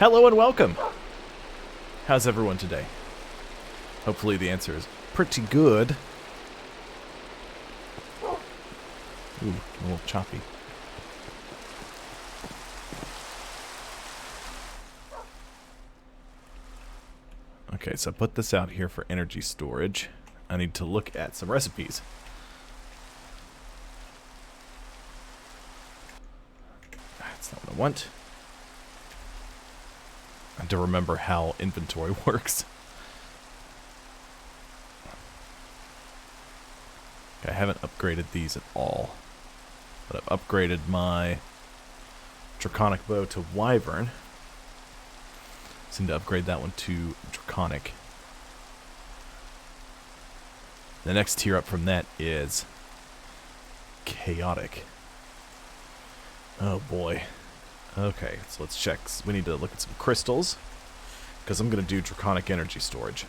Hello and welcome! How's everyone today? Hopefully the answer is pretty good. Ooh, a little choppy. Okay, so I put this out here for energy storage. I need to look at some recipes. That's not what I want. I have to remember how inventory works. Okay, I haven't upgraded these at all. But I've upgraded my Draconic Bow to Wyvern. Seem to upgrade that one to Draconic. The next tier up from that is Chaotic. Oh boy. Okay, so let's check. We need to look at some crystals, because I'm going to do Draconic energy storage.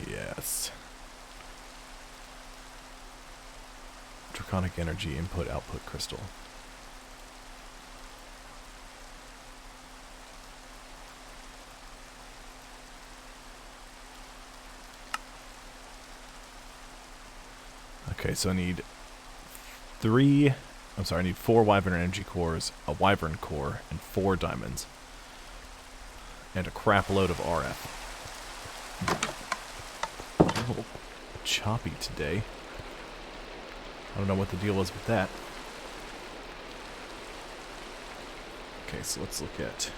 Yes. Draconic energy input-output crystal. Okay, so I need I need 4 Wyvern energy cores, a Wyvern core, and 4 diamonds. And a crap load of RF. A little choppy today. I don't know what the deal was with that. Okay, so let's look at...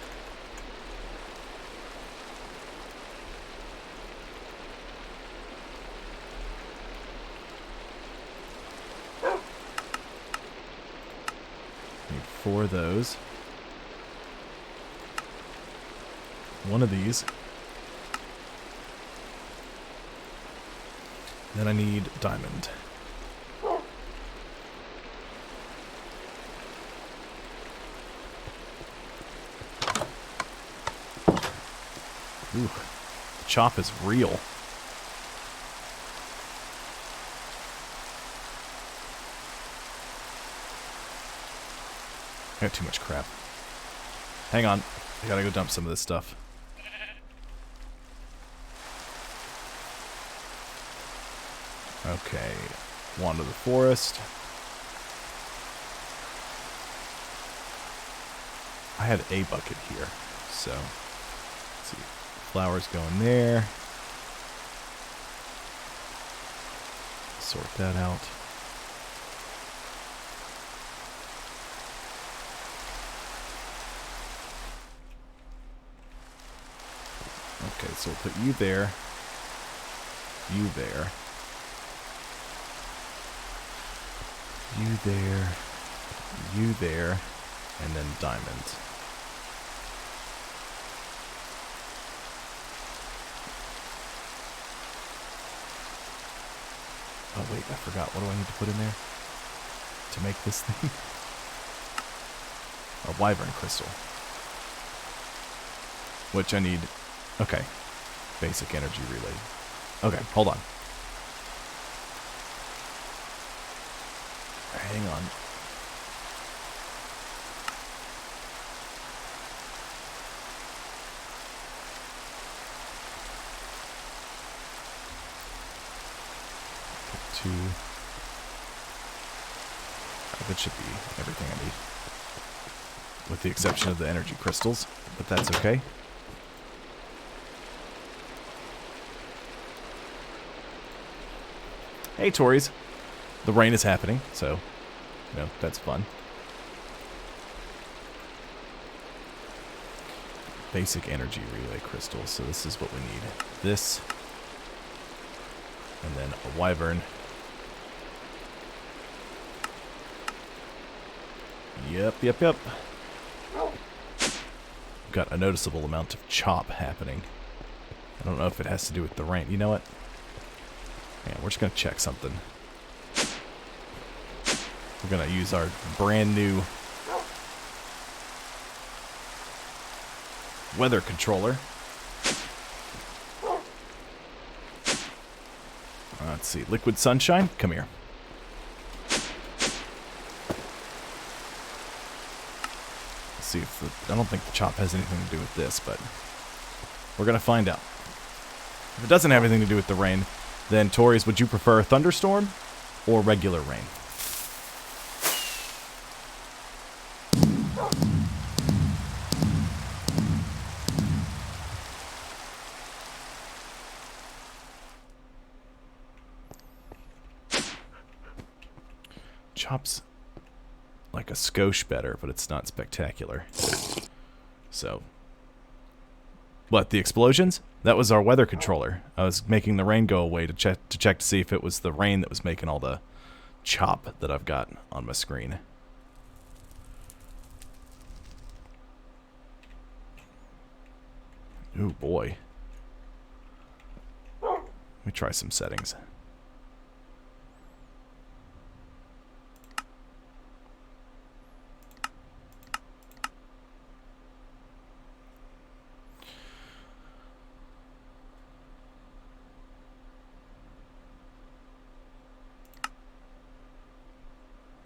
Need 4 of those. 1 of these. Then I need diamond. Ooh, the chop is real. I got too much crap. Hang on. I gotta go dump some of this stuff. Okay. Wander the forest. I had a bucket here, so... Let's see. Flowers go in there. Sort that out. Okay, so we'll put you there, you there, you there, you there, and then diamonds. Oh wait, I forgot. What do I need to put in there to make this thing? A Wyvern crystal. Which I need... Okay. Basic energy relay. Okay, hold on. Hang on. Two. That should be everything I need. With the exception of the energy crystals, but that's okay. Hey, Tories. The rain is happening, so, you know, that's fun. Basic energy relay crystals, so this is what we need. This, and then a Wyvern. Yep. Got a noticeable amount of chop happening. I don't know if it has to do with the rain. You know what? Yeah, we're just going to check something. We're going to use our brand new weather controller. Let's see. Liquid Sunshine, come here. see if I don't think the chop has anything to do with this, but we're going to find out. If it doesn't have anything to do with the rain, then Tories, would you prefer thunderstorm or regular rain? Chop's like a skosh better, but it's not spectacular. So, what, the explosions? That was our weather controller. I was making the rain go away to check to see if it was the rain that was making all the chop that I've got on my screen. Ooh, boy. Let me try some settings.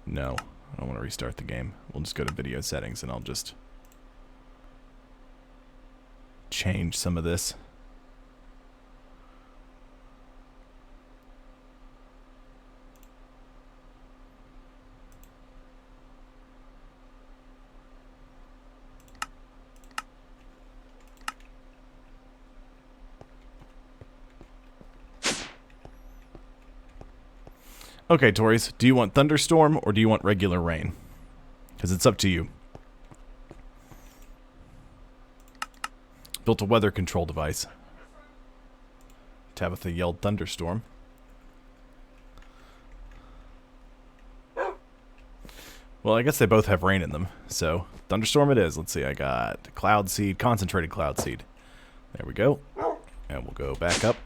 No, I don't want to restart the game. We'll just go to video settings and I'll just change some of this. Okay, Tories, do you want thunderstorm or do you want regular rain? Because it's up to you. Built a weather control device. Tabitha yelled thunderstorm. Well, I guess they both have rain in them, so thunderstorm it is. Let's see, I got cloud seed, concentrated cloud seed. There we go. And we'll go back up.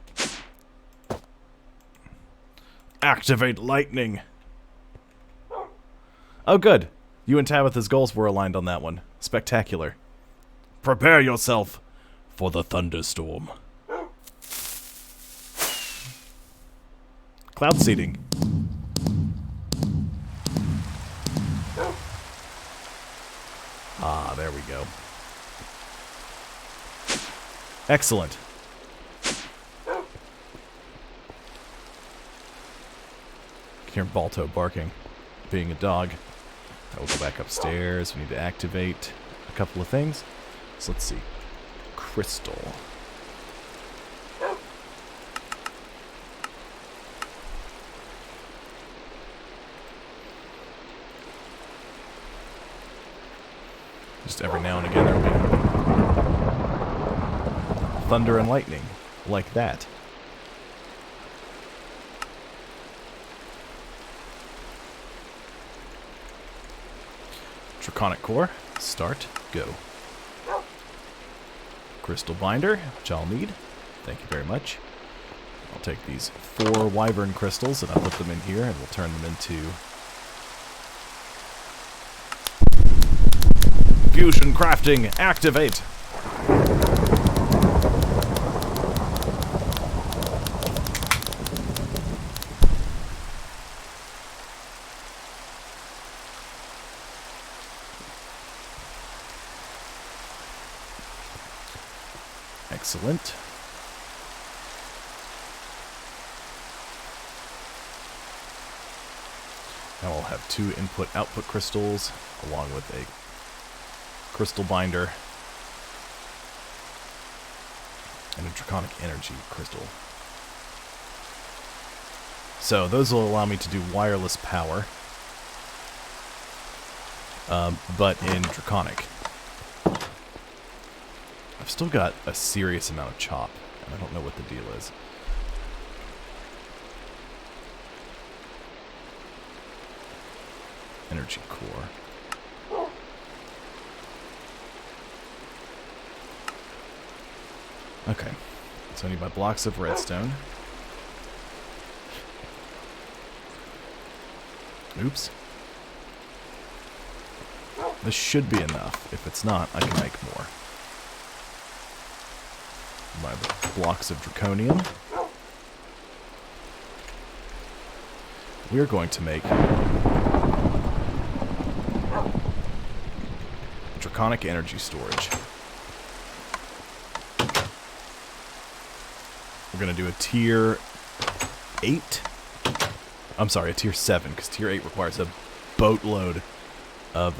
Activate lightning. Oh, good. You and Tabitha's goals were aligned on that one. Spectacular. Prepare yourself for the thunderstorm. Cloud seeding. Ah, there we go. Excellent. Hear Balto barking, being a dog. I will go back upstairs. We need to activate a couple of things. So let's see. Crystal. Just every now and again there'll be thunder and lightning, like that. Draconic core, start, go. Crystal binder, which I'll need. Thank you very much. I'll take these 4 wyvern crystals and I'll put them in here and we'll turn them into fusion crafting. Activate. Excellent. Now I'll have 2 input-output crystals, along with a crystal binder and a draconic energy crystal. So those will allow me to do wireless power, but in draconic. I've still got a serious amount of chop, and I don't know what the deal is. Energy core. Okay, so I need my blocks of redstone. Oops. This should be enough. If it's not, I can make more. My blocks of draconium. We're going to make Draconic energy storage. We're going to do a tier 8. I'm sorry, a tier 7, because tier 8 requires a boatload of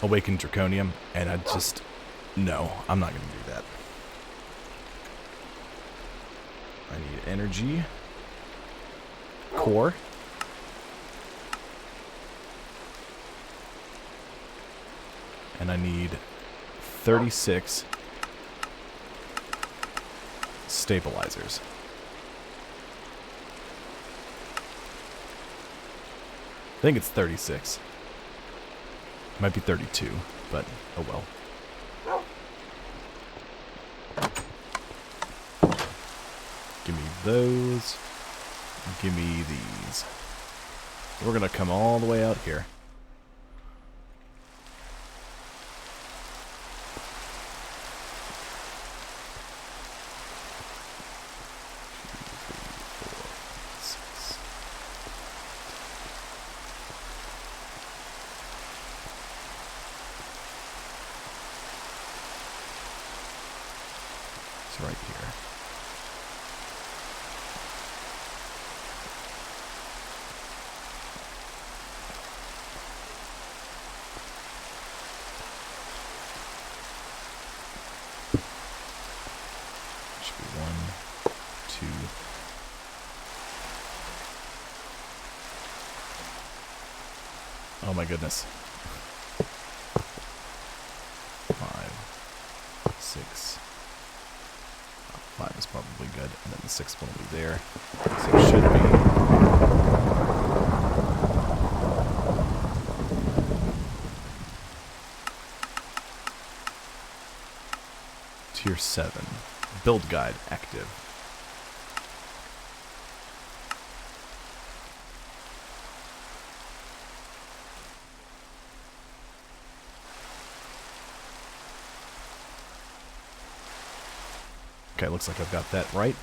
awakened draconium, and I just... No, I'm not going to do that. I need energy. Core. And I need 36 stabilizers. I think it's 36. Might be 32, but oh well. Give me those. Give me these. We're gonna come all the way out here. It's right here. Should be 1, 2. Oh my goodness. 5, 6. 5 is probably good, and then the 6th one will be there. So it should be... Tier 7. Build guide active. Okay, looks like I've got that right.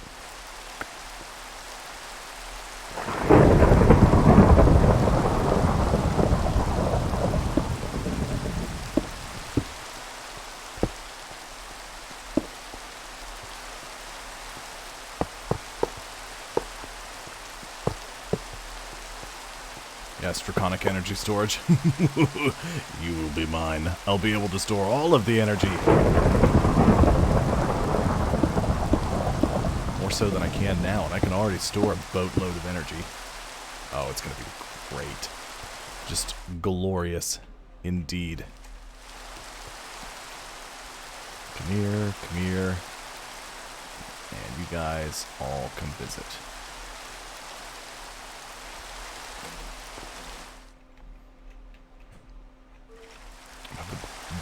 Yes, Draconic energy storage. You will be mine. I'll be able to store all of the energy. More so than I can now, and I can already store a boatload of energy. Oh, it's going to be great. Just glorious indeed. Come here, come here. And you guys all come visit.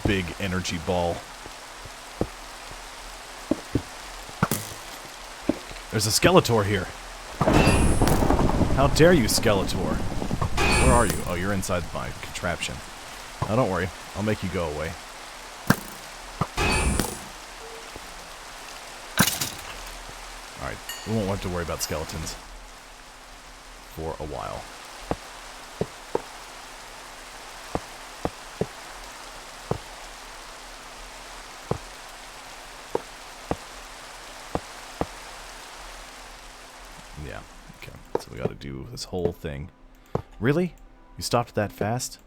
Big energy ball. There's a Skeletor here. How dare you, Skeletor? Where are you? Oh, you're inside my contraption. Oh, don't worry. I'll make you go away. Alright, we won't have to worry about skeletons for a while. Yeah, okay. So we gotta do this whole thing. Really? You stopped that fast?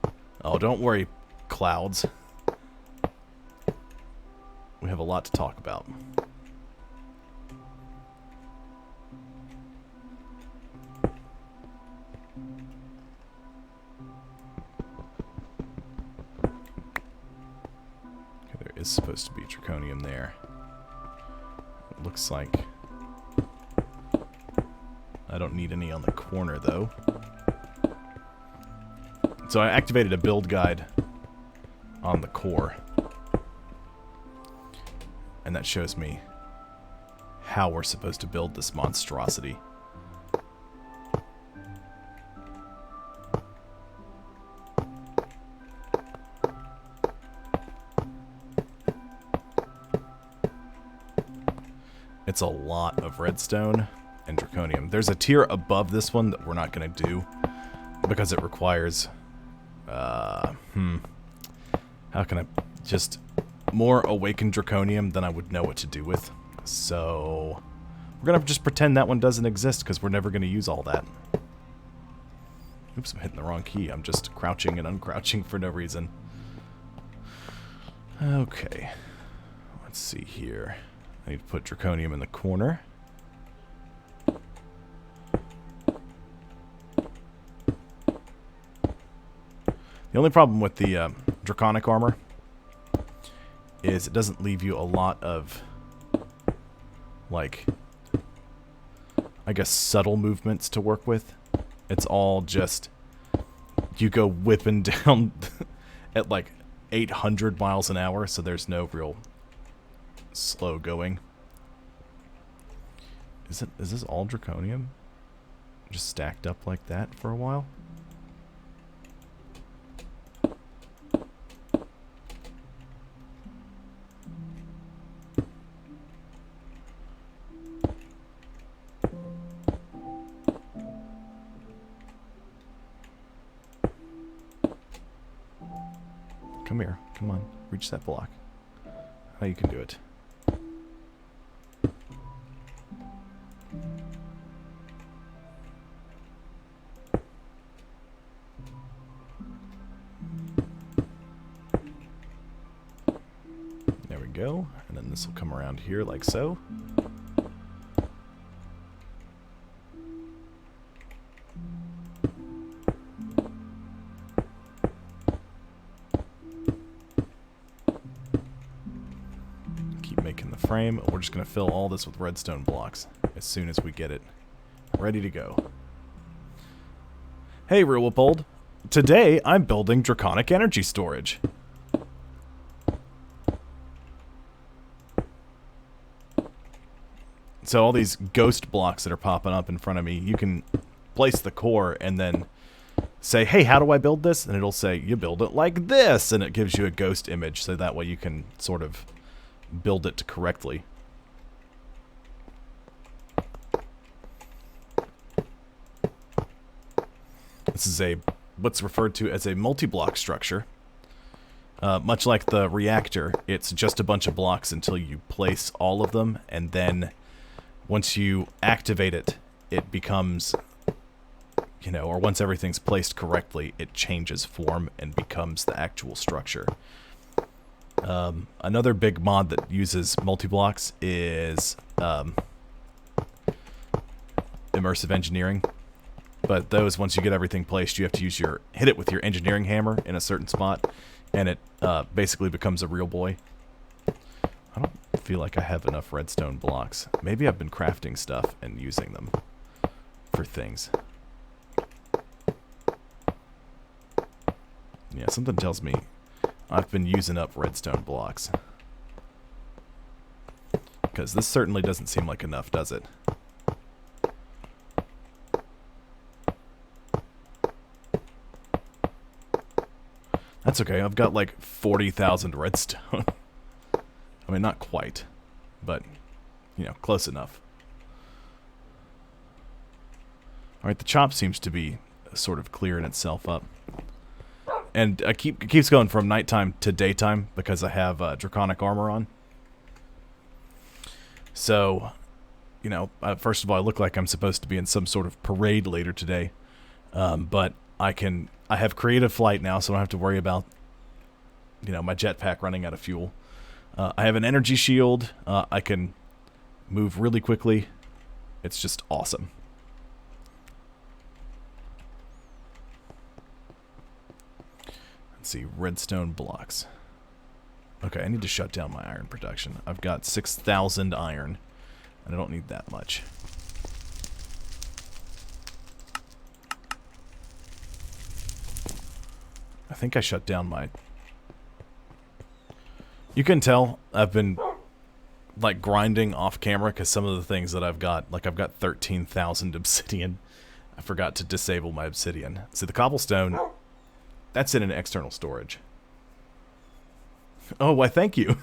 Oh, don't worry, clouds. We have a lot to talk about. Okay, there is supposed to be draconium there. It looks like... I don't need any on the corner, though. So I activated a build guide on the core. And that shows me how we're supposed to build this monstrosity. It's a lot of redstone and draconium. There's a tier above this one that we're not going to do because it requires How can I... Just more awakened draconium than I would know what to do with. So... We're gonna just pretend that one doesn't exist, because we're never gonna use all that. Oops, I'm hitting the wrong key. I'm just crouching and uncrouching for no reason. Okay. Let's see here. I need to put draconium in the corner. The only problem with the draconic armor is it doesn't leave you a lot of, like, I guess subtle movements to work with. It's all just, you go whipping down at like 800 miles an hour, so there's no real slow going. Is this all draconium? Just stacked up like that for a while? Come here. Come on. Reach that block. Oh, you can do it. There we go. And then this will come around here like so. Frame. We're just going to fill all this with redstone blocks as soon as we get it ready to go. Hey, Rulepold. Today, I'm building draconic energy storage. So all these ghost blocks that are popping up in front of me, you can place the core and then say, hey, how do I build this? And it'll say, you build it like this. And it gives you a ghost image, so that way you can sort of build it correctly. This is what's referred to as a multi-block structure. Much like the reactor, it's just a bunch of blocks until you place all of them, and then once you activate it, it becomes, you know, or once everything's placed correctly, it changes form and becomes the actual structure. Another big mod that uses multi-blocks is immersive engineering. But those, once you get everything placed, you have to hit it with your engineering hammer in a certain spot, and it basically becomes a real boy. I don't feel like I have enough redstone blocks. Maybe I've been crafting stuff and using them for things. Yeah, something tells me I've been using up redstone blocks. Because this certainly doesn't seem like enough, does it? That's okay, I've got like 40,000 redstone. I mean, not quite, but, you know, close enough. Alright, the chop seems to be sort of clearing itself up. And it keeps going from nighttime to daytime because I have draconic armor on. So, you know, first of all, I look like I'm supposed to be in some sort of parade later today. But I have creative flight now, so I don't have to worry about, you know, my jetpack running out of fuel. I have an energy shield. I can move really quickly. It's just awesome. Let's see, redstone blocks. Okay, I need to shut down my iron production. I've got 6,000 iron, and I don't need that much. I think I shut down my... You can tell I've been, like, grinding off camera, because some of the things that I've got, like, I've got 13,000 obsidian. I forgot to disable my obsidian. See, the cobblestone... That's in an external storage. Oh, why thank you.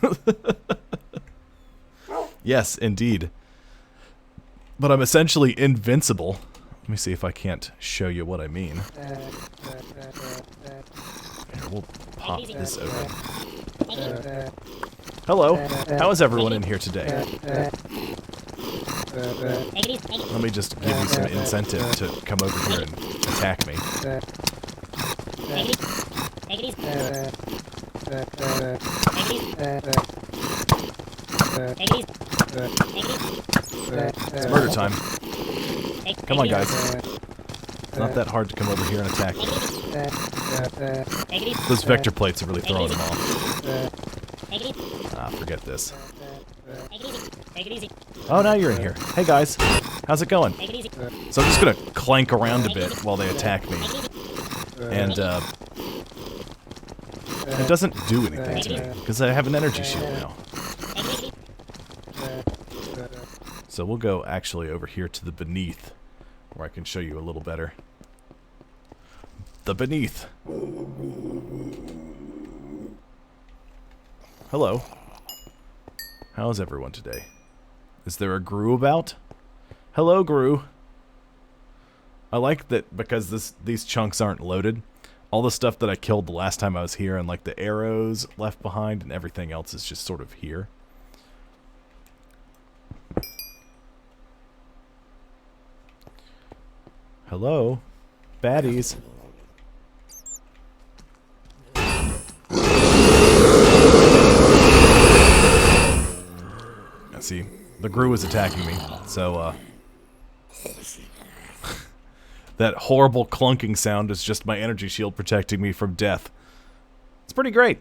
Yes, indeed. But I'm essentially invincible. Let me see if I can't show you what I mean. Here, we'll pop this open. Hello. How is everyone in here today? Let me just give you some incentive to come over here and attack me. It's murder time. Come on, guys. It's not that hard to come over here and attack me. Those vector plates are really throwing them off. Ah, forget this. Oh, now you're in here. Hey, guys. How's it going? So I'm just gonna clank around a bit while they attack me. And, it doesn't do anything to me, because I have an energy shield now. So we'll go actually over here to the beneath, where I can show you a little better. The beneath. Hello. How's everyone today? Is there a Gru about? Hello, Gru. I like that because these chunks aren't loaded. All the stuff that I killed the last time I was here, and like the arrows left behind and everything else is just sort of here. Hello? Baddies. See, the Gru is attacking me, so, that horrible clunking sound is just my energy shield protecting me from death. It's pretty great.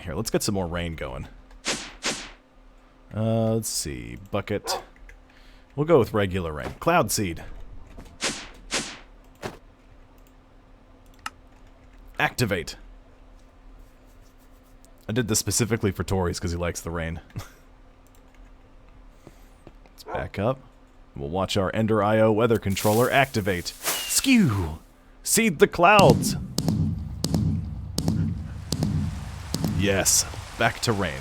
Here, let's get some more rain going. Let's see, bucket. We'll go with regular rain. Cloud seed. Activate. I did this specifically for Tori's because he likes the rain. Let's back up. We'll watch our Ender IO weather controller activate. Skew! Seed the clouds! Yes, back to rain.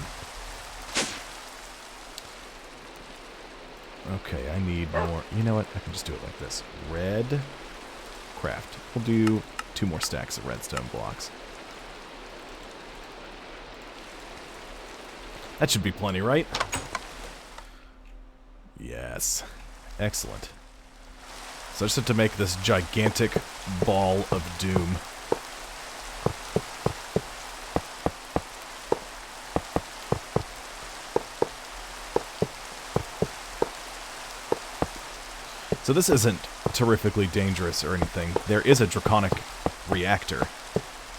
Okay, I need more. You know what? I can just do it like this. Red. Craft. We'll do 2 more stacks of redstone blocks. That should be plenty, right? Yes. Excellent. So I just have to make this gigantic ball of doom. So this isn't terrifically dangerous or anything. There is a draconic reactor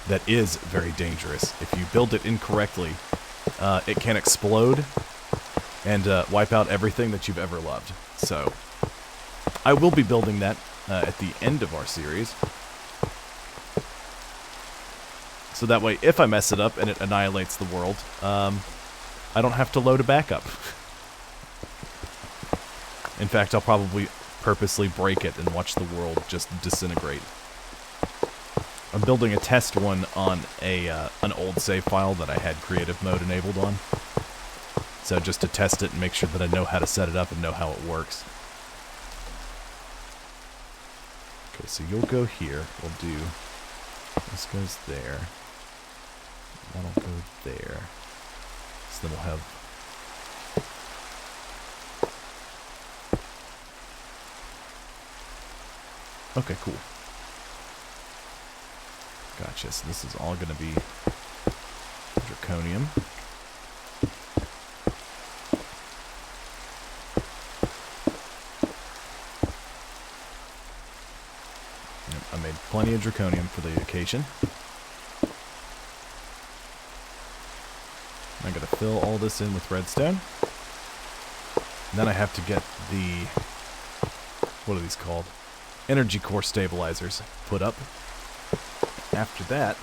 that is very dangerous. If you build it incorrectly, it can explode and wipe out everything that you've ever loved. So, I will be building that at the end of our series. So that way, if I mess it up and it annihilates the world, I don't have to load a backup. In fact, I'll probably purposely break it and watch the world just disintegrate. I'm building a test one on an old save file that I had creative mode enabled on. So just to test it and make sure that I know how to set it up and know how it works. Okay, so you'll go here. We'll do... This goes there. That'll go there. So then we'll have... Okay, cool. Gotcha, so this is all going to be draconium. Yep, I made plenty of draconium for the occasion. I got to fill all this in with redstone. And then I have to get the... What are these called? Energy core stabilizers put up. After that,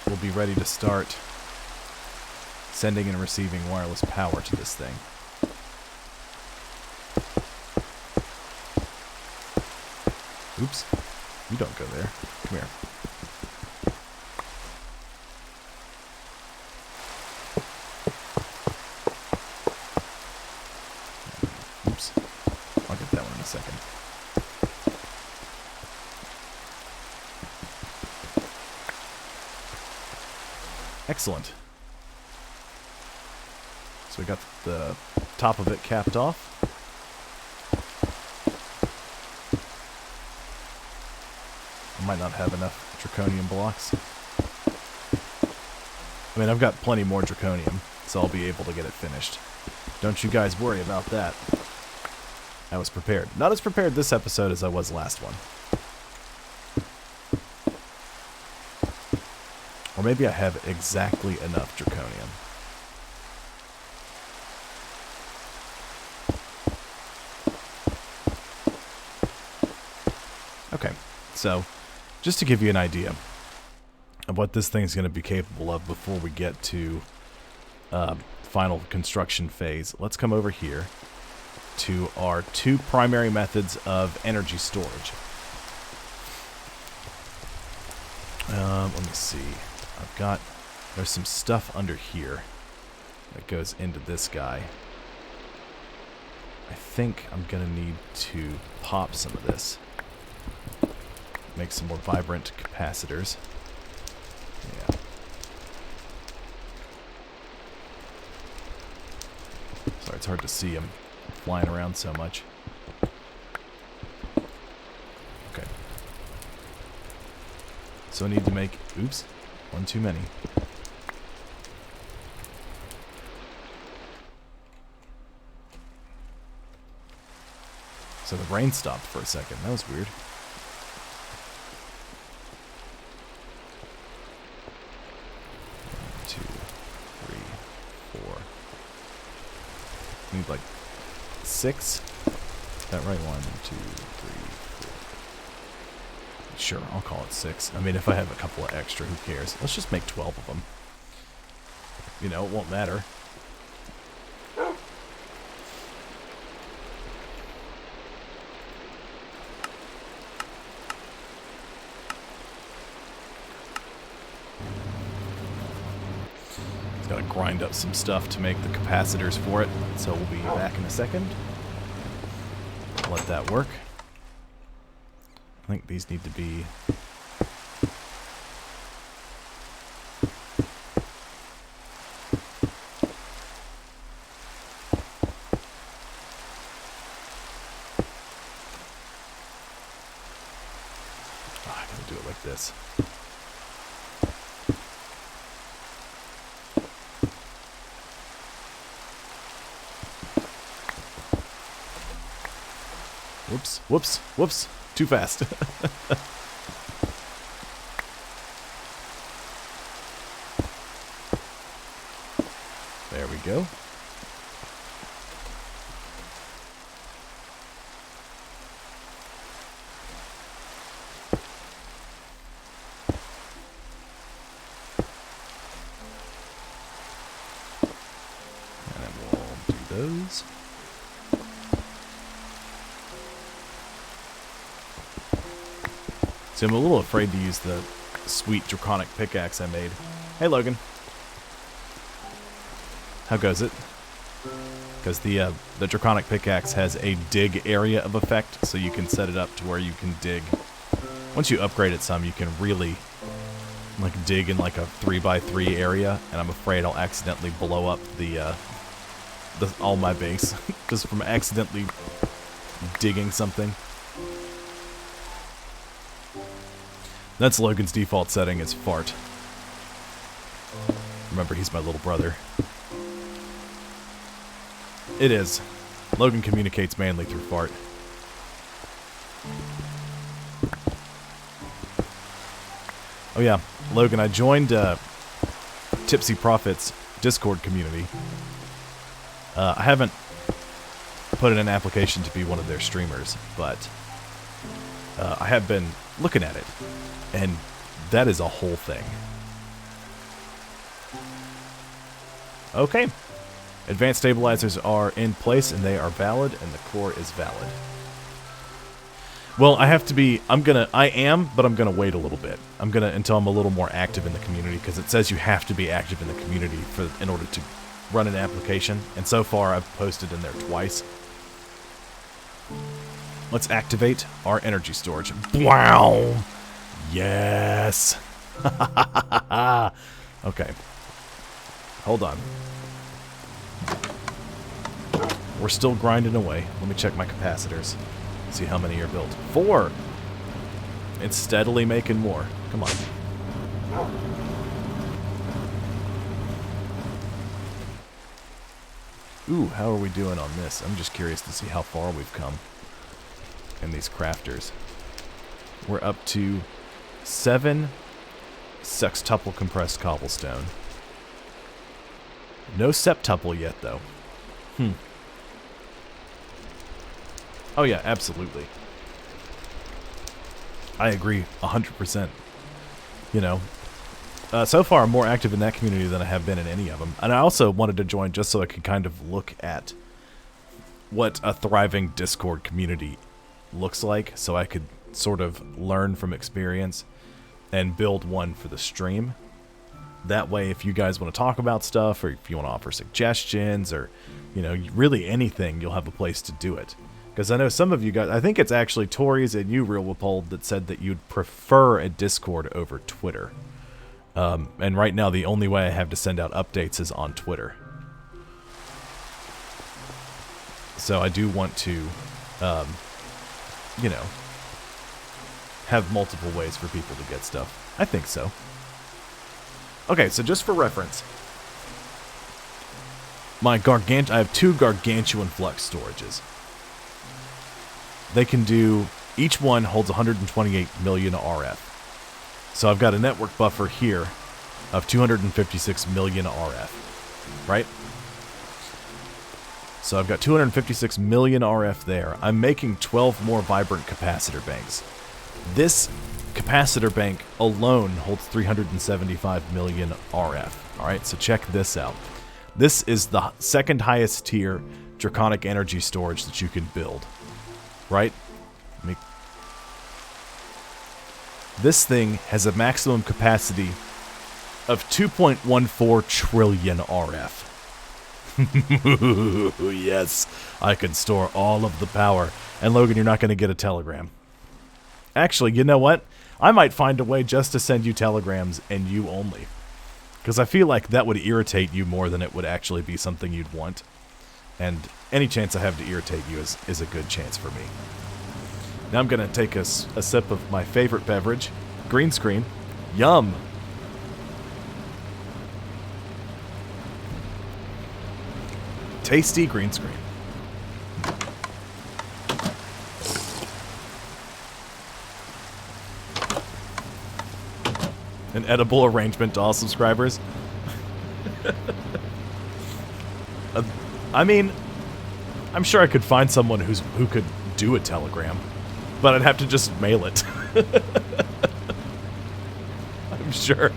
we'll be ready to start sending and receiving wireless power to this thing. Oops. You don't go there. Come here. Excellent. So we got the top of it capped off. I might not have enough draconium blocks. I mean, I've got plenty more draconium, so I'll be able to get it finished. Don't you guys worry about that. I was prepared. Not as prepared this episode as I was last one. Or maybe I have exactly enough draconium. Okay, so just to give you an idea of what this thing's going to be capable of before we get to final construction phase, let's come over here to our two primary methods of energy storage. Let me see. There's some stuff under here that goes into this guy. I think I'm going to need to pop some of this. Make some more vibrant capacitors. Yeah. Sorry, it's hard to see them flying around so much. Okay. So I need to make... Oops. One too many. So the rain stopped for a second. That was weird. Need like 6. Is that right? 1, 2, 3, 4. Sure, I'll call it 6. I mean, if I have a couple of extra, who cares? Let's just make 12 of them. You know, it won't matter. Got to grind up some stuff to make the capacitors for it, so we'll be back in a second. Let that work. I think these need to be... Oh, I gotta do it like this. Whoops, whoops, whoops. Too fast. There we go. And then we'll do those. See, I'm a little afraid to use the sweet draconic pickaxe I made. Hey, Logan. How goes it? Because the draconic pickaxe has a dig area of effect, so you can set it up to where you can dig. Once you upgrade it some, you can really like dig in like a 3x3 area, and I'm afraid I'll accidentally blow up all my base just from accidentally digging something. That's Logan's default setting, is fart. Remember, he's my little brother. It is. Logan communicates mainly through fart. Oh yeah, Logan, I joined Tipsy Profits Discord community. I haven't put in an application to be one of their streamers, but I have been looking at it. And that is a whole thing. Okay. Advanced stabilizers are in place, and they are valid, and the core is valid. Well, I have to be... I am, but I'm gonna wait a little bit. Until I'm a little more active in the community, because it says you have to be active in the community in order to run an application. And so far, I've posted in there twice. Let's activate our energy storage. Wow! Yes! Okay, Hold on. We're still grinding away. Let me check my capacitors. See how many are built. 4! It's steadily making more. Come on. Ooh, how are we doing on this? I'm just curious to see how far we've come in these crafters. We're up to 7 sextuple compressed cobblestone. No septuple yet, though. Oh yeah, absolutely. I agree 100%. You know, so far I'm more active in that community than I have been in any of them. And I also wanted to join just so I could kind of look at what a thriving Discord community looks like, so I could sort of learn from experience and build one for the stream. That way, if you guys want to talk about stuff, or if you want to offer suggestions, or, you know, really anything, you'll have a place to do it. Because I know some of you guys, I think it's actually Tories and you, Real Wipold, that said that you'd prefer a Discord over Twitter. And right now, the only way I have to send out updates is on Twitter. So I do want to, you know, have multiple ways for people to get stuff. I think so. Okay, so just for reference, I have 2 gargantuan flux storages. They can do, each one holds 128 million RF. So I've got a network buffer here of 256 million RF, right? So I've got 256 million RF there. I'm making 12 more vibrant capacitor banks. This capacitor bank alone holds 375 million RF. Alright, so check this out. This is the second highest tier draconic energy storage that you can build. Right? This thing has a maximum capacity of 2.14 trillion RF. Yes, I can store all of the power. And Logan, you're not going to get a telegram. Actually, you know what? I might find a way just to send you telegrams and you only. Because I feel like that would irritate you more than it would actually be something you'd want. And any chance I have to irritate you is a good chance for me. Now I'm going to take a sip of my favorite beverage, green screen. Yum! Tasty green screen. An edible arrangement to all subscribers. I mean, I'm sure I could find someone who could do a telegram, but I'd have to just mail it. I'm sure.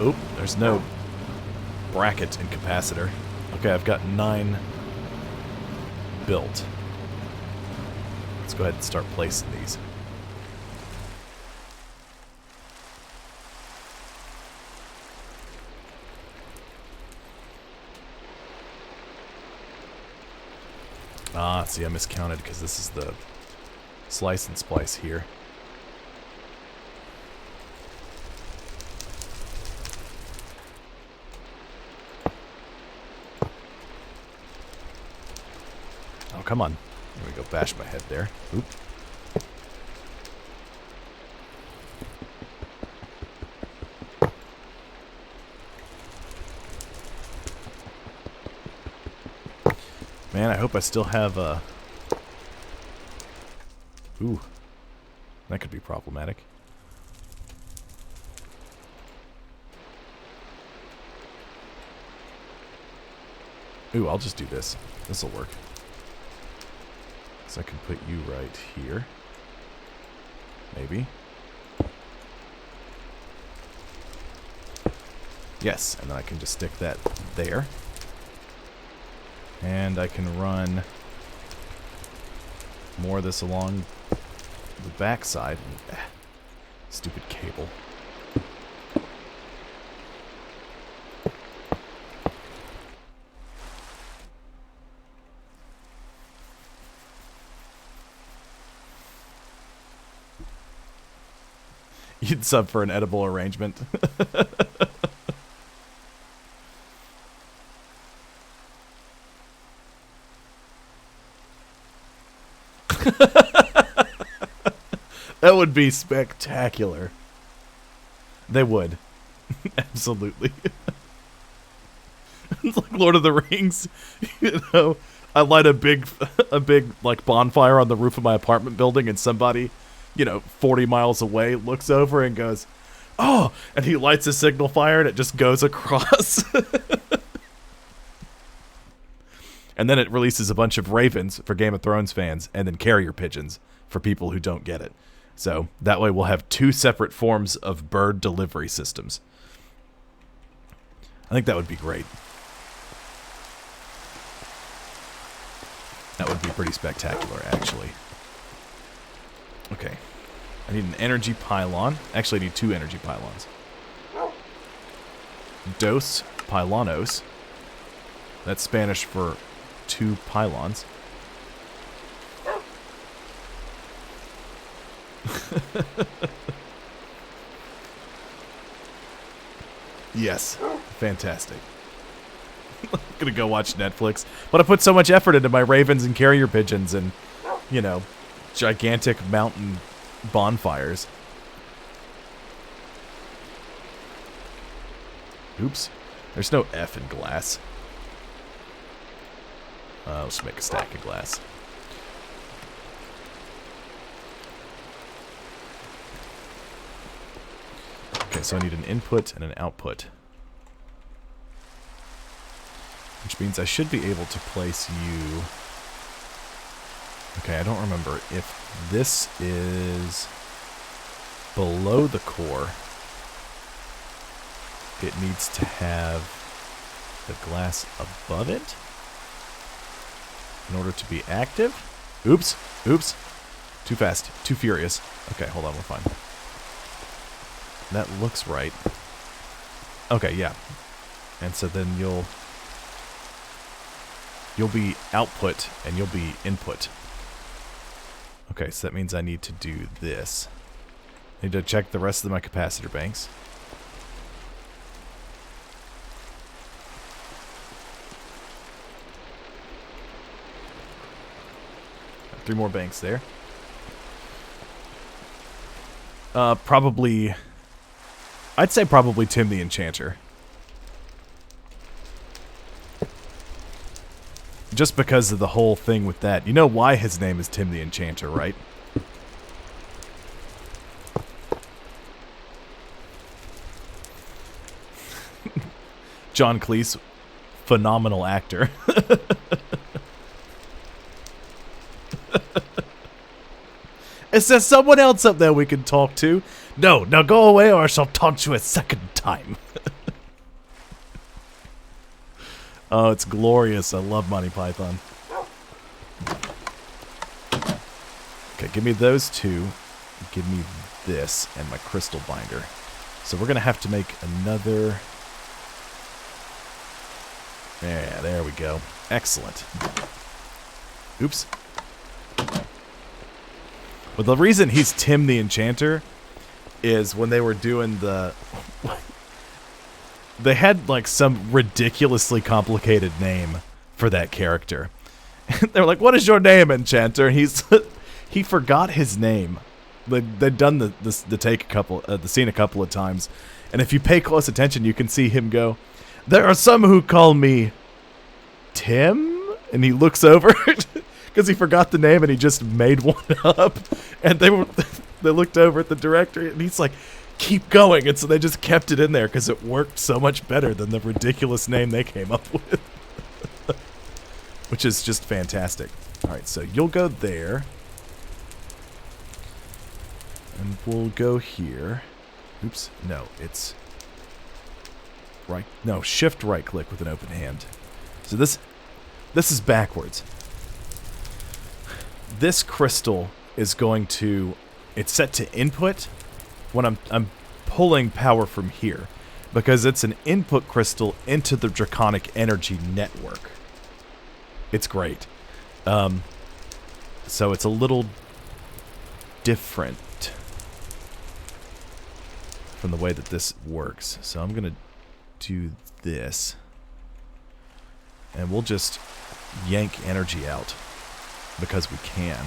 Oop, there's no bracket in capacitor. Okay, I've got 9 built. Let's go ahead and start placing these. Ah, see, I miscounted because this is the slice and splice here. Oh, come on. There we go, bash my head there. Oop. Man, I hope I still have a... Ooh. That could be problematic. Ooh, I'll just do this. This'll work. So I can put you right here. Maybe. Yes, and then I can just stick that there. And I can run more of this along the backside. Stupid cable. You'd sub for an edible arrangement. That would be spectacular. They would. Absolutely. It's like Lord of the Rings. You know, I light a big like bonfire on the roof of my apartment building, and somebody, 40 miles away looks over and goes, "Oh!" And he lights a signal fire, and it just goes across. And then it releases a bunch of ravens for Game of Thrones fans, and then carrier pigeons for people who don't get it. So that way we'll have 2 separate forms of bird delivery systems. I think that would be great. That would be pretty spectacular, actually. Okay. I need an energy pylon. Actually, I need 2 energy pylons. Dos pylonos. That's Spanish for 2 pylons. Yes. Fantastic. I'm gonna go watch Netflix. But I put so much effort into my ravens and carrier pigeons and, gigantic mountain bonfires. Oops. There's no F in glass. Let's make a stack of glass. Okay, so I need an input and an output. Which means I should be able to place you... Okay, I don't remember if this is below the core. It needs to have the glass above it in order to be active. Oops, oops. Too fast, too furious. Okay, hold on, we're fine. That looks right. Okay, yeah. And so then you'll be output and you'll be input. Okay, so that means I need to do this. I need to check the rest of my capacitor banks. Got 3 more banks there. Probably... I'd say probably Tim the Enchanter. Just because of the whole thing with that. You know why his name is Tim the Enchanter, right? John Cleese, phenomenal actor. Is there someone else up there we can talk to? No, now go away or I shall taunt you a second time. Oh, it's glorious. I love Monty Python. Okay, give me those 2. Give me this and my crystal binder. So we're going to have to make another... Yeah, there we go. Excellent. Oops. Well, the reason he's Tim the Enchanter is when they were doing the... They had, like, some ridiculously complicated name for that character. They were like, "What is your name, Enchanter?" He forgot his name. They'd done the scene a couple of times. And if you pay close attention, you can see him go, "There are some who call me Tim?" And he looks over because he forgot the name and he just made one up. And they looked over at the director and he's like, "Keep going." And so they just kept it in there because it worked so much better than the ridiculous name they came up with. Which is just fantastic. Alright, so you'll go there. And we'll go here. Oops, no, it's... right. No, shift right click with an open hand. So this is backwards. This crystal is going to... It's set to input when I'm pulling power from here. Because it's an input crystal into the Draconic Energy Network. It's great. So it's a little different. from the way that this works. So I'm going to do this. And we'll just yank energy out because we can.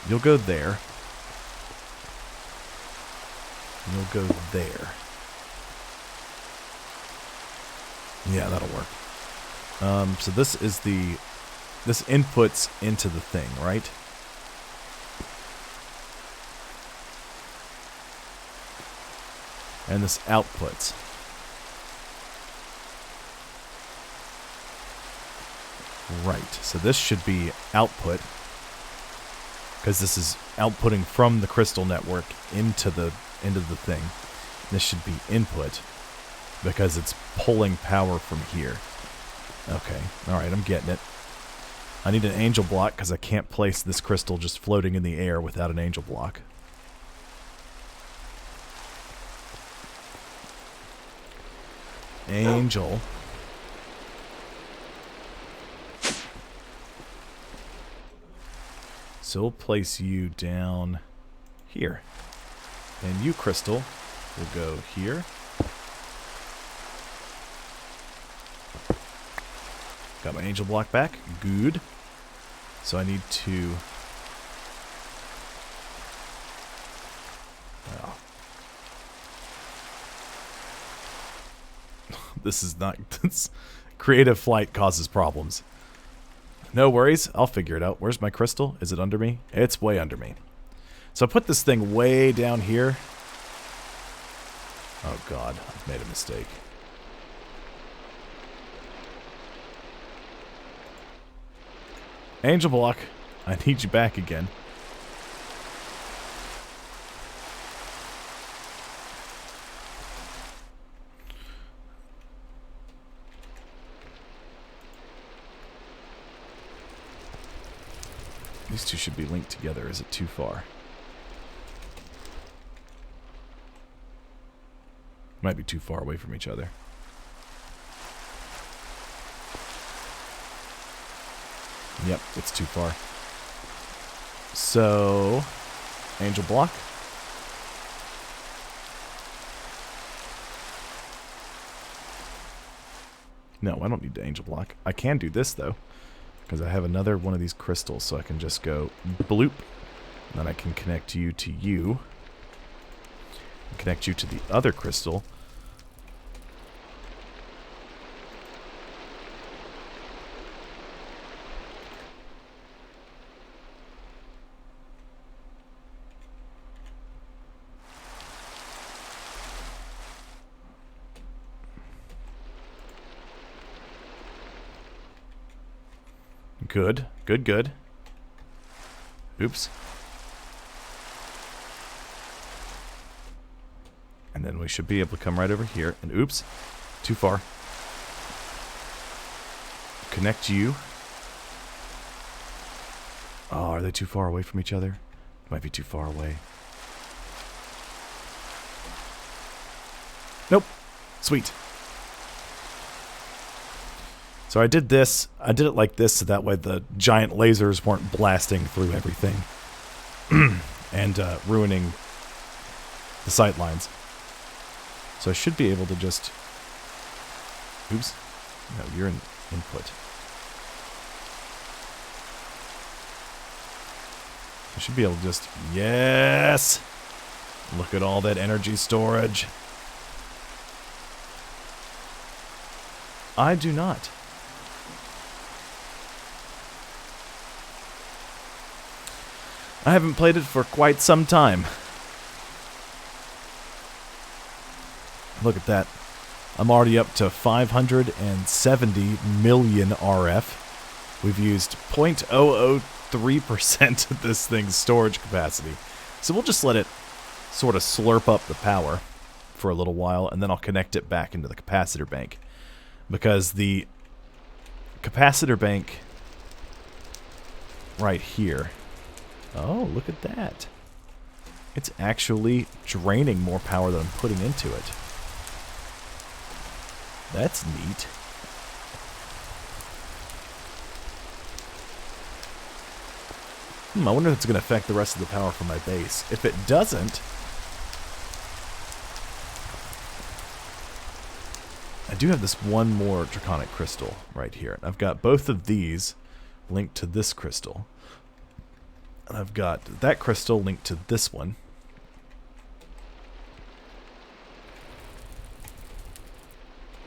You'll go there. You'll go there. Yeah, that'll work. So this is this inputs into the thing, right? And this outputs. Right, so this should be output, because this is outputting from the crystal network into the thing. This should be input, because it's pulling power from here. Okay, alright, I'm getting it. I need an angel block, because I can't place this crystal just floating in the air without an angel block. Angel. So we'll place you down here. And you, crystal, will go here. Got my angel block back. Good. So I need to... Oh. This is not... Creative flight causes problems. No worries. I'll figure it out. Where's my crystal? Is it under me? It's way under me. So I put this thing way down here. Oh god, I've made a mistake. Angel block, I need you back again. These two should be linked together. Is it too far? Might be too far away from each other. Yep, it's too far. So, angel block. No, I don't need the angel block. I can do this, though, because I have another one of these crystals, so I can just go bloop. And then I can connect you to you. Connect you to the other crystal. Good, good, good. Oops. And then we should be able to come right over here. And oops, too far. Connect you. Oh, are they too far away from each other? Might be too far away. Nope. Sweet. So I did this. I did it like this so that way the giant lasers weren't blasting through everything and ruining the sight lines. So I should be able to just... Oops. No, you're in input. I should be able to just... Yes! Look at all that energy storage. I do not. I haven't played it for quite some time. Look at that. I'm already up to 570 million RF. We've used 0.003% of this thing's storage capacity. So we'll just let it sort of slurp up the power for a little while, and then I'll connect it back into the capacitor bank. Because the capacitor bank right here... Oh, look at that. It's actually draining more power than I'm putting into it. That's neat. I wonder if it's going to affect the rest of the power from my base. If it doesn't, I do have this one more draconic crystal right here. I've got both of these linked to this crystal. And I've got that crystal linked to this one.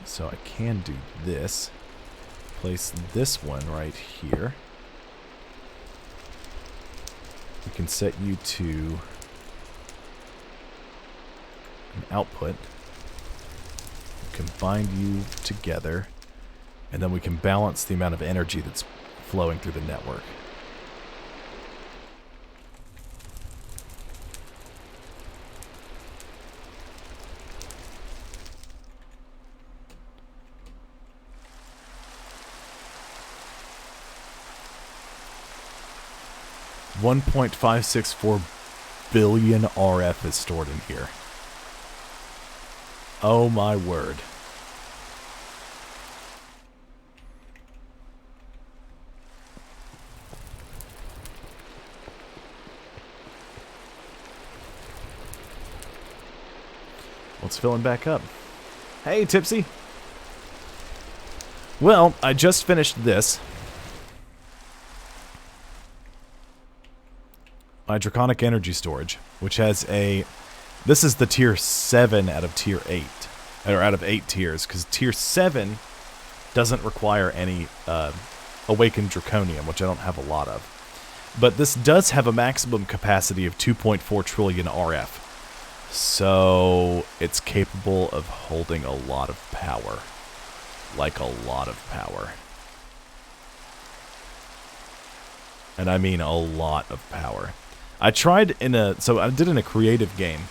So I can do this. Place this one right here. We can set you to an output. Combine you together. And then we can balance the amount of energy that's flowing through the network. $1.564 billion RF is stored in here. Oh my word. It's filling back up. Hey, Tipsy. Well, I just finished this. My Draconic Energy Storage, which has a... This is the tier 7 out of tier 8. Or out of 8 tiers, because tier 7 doesn't require any Awakened Draconium, which I don't have a lot of. But this does have a maximum capacity of 2.4 trillion RF. So it's capable of holding a lot of power. Like a lot of power. And I mean a lot of power. I tried in a... So I did in a creative game.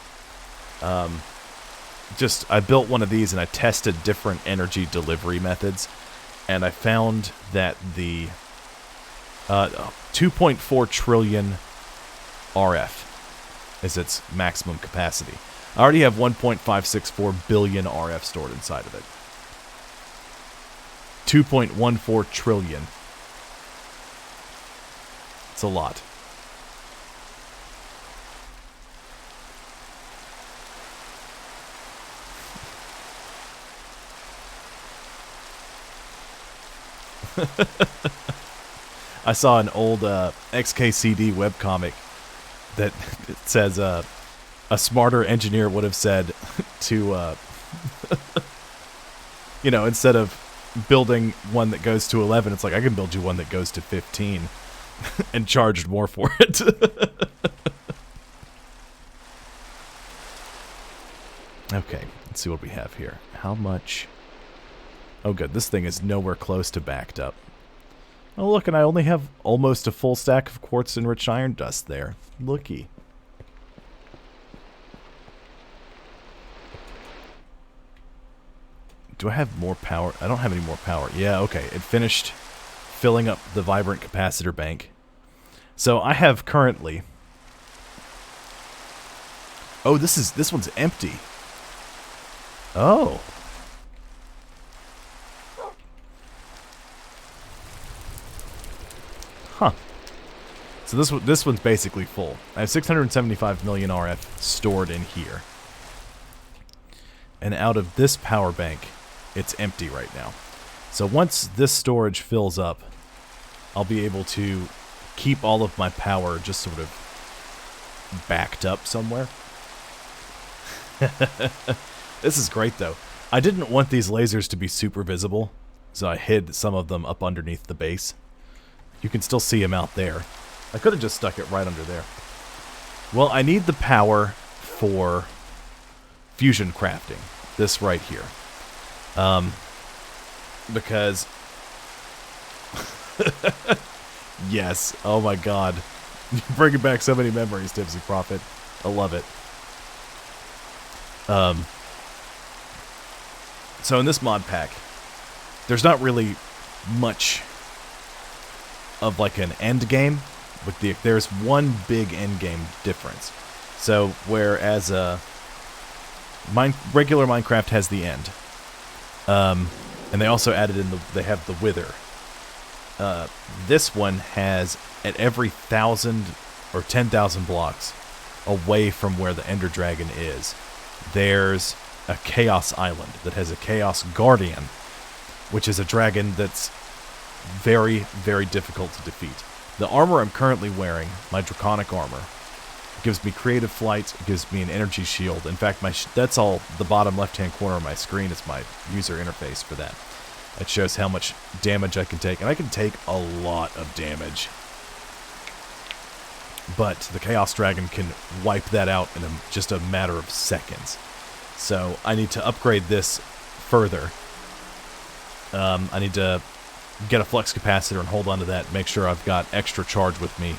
I built one of these and I tested different energy delivery methods. And I found that the 2.4 trillion RF is its maximum capacity. I already have 1.564 billion RF stored inside of it. 2.14 trillion. It's a lot. I saw an old XKCD webcomic that it says a smarter engineer would have said to, you know, instead of building one that goes to 11, it's like, I can build you one that goes to 15 and charged more for it. Okay, let's see what we have here. How much? Oh, good. This thing is nowhere close to backed up. Oh, look, and I only have almost a full stack of quartz enriched iron dust there. Looky. Do I have more power? I don't have any more power. Yeah, okay. It finished filling up the vibrant capacitor bank. So I have currently... Oh, this one's empty. Oh. Huh. So this one's basically full. I have 675 million RF stored in here. And out of this power bank, it's empty right now. So once this storage fills up, I'll be able to keep all of my power just sort of backed up somewhere. This is great, though. I didn't want these lasers to be super visible, so I hid some of them up underneath the base. You can still see them out there. I could have just stuck it right under there. Well, I need the power for fusion crafting. This right here. Because... yes. Oh my god. You're bringing back so many memories, Tipsy Prophet. I love it. So in this mod pack, there's not really much of like an end game. There's one big end game difference. So whereas regular Minecraft has the end, and they also added in they have the wither. This one has at every 1,000 or 10,000 blocks away from where the Ender Dragon is, there's a Chaos Island that has a Chaos Guardian, which is a dragon that's very, very difficult to defeat. The armor I'm currently wearing, my Draconic armor, gives me creative flight, gives me an energy shield. In fact, that's all the bottom left-hand corner of my screen is my user interface for that. It shows how much damage I can take, and I can take a lot of damage. But the Chaos Dragon can wipe that out in just a matter of seconds. So I need to upgrade this further. I need to get a flux capacitor and hold on to that, make sure I've got extra charge with me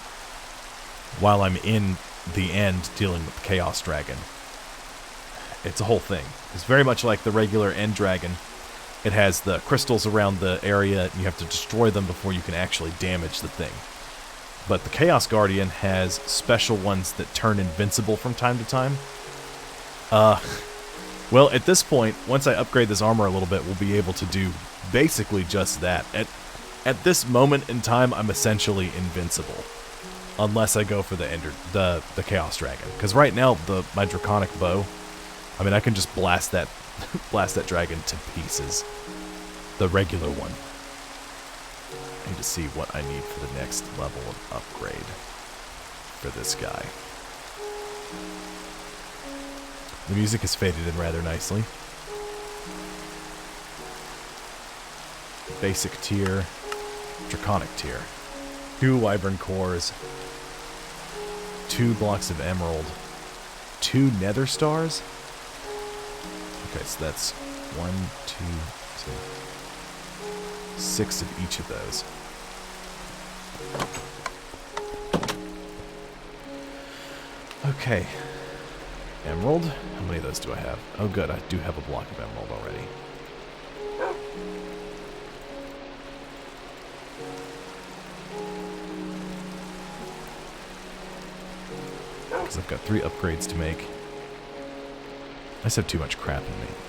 while I'm in the end dealing with the Chaos Dragon. It's a whole thing. It's very much like the regular End Dragon. It has the crystals around the area, and you have to destroy them before you can actually damage the thing. But the Chaos Guardian has special ones that turn invincible from time to time. Well, at this point, once I upgrade this armor a little bit, we'll be able to do basically just that. At this moment in time, I'm essentially invincible. Unless I go for the Chaos Dragon. Because right now, my Draconic bow, I mean, I can just blast that dragon to pieces. The regular one. I need to see what I need for the next level of upgrade for this guy. The music has faded in rather nicely. Basic tier, Draconic tier. 2 Wyvern cores, 2 blocks of emerald, 2 nether stars. Okay, so that's 1, 2, 2, 6 of each of those. Okay. Emerald. How many of those do I have? Oh good, I do have a block of emerald already. Because I've got 3 upgrades to make. I just have too much crap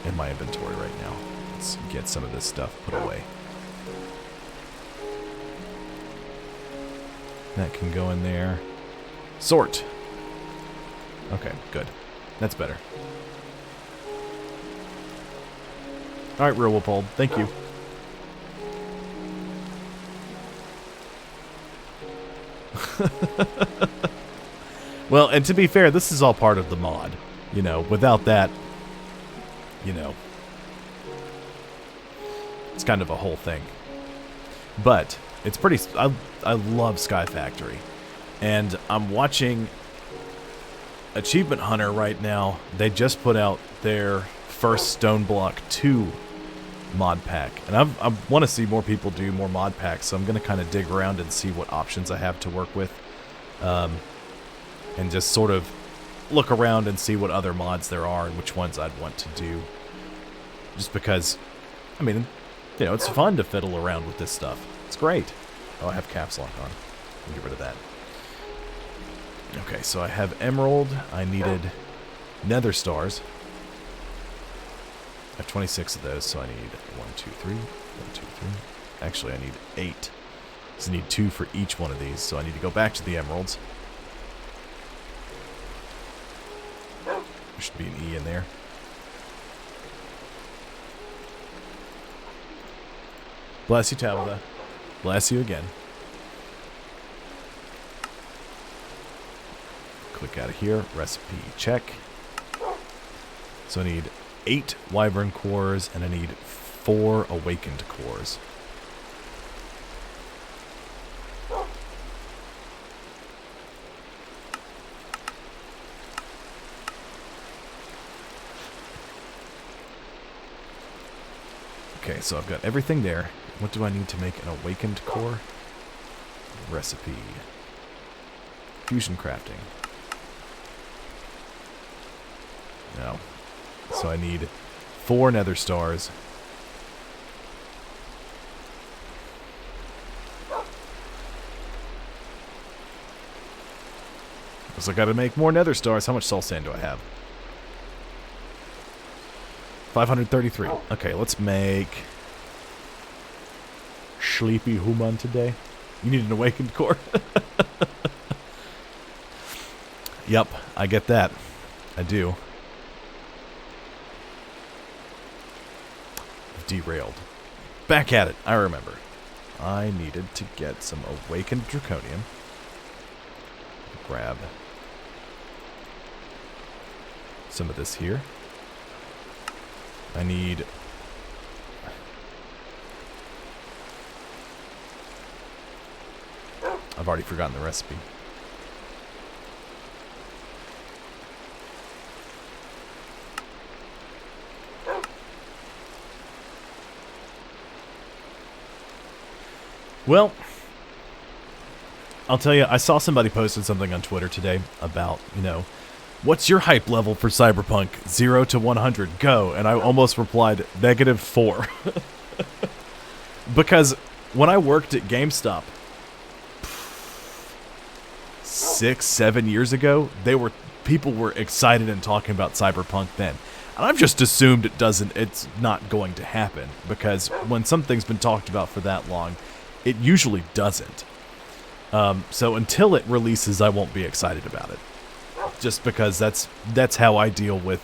in my inventory right now. Let's get some of this stuff put away. That can go in there. Sort. Okay, good. That's better. Alright, Real Wolfold. Thank you. Well, and to be fair, this is all part of the mod. You know, without that, you know, it's kind of a whole thing. But it's pretty... I love Skyfactory. And I'm watching Achievement Hunter right now. They just put out their first Stoneblock 2 mod pack. And I want to see more people do more mod packs, so I'm going to kind of dig around and see what options I have to work with. And just sort of look around and see what other mods there are and which ones I'd want to do. Just because, I mean, you know, it's fun to fiddle around with this stuff. It's great. Oh, I have caps lock on. I'll get rid of that. Okay, so I have emerald. I needed nether stars. I have 26 of those, so I need 1, 2, 3. 1, 2, 3. Actually, I need 8. So I need 2 for each one of these, so I need to go back to the emeralds. There should be an E in there. Bless you, Tabitha. Bless you again. Click out of here. Recipe check. So I need 8 wyvern cores and I need 4 awakened cores. Okay, so I've got everything there. What do I need to make an awakened core? Recipe. Fusion crafting. No. So I need 4 nether stars. So I gotta make more nether stars. How much soul sand do I have? 533. Okay, let's make Sleepy Human today. You need an awakened core? Yep, I get that. I do. derailed. Back at it. I remember. I needed to get some awakened draconium. Grab some of this here. I need... I've already forgotten the recipe. Well, I'll tell you, I saw somebody posted something on Twitter today about, you know, what's your hype level for Cyberpunk? 0 to 100, go. And I almost replied, -4. Because when I worked at GameStop 6, 7 years ago, people were excited and talking about Cyberpunk then. And I've just assumed it's not going to happen, because when something's been talked about for that long, it usually doesn't. So until it releases, I won't be excited about it. Just because that's how I deal with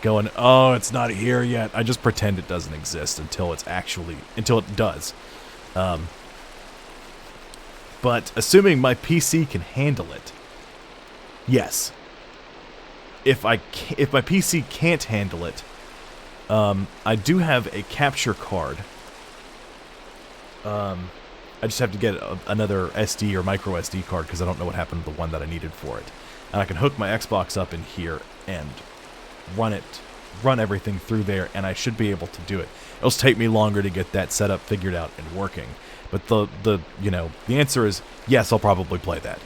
going, oh, it's not here yet. I just pretend it doesn't exist until it does. But assuming my PC can handle it, yes. If my PC can't handle it, I do have a capture card. I just have to get another SD or micro SD card because I don't know what happened to the one that I needed for it. And I can hook my Xbox up in here and run everything through there, and I should be able to do it. It'll take me longer to get that setup figured out and working. But the answer is yes, I'll probably play that.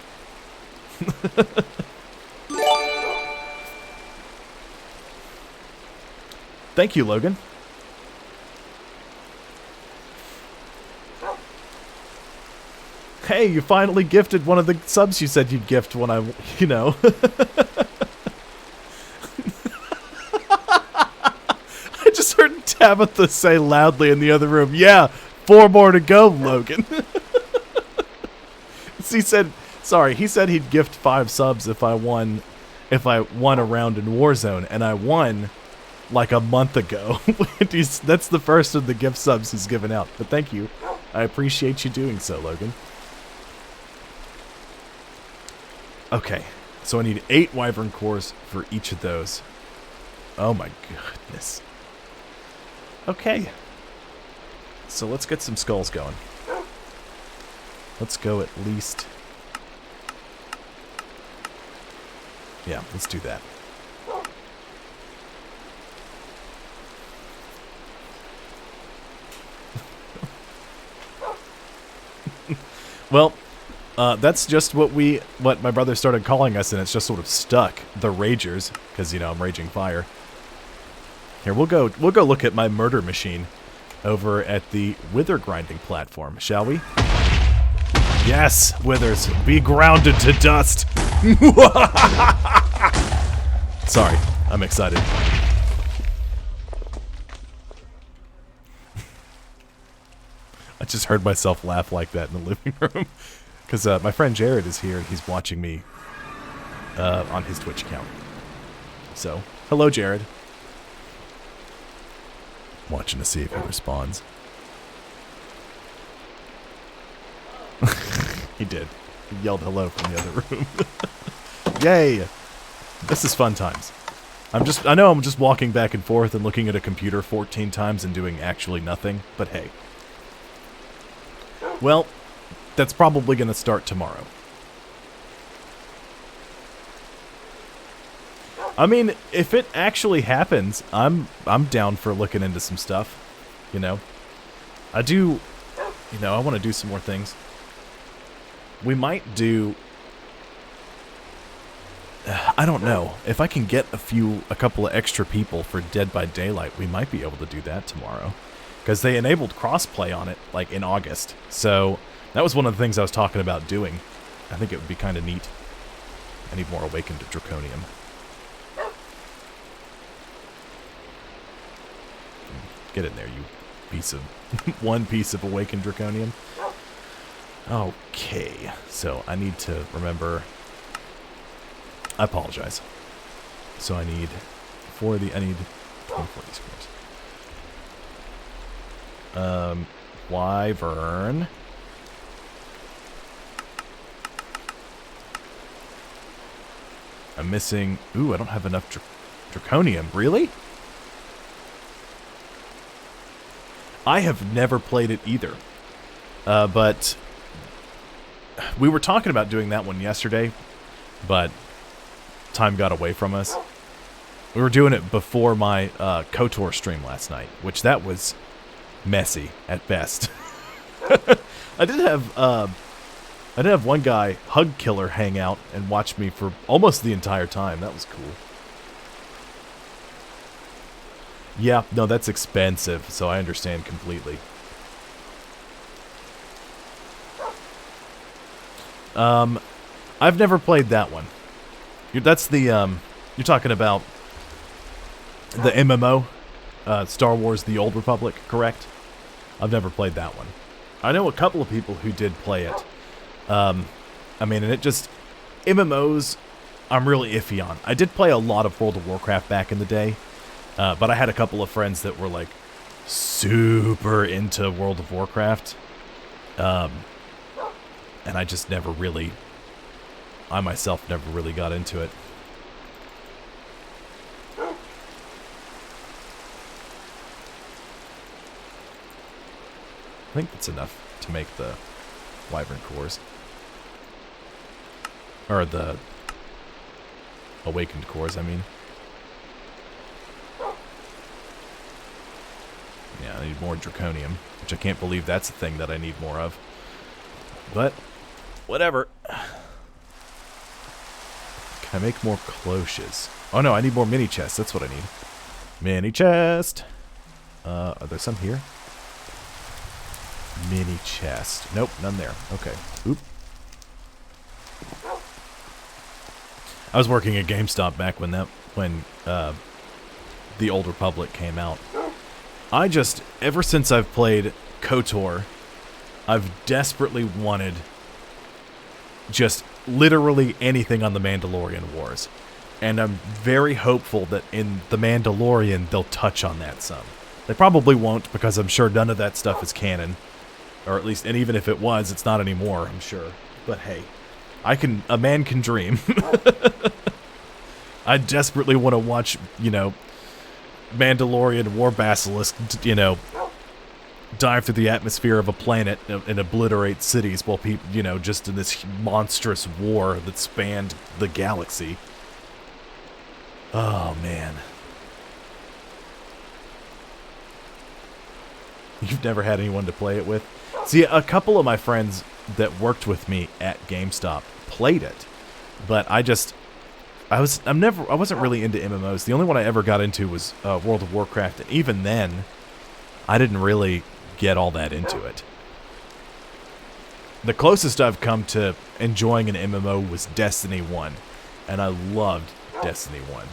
Thank you, Logan. Hey, you finally gifted one of the subs you said you'd gift when I. I just heard Tabitha say loudly in the other room, yeah, 4 more to go, Logan. He said he'd gift 5 subs if I won a round in Warzone, and I won like a month ago. That's the first of the gift subs he's given out. But thank you. I appreciate you doing so, Logan. Okay, so I need 8 Wyvern cores for each of those. Oh my goodness. Okay. So let's get some skulls going. Let's go at least... Yeah, let's do that. Well, that's just what my brother started calling us, and it's just sort of stuck. The Ragers, because I'm raging fire. Here, we'll go look at my murder machine over at the Wither grinding platform, shall we? Yes, Withers, be grounded to dust. Sorry, I'm excited. I just heard myself laugh like that in the living room. Because my friend Jared is here, and he's watching me on his Twitch account. So, hello, Jared. Watching to see if he responds. He did. He yelled hello from the other room. Yay! This is fun times. I know I'm just walking back and forth and looking at a computer 14 times and doing actually nothing, but hey. Well, that's probably going to start tomorrow. I mean, if it actually happens, I'm down for looking into some stuff, I do, I want to do some more things. We might do, I don't know, if I can get a couple of extra people for Dead by Daylight, we might be able to do that tomorrow. Because they enabled crossplay on it, like, in August. So, that was one of the things I was talking about doing. I think it would be kind of neat. I need more Awakened Draconium. Get in there, you piece of... one piece of Awakened Draconium. Okay, so I need to remember... I apologize. So I need 24 of these cores. Wyvern. I'm missing... Ooh, I don't have enough draconium. Really? I have never played it either. But we were talking about doing that one yesterday, but time got away from us. We were doing it before my KOTOR stream last night, which that was messy at best. I did have one guy, Hug Killer, hang out and watch me for almost the entire time. That was cool. Yeah, no, that's expensive, so I understand completely. I've never played that one. That's the, you're talking about the MMO, Star Wars The Old Republic, correct? I've never played that one. I know a couple of people who did play it. I mean, and it just... MMOs, I'm really iffy on. I did play a lot of World of Warcraft back in the day, but I had a couple of friends that were, like, super into World of Warcraft. And I just never really... I myself never really got into it. I think that's enough to make the Wyvern cores. Or the Awakened cores, I mean. Yeah, I need more Draconium, which I can't believe that's a thing that I need more of. But, whatever. Can I make more cloches? Oh no, I need more mini chests, that's what I need. Mini chest! Are there some here? Mini chest. Nope, none there. Okay. Oop. I was working at GameStop back when The Old Republic came out. I just, ever since I've played KOTOR, I've desperately wanted just literally anything on the Mandalorian Wars. And I'm very hopeful that in The Mandalorian they'll touch on that some. They probably won't, because I'm sure none of that stuff is canon. Or at least, and even if it was, it's not anymore, I'm sure. But hey, a man can dream. I desperately want to watch, you know, Mandalorian War Basilisk, you know, dive through the atmosphere of a planet and obliterate cities while people, you know, just in this monstrous war that spanned the galaxy. Oh, man. You've never had anyone to play it with? See, a couple of my friends that worked with me at GameStop played it, but I wasn't really into MMOs. The only one I ever got into was World of Warcraft, and even then, I didn't really get all that into it. The closest I've come to enjoying an MMO was Destiny 1, and I loved Destiny 1.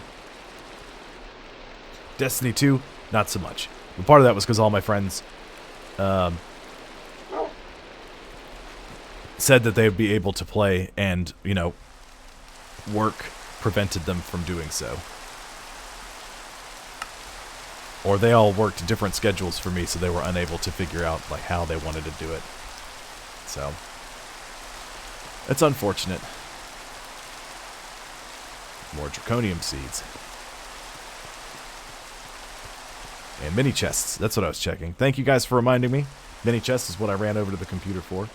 Destiny 2, not so much. And part of that was because all my friends said that they would be able to play, and, you know, work prevented them from doing so. Or they all worked different schedules for me, so they were unable to figure out, like, how they wanted to do it. So, it's unfortunate. More draconium seeds. And mini chests. That's what I was checking. Thank you guys for reminding me. Mini chests is what I ran over to the computer for.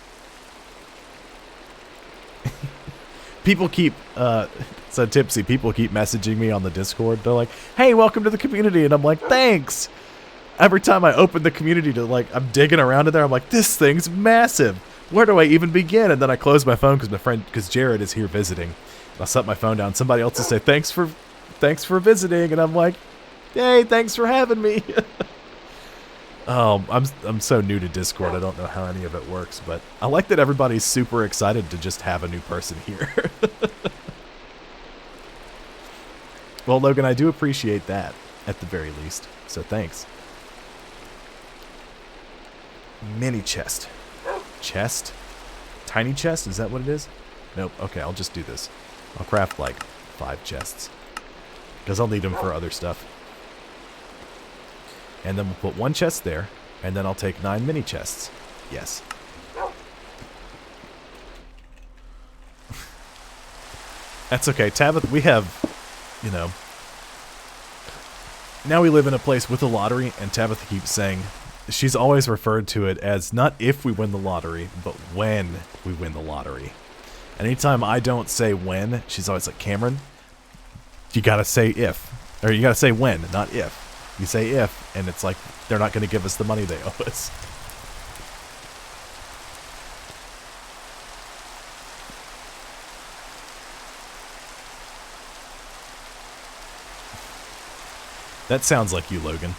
People keep, so Tipsy, people keep messaging me on the Discord. They're like, hey, welcome to the community. And I'm like, thanks. Every time I open the community to, like, I'm digging around in there, I'm like, this thing's massive. Where do I even begin? And then I close my phone because Jared is here visiting. I'll set my phone down. Somebody else will say, thanks for visiting. And I'm like, yay, thanks for having me. Oh, I'm so new to Discord, I don't know how any of it works, but I like that everybody's super excited to just have a new person here. Well, Logan, I do appreciate that, at the very least, so thanks. Mini chest. Chest? Tiny chest? Is that what it is? Nope, okay, I'll just do this. I'll craft, like, 5 chests. Because I'll need them for other stuff. And then we'll put 1 chest there, And then I'll take 9 mini chests. Yes. That's okay. Tabitha, we have, you know... Now we live in a place with a lottery, and Tabitha keeps saying... She's always referred to it as not if we win the lottery, but when we win the lottery. And anytime I don't say when, she's always like, Cameron, you gotta say if. Or you gotta say when, not if. You say if, and it's like, they're not gonna give us the money they owe us. That sounds like you, Logan.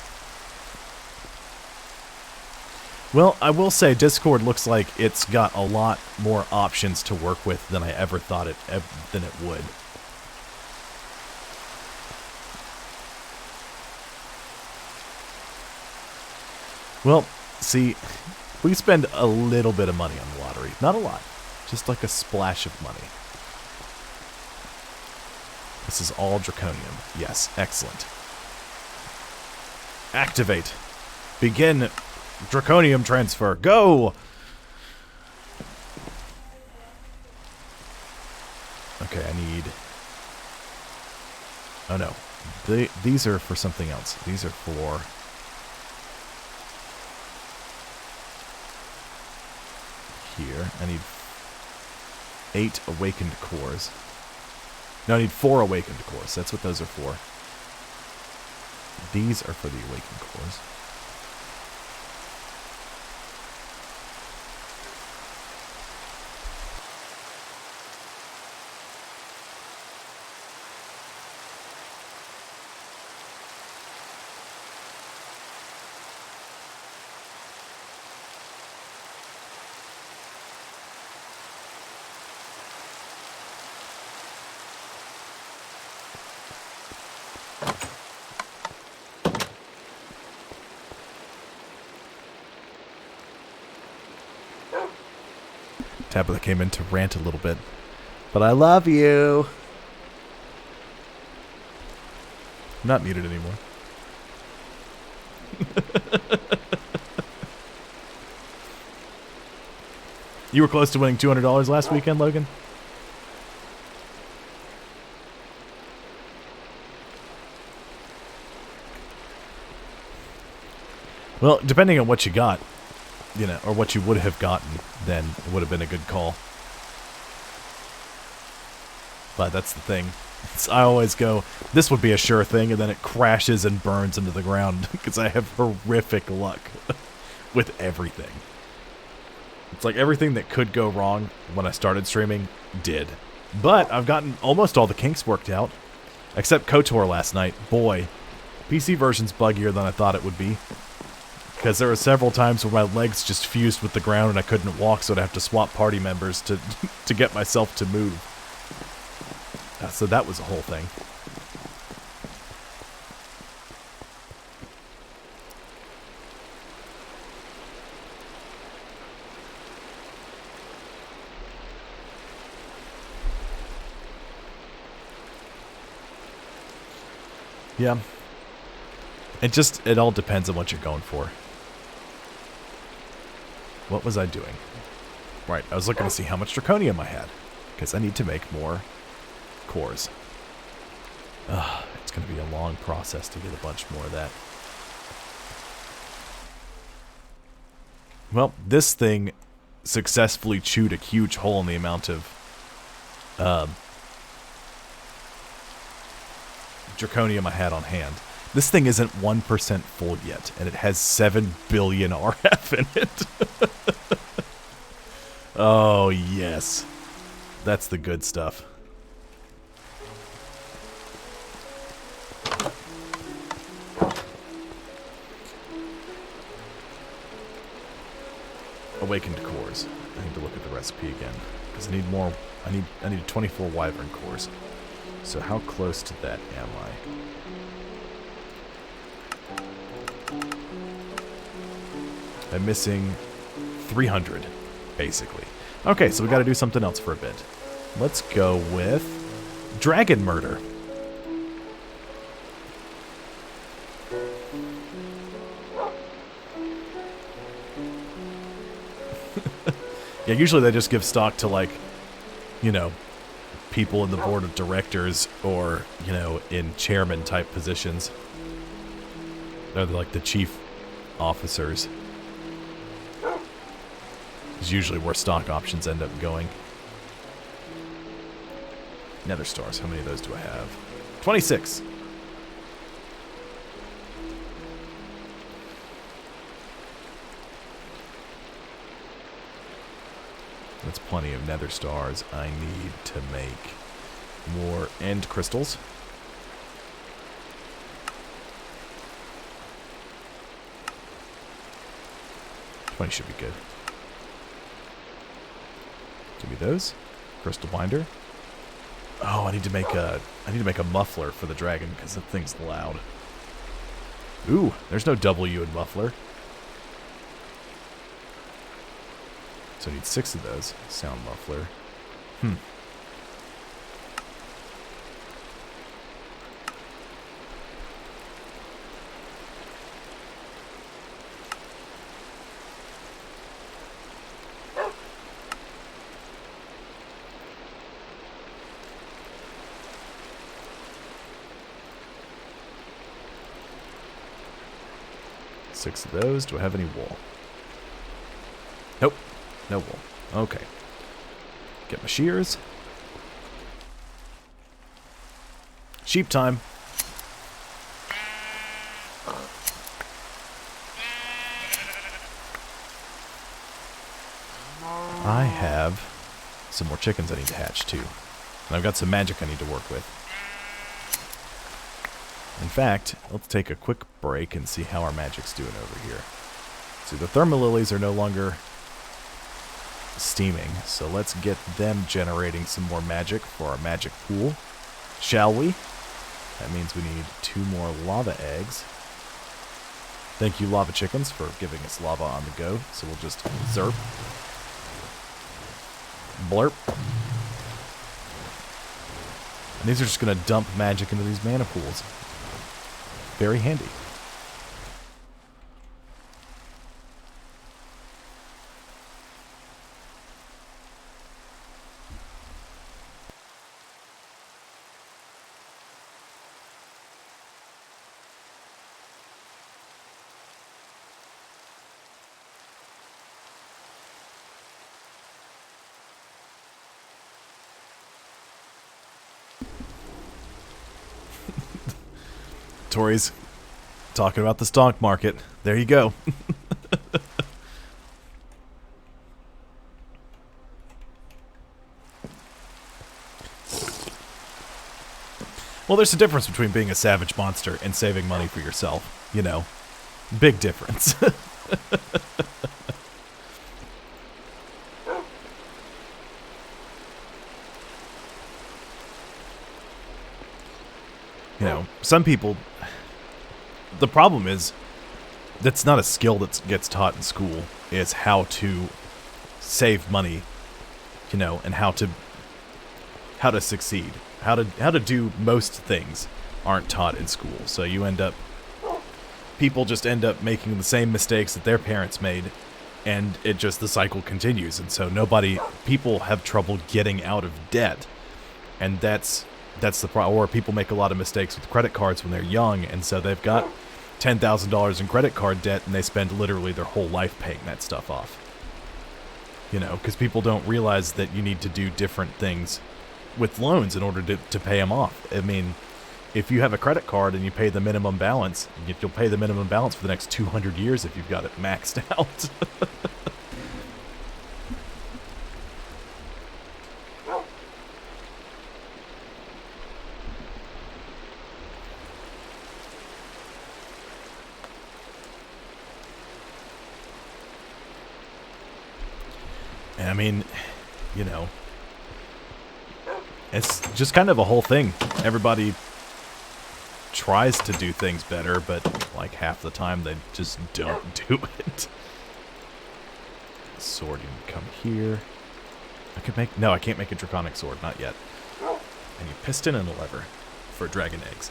Well, I will say Discord looks like it's got a lot more options to work with than I ever thought it would. Well, see, we spend a little bit of money on the lottery. Not a lot. Just like a splash of money. This is all draconium. Yes, excellent. Activate. Begin draconium transfer. Go! Okay, I need... Oh no. These are for something else. These are for... Here. I need 8 awakened cores. No, I need 4 awakened cores. That's what those are for. These are for the awakened cores. Tabitha came in to rant a little bit. But I love you. I'm not muted anymore. You were close to winning $200 last weekend, Logan? Well, depending on what you got, you know, or what you would have gotten, then it would have been a good call. But that's the thing. I always go, this would be a sure thing, and then it crashes and burns into the ground, because I have horrific luck with everything. It's like everything that could go wrong when I started streaming, did. But I've gotten almost all the kinks worked out, except KOTOR last night. Boy, PC version's buggier than I thought it would be. Because there were several times where my legs just fused with the ground and I couldn't walk, so I'd have to swap party members to get myself to move. So that was a whole thing. Yeah. It all depends on what you're going for. What was I doing? Right, I was looking to see how much draconium I had. Because I need to make more cores. It's going to be a long process to get a bunch more of that. Well, this thing successfully chewed a huge hole in the amount of draconium I had on hand. This thing isn't 1% full yet, and it has 7 billion RF in it. Oh, yes. That's the good stuff. Awakened cores. I need to look at the recipe again, because I need more. I need 24 wyvern cores. So how close to that am I? I'm missing 300, basically. Okay, so we got to do something else for a bit. Let's go with Dragon Murder. Yeah, usually they just give stock to, like, you know, people in the board of directors or, you know, in chairman type positions. They're like the chief officers. Is usually where stock options end up going. Nether stars, how many of those do I have? 26! That's plenty of nether stars. I need to make more end crystals. Should be good. Give me those. Crystal binder. Oh, I need to make a muffler for the dragon because that thing's loud. Ooh, there's no W in muffler. So I need 6 of those. Sound muffler. Six of those. Do I have any wool? Nope. No wool. Okay. Get my shears. Sheep time. I have some more chickens I need to hatch too. And I've got some magic I need to work with. In fact, let's take a quick break and see how our magic's doing over here. See, the thermal lilies are no longer steaming, so let's get them generating some more magic for our magic pool. Shall we? That means we need 2 more lava eggs. Thank you, lava chickens, for giving us lava on the go. So we'll just zerp. Blurp. And these are just going to dump magic into these mana pools. Very handy. Tori's talking about the stock market. There you go. Well, there's a difference between being a savage monster and saving money for yourself. You know, big difference. You know, some people, the problem is, that's not a skill that gets taught in school, is how to save money, you know, and how to succeed. How to do most things aren't taught in school. So you end up, people just end up making the same mistakes that their parents made, and it just, the cycle continues. And so people have trouble getting out of debt, and that's the problem. Or people make a lot of mistakes with credit cards when they're young, and so they've got $10,000 in credit card debt, and they spend literally their whole life paying that stuff off. You know, because people don't realize that you need to do different things with loans in order to pay them off. I mean, if you have a credit card and you pay the minimum balance, you'll pay the minimum balance for the next 200 years if you've got it maxed out. And I mean, you know, it's just kind of a whole thing. Everybody tries to do things better, but like half the time they just don't do it. Sword, you can come here. No, I can't make a draconic sword, not yet. I need piston and a lever for dragon eggs.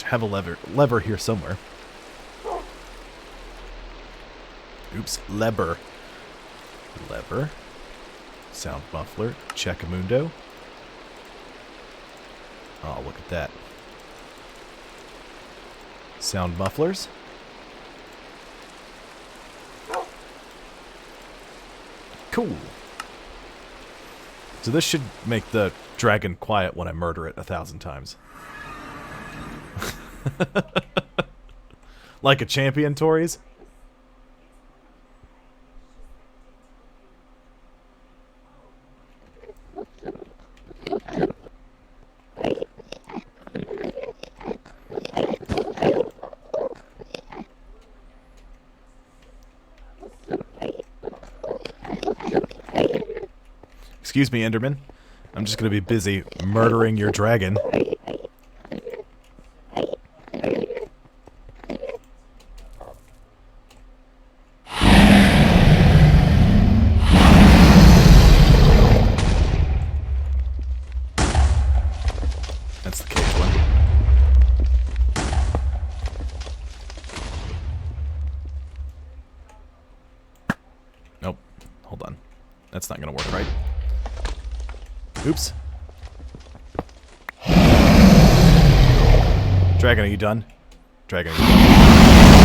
I have a lever here somewhere. Oops. Lever. Lever. Sound muffler. Checkamundo. Oh, look at that. Sound mufflers. Cool. So this should make the dragon quiet when I murder it 1,000 times. Like a champion, Tories? Excuse me, Enderman. I'm just going to be busy murdering your dragon. That's the cage one. Nope. Hold on. That's not going to work, right? Oops. Dragon, are you done? Dragon, are you done?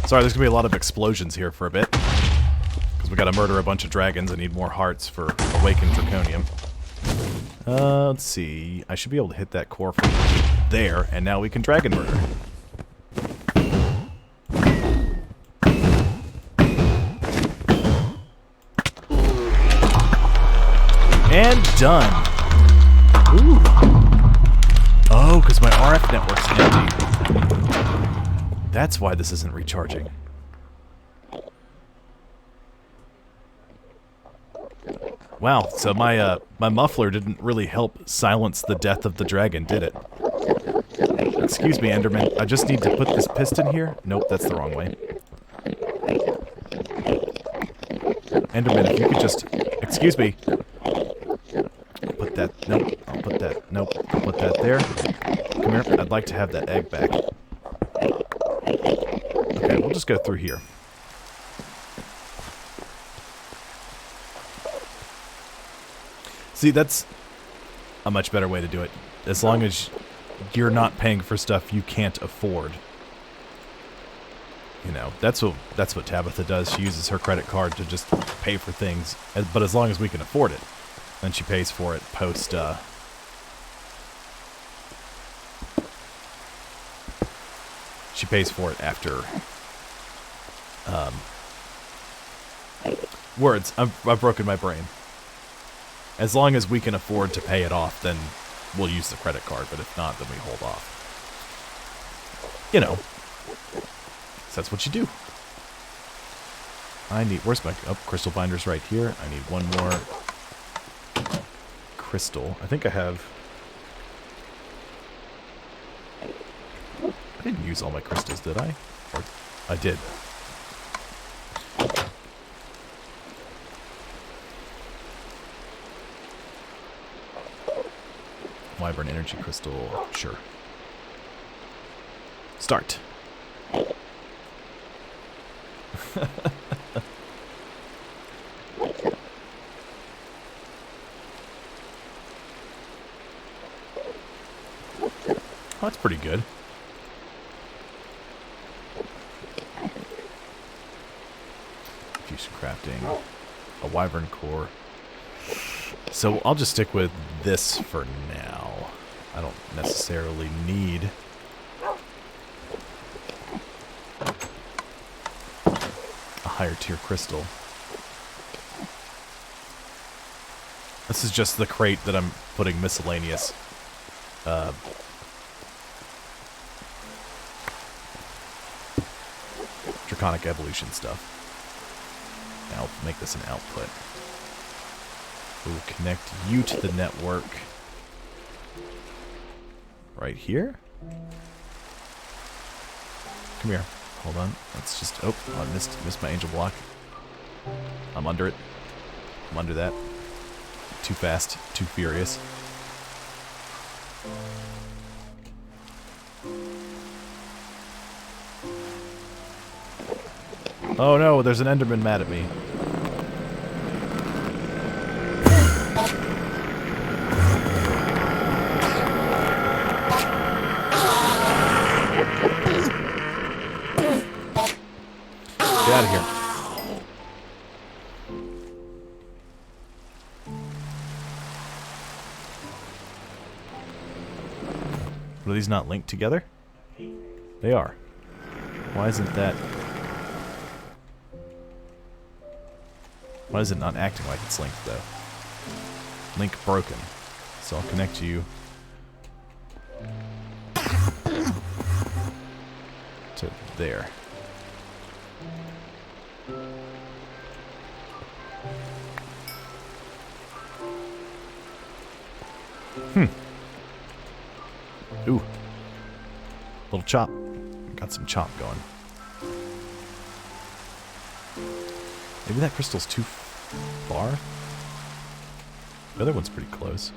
Sorry, there's gonna be a lot of explosions here for a bit. Because we gotta murder a bunch of dragons and need more hearts for Awakened Draconium. Let's see. I should be able to hit that core from there, and now we can dragon murder. And done. Ooh. Oh, because my RF network's empty. That's why this isn't recharging. Wow, so my my muffler didn't really help silence the death of the dragon, did it? Excuse me, Enderman. I just need to put this piston here. Nope, that's the wrong way. Enderman, if you could just... Excuse me. Put that... Nope. I'll put that... Nope. I'll put that there. Come here. I'd like to have that egg back. Okay, we'll just go through here. See, that's a much better way to do it. As long as you're not paying for stuff you can't afford. You know, that's what Tabitha does. She uses her credit card to just pay for things. But as long as we can afford it, then she pays for it post, she pays for it after, words. I've broken my brain. As long as we can afford to pay it off, then we'll use the credit card. But if not, then we hold off. You know. That's what you do. I need... Where's my... Oh, crystal binder's right here. I need one more crystal. I think I have... I didn't use all my crystals, did I? Or I did. Wyvern energy crystal. Sure. Start. Oh, that's pretty good. Fusion crafting. A wyvern core. So I'll just stick with this for now. I don't necessarily need... higher tier crystal. This is just the crate that I'm putting miscellaneous Draconic Evolution stuff. Now I'll make this an output. We'll connect you to the network right here. Come here. Hold on. Let's just... Oh, I missed my angel block. I'm under it. I'm under that. Too fast. Too furious. Oh no, there's an Enderman mad at me. Get out of here. Are these not linked together? They are. Why isn't that... Why is it not acting like it's linked, though? Link broken. So I'll connect you to there. Ooh. Little chop. Got some chop going. Maybe that crystal's too far? The other one's pretty close.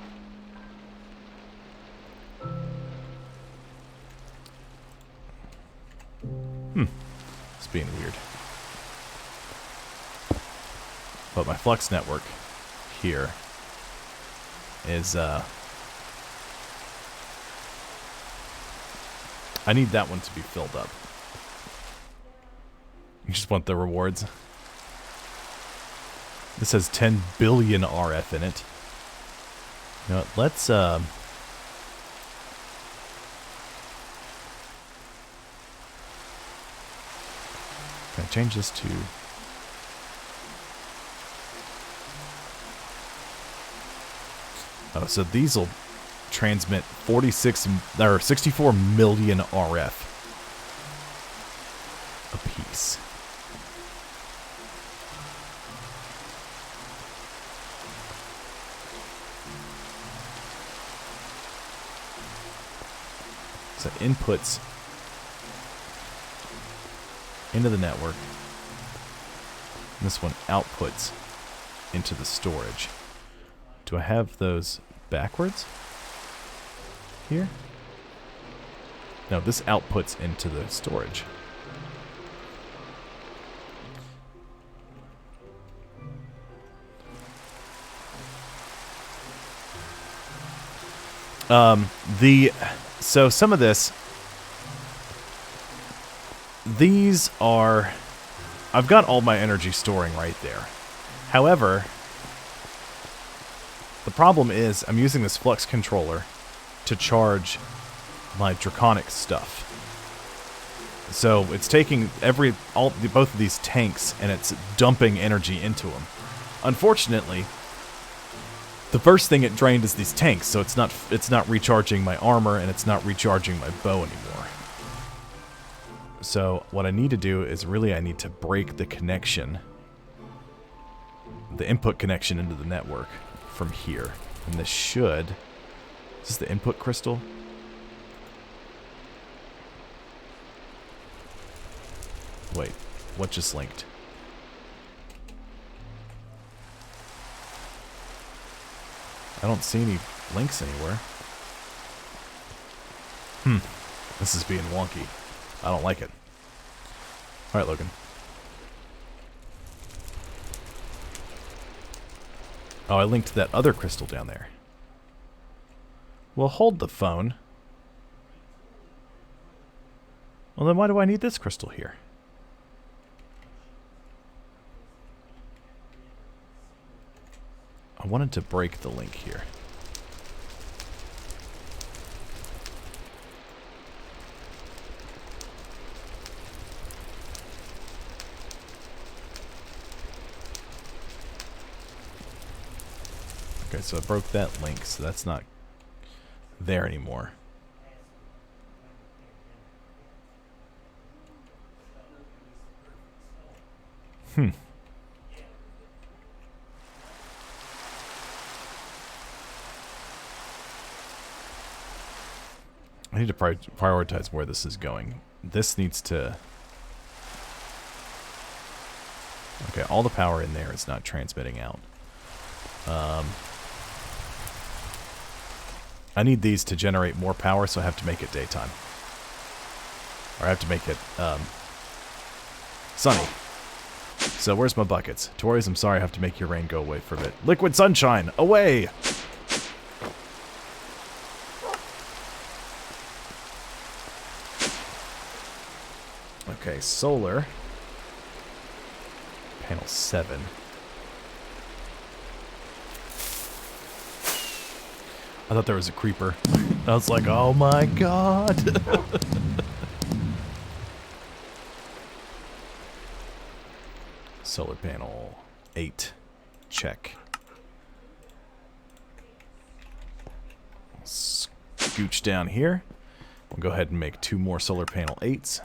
It's being weird. But my flux network here is, I need that one to be filled up. You just want the rewards. This has 10 billion RF in it. You know what, let's, can I change this to... Oh, so these will transmit 64 million RF a piece. So inputs into the network. And this one outputs into the storage. Do I have those backwards? Here? No, this outputs into the storage. So some of this, these are, I've got all my energy storing right there. However, the problem is I'm using this flux controller to charge my draconic stuff. So it's taking both of these tanks and it's dumping energy into them. Unfortunately, the first thing it drained is these tanks, so it's not recharging my armor and it's not recharging my bow anymore. So what I need to do is I need to break the connection, the input connection into the network from here. And this should... Is this the input crystal? Wait, what just linked? I don't see any links anywhere. This is being wonky. I don't like it. Alright, Logan. Oh, I linked that other crystal down there. Well, hold the phone. Well, then why do I need this crystal here? I wanted to break the link here. Okay, so I broke that link, so that's not there anymore. I need to prioritize where this is going. This needs to... Okay, all the power in there is not transmitting out. I need these to generate more power, so I have to make it daytime. Or I have to make it sunny. So where's my buckets? Tories, I'm sorry I have to make your rain go away for a bit. Liquid sunshine, away! Okay, solar. Panel 7. I thought there was a creeper. I was like, oh my god! Solar panel 8. Check. Scooch down here. We'll go ahead and make 2 more solar panel 8s.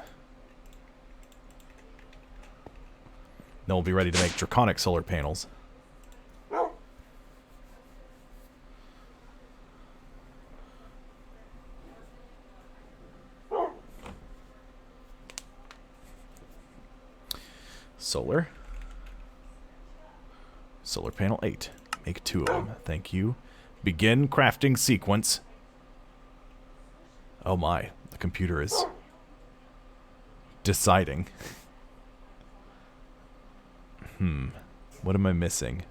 Then we'll be ready to make draconic solar panels. Solar. Solar panel 8. Make 2 of them. Thank you. Begin crafting sequence. Oh my, the computer is deciding. What am I missing?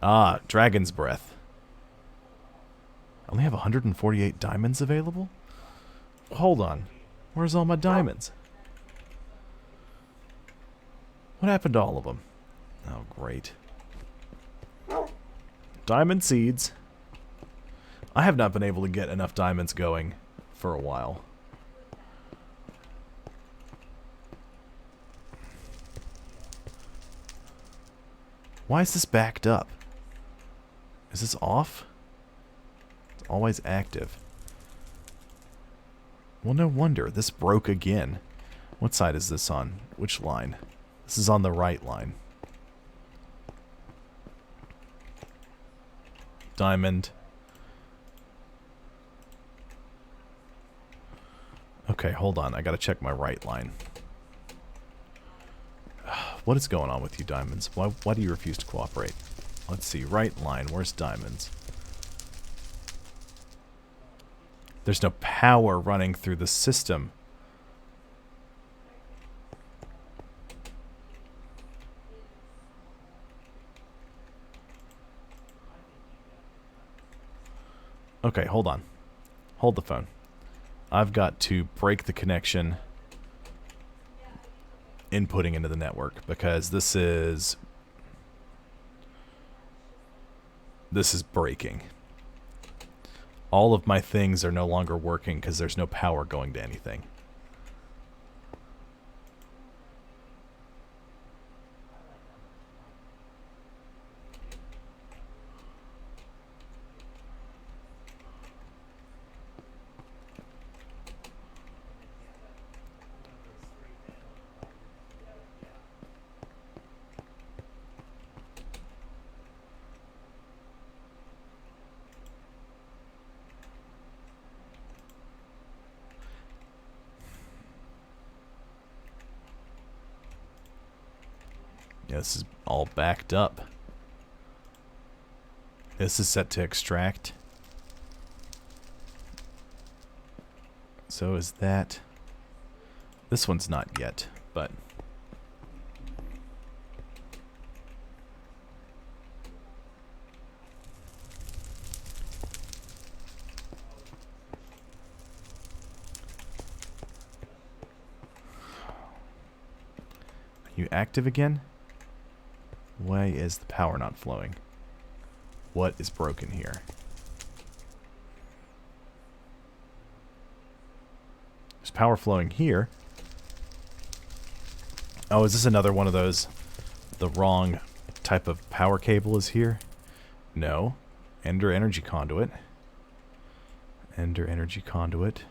Ah, Dragon's Breath. I only have 148 diamonds available? Hold on. Where's all my diamonds? What happened to all of them? Oh, great. Diamond seeds. I have not been able to get enough diamonds going for a while. Why is this backed up? Is this off? It's always active. Well, no wonder. This broke again. What side is this on? Which line? This is on the right line. Diamond. Okay, hold on. I gotta check my right line. What is going on with you, diamonds? Why do you refuse to cooperate? Let's see. Right line. Where's diamonds? There's no power running through the system. Okay, hold on. Hold the phone. I've got to break the connection inputting into the network because this is breaking. All of my things are no longer working because there's no power going to anything. Yeah, this is all backed up. This is set to extract. So is that... This one's not yet, but... Are you active again? Why is the power not flowing? What is broken here? There's power flowing here. Oh, is this another one of those? The wrong type of power cable is here? No. Ender energy conduit. Ender energy conduit.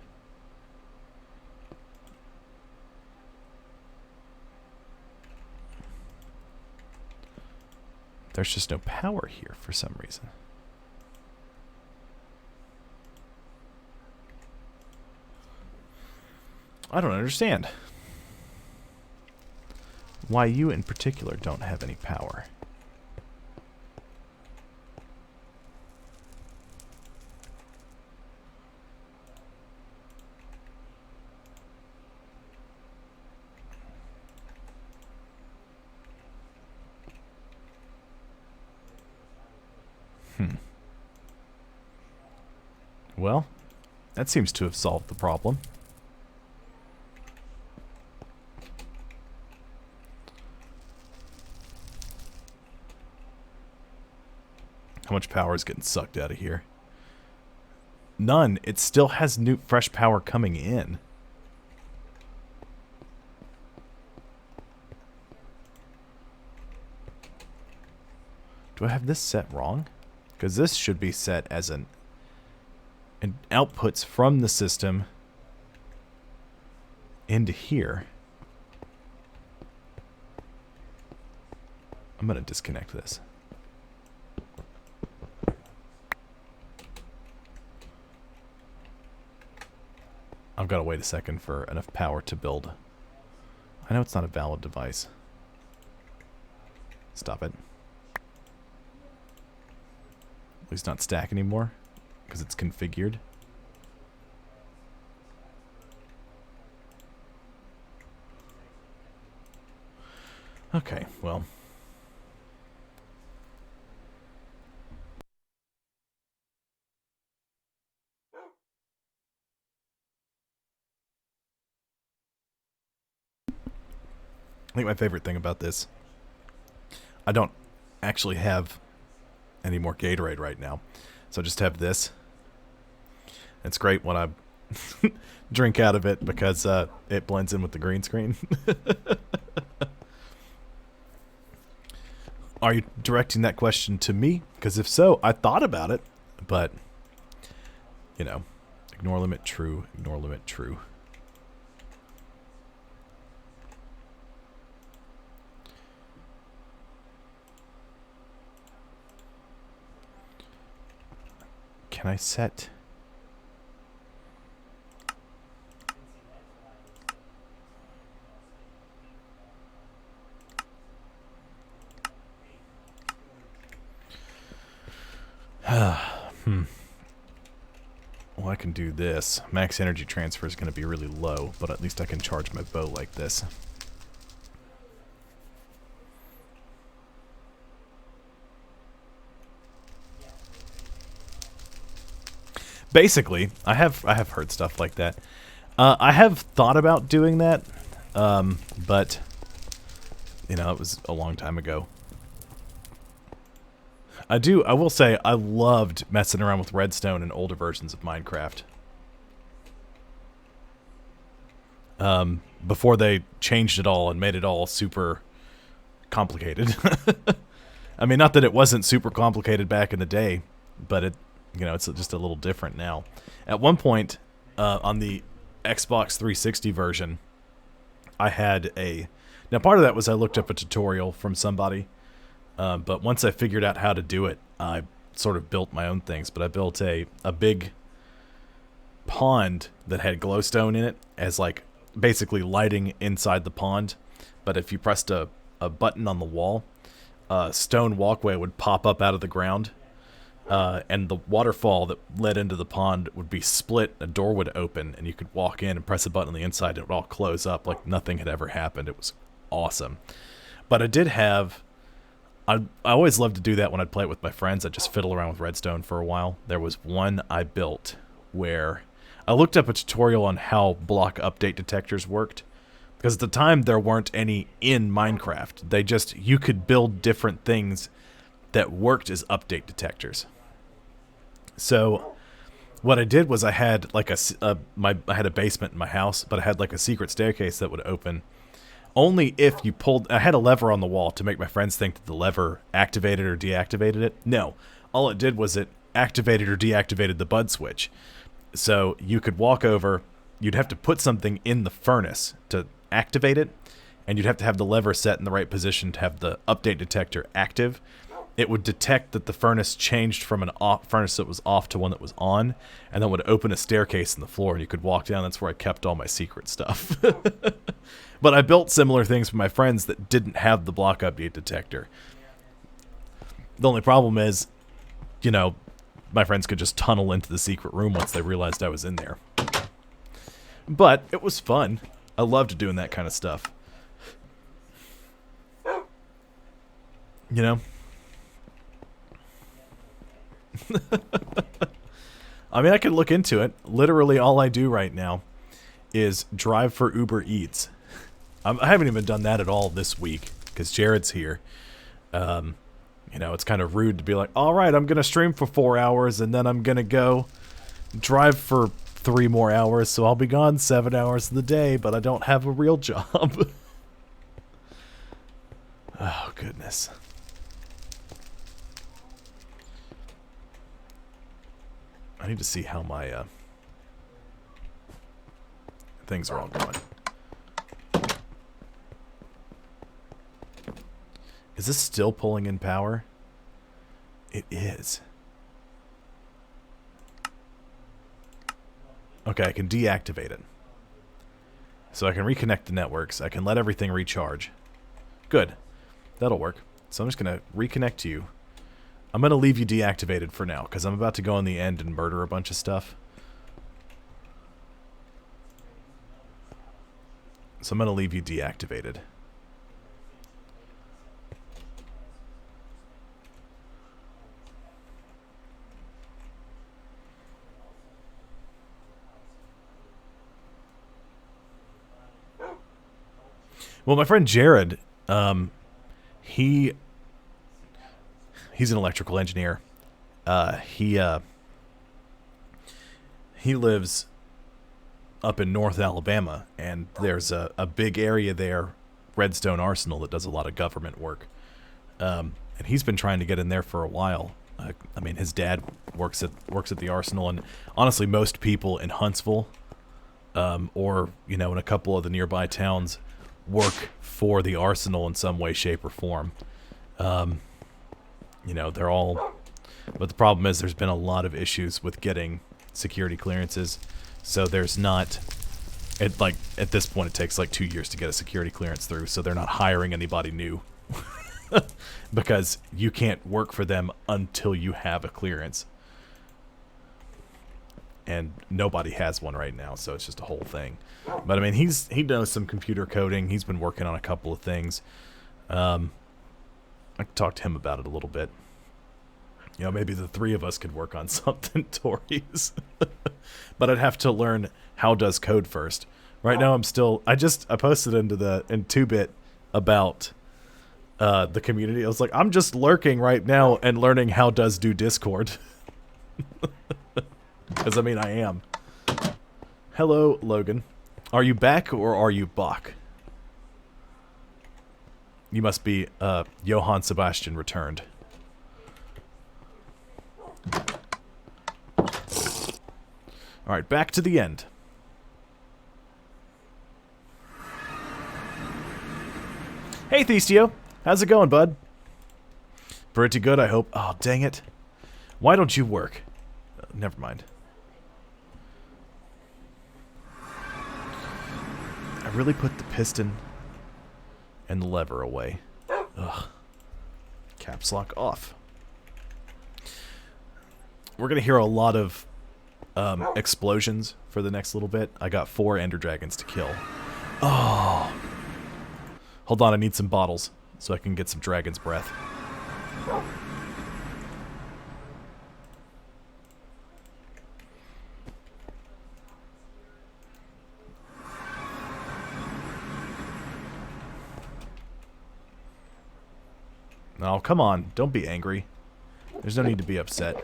There's just no power here for some reason. I don't understand. Why you in particular don't have any power. Well, that seems to have solved the problem. How much power is getting sucked out of here? None. It still has new, fresh power coming in. Do I have this set wrong? Because this should be set as an outputs from the system into here. I'm going to disconnect this. I've got to wait a second for enough power to build. I know it's not a valid device. Stop it. At least not stack anymore, because it's configured. Okay, well. I think my favorite thing about this, I don't actually have any more Gatorade right now, so I just have this. It's great when I drink out of it because it blends in with the green screen. Are you directing that question to me? Because if so, I thought about it, but, you know, ignore limit true, ignore limit true. Can I set... Well, I can do this. Max energy transfer is going to be really low, but at least I can charge my bow like this. Basically, I have heard stuff like that. I have thought about doing that, but you know, it was a long time ago. I will say, I loved messing around with redstone in older versions of Minecraft. Before they changed it all and made it all super complicated. I mean, not that it wasn't super complicated back in the day, but it, you know, it's just a little different now. At one point, on the Xbox 360 version, I had a... Now, part of that was I looked up a tutorial from somebody, but once I figured out how to do it, I sort of built my own things. But I built a big pond that had glowstone in it as, like, basically lighting inside the pond. But if you pressed a button on the wall, a stone walkway would pop up out of the ground. And the waterfall that led into the pond would be split, a door would open, and you could walk in and press a button on the inside, and it would all close up like nothing had ever happened. It was awesome. But I did have... I always loved to do that when I'd play it with my friends. I'd just fiddle around with redstone for a while. There was one I built where I looked up a tutorial on how block update detectors worked. Because at the time, there weren't any in Minecraft. They just... You could build different things that worked as update detectors. So what I did was I had like I had a basement in my house, but I had like a secret staircase that would open only if you pulled... I had a lever on the wall to make my friends think that the lever activated or deactivated it. No, all it did was it activated or deactivated the bud switch. So you could walk over, you'd have to put something in the furnace to activate it, and you'd have to have the lever set in the right position to have the update detector active. It would detect that the furnace changed from an furnace that was off to one that was on, and then would open a staircase in the floor, and you could walk down. That's where I kept all my secret stuff. But I built similar things for my friends that didn't have the block update detector. The only problem is, you know, my friends could just tunnel into the secret room once they realized I was in there. But it was fun. I loved doing that kind of stuff. You know? I mean, I could look into it. Literally all I do right now is drive for Uber Eats. I haven't even done that at all this week because Jared's here. You know, it's kind of rude to be like, all right, I'm going to stream for 4 hours and then I'm going to go drive for 3 more hours. So I'll be gone 7 hours of the day, but I don't have a real job. Oh, goodness. I need to see how my things are all going. Is this still pulling in power? It is. Okay, I can deactivate it. So I can reconnect the networks. I can let everything recharge. Good. That'll work. So I'm just going to reconnect you. I'm going to leave you deactivated for now, because I'm about to go on the end and murder a bunch of stuff. So I'm going to leave you deactivated. Well, my friend Jared, he's an electrical engineer. He lives up in North Alabama, and there's a big area there, Redstone Arsenal, that does a lot of government work. And he's been trying to get in there for a while. I mean, his dad works at the Arsenal, and honestly, most people in Huntsville, or you know, in a couple of the nearby towns, work for the Arsenal in some way, shape, or form. You know, they're all... But the problem is there's been a lot of issues with getting security clearances. So there's not... At this point, it takes like 2 years to get a security clearance through, so they're not hiring anybody new. Because you can't work for them until you have a clearance. And nobody has one right now, so it's just a whole thing. But I mean, he knows some computer coding. He's been working on a couple of things. I could talk to him about it a little bit. You know, maybe the 3 of us could work on something, Tories. But I'd have to learn how does code first. Right now, I posted into 2-bit about the community. I was like, I'm just lurking right now and learning how does do Discord. Because, I mean, I am. Hello, Logan. Are you back or are you Bach? You must be Johann Sebastian returned. Alright, back to the end. Hey, Thestio. How's it going, bud? Pretty good, I hope. Oh, dang it. Why don't you work? Never mind. I really put the piston and the lever away. Ugh. Caps lock off. We're going to hear a lot of explosions for the next little bit. I got 4 ender dragons to kill. Oh. Hold on, I need some bottles so I can get some dragon's breath. Oh, come on. Don't be angry. There's no need to be upset.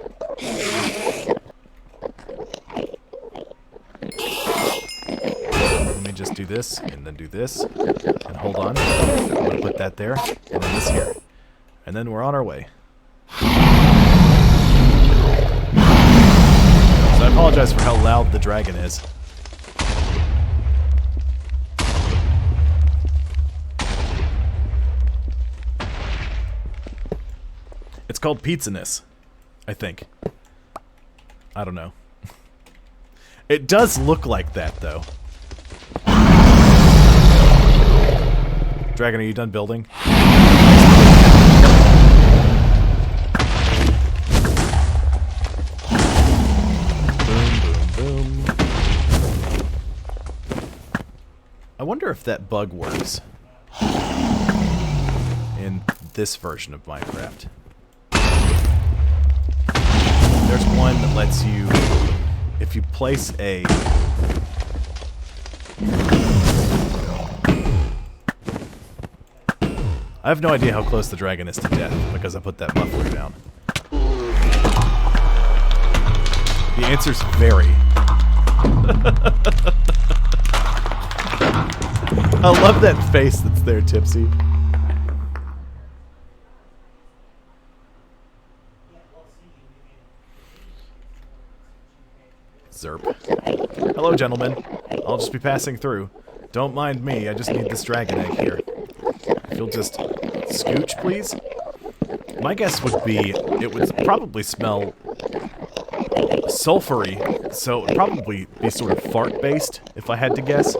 Let me just do this, and then do this. And hold on. I'm going to put that there, and then this here. And then we're on our way. So I apologize for how loud the dragon is. It's called Pizzaness, I think. I don't know. It does look like that, though. Dragon, are you done building? Boom, boom, boom. I wonder if that bug works in this version of Minecraft. there's one that lets you, if you place a... I have no idea how close the dragon is to death because I put that muffler down. The answer's very. I love that face that's there, Tipsy. Zerp. Hello, gentlemen. I'll just be passing through. Don't mind me, I just need this dragon egg here. If you'll just scooch, please? My guess would be it would probably smell sulfury, so it would probably be sort of fart-based, if I had to guess.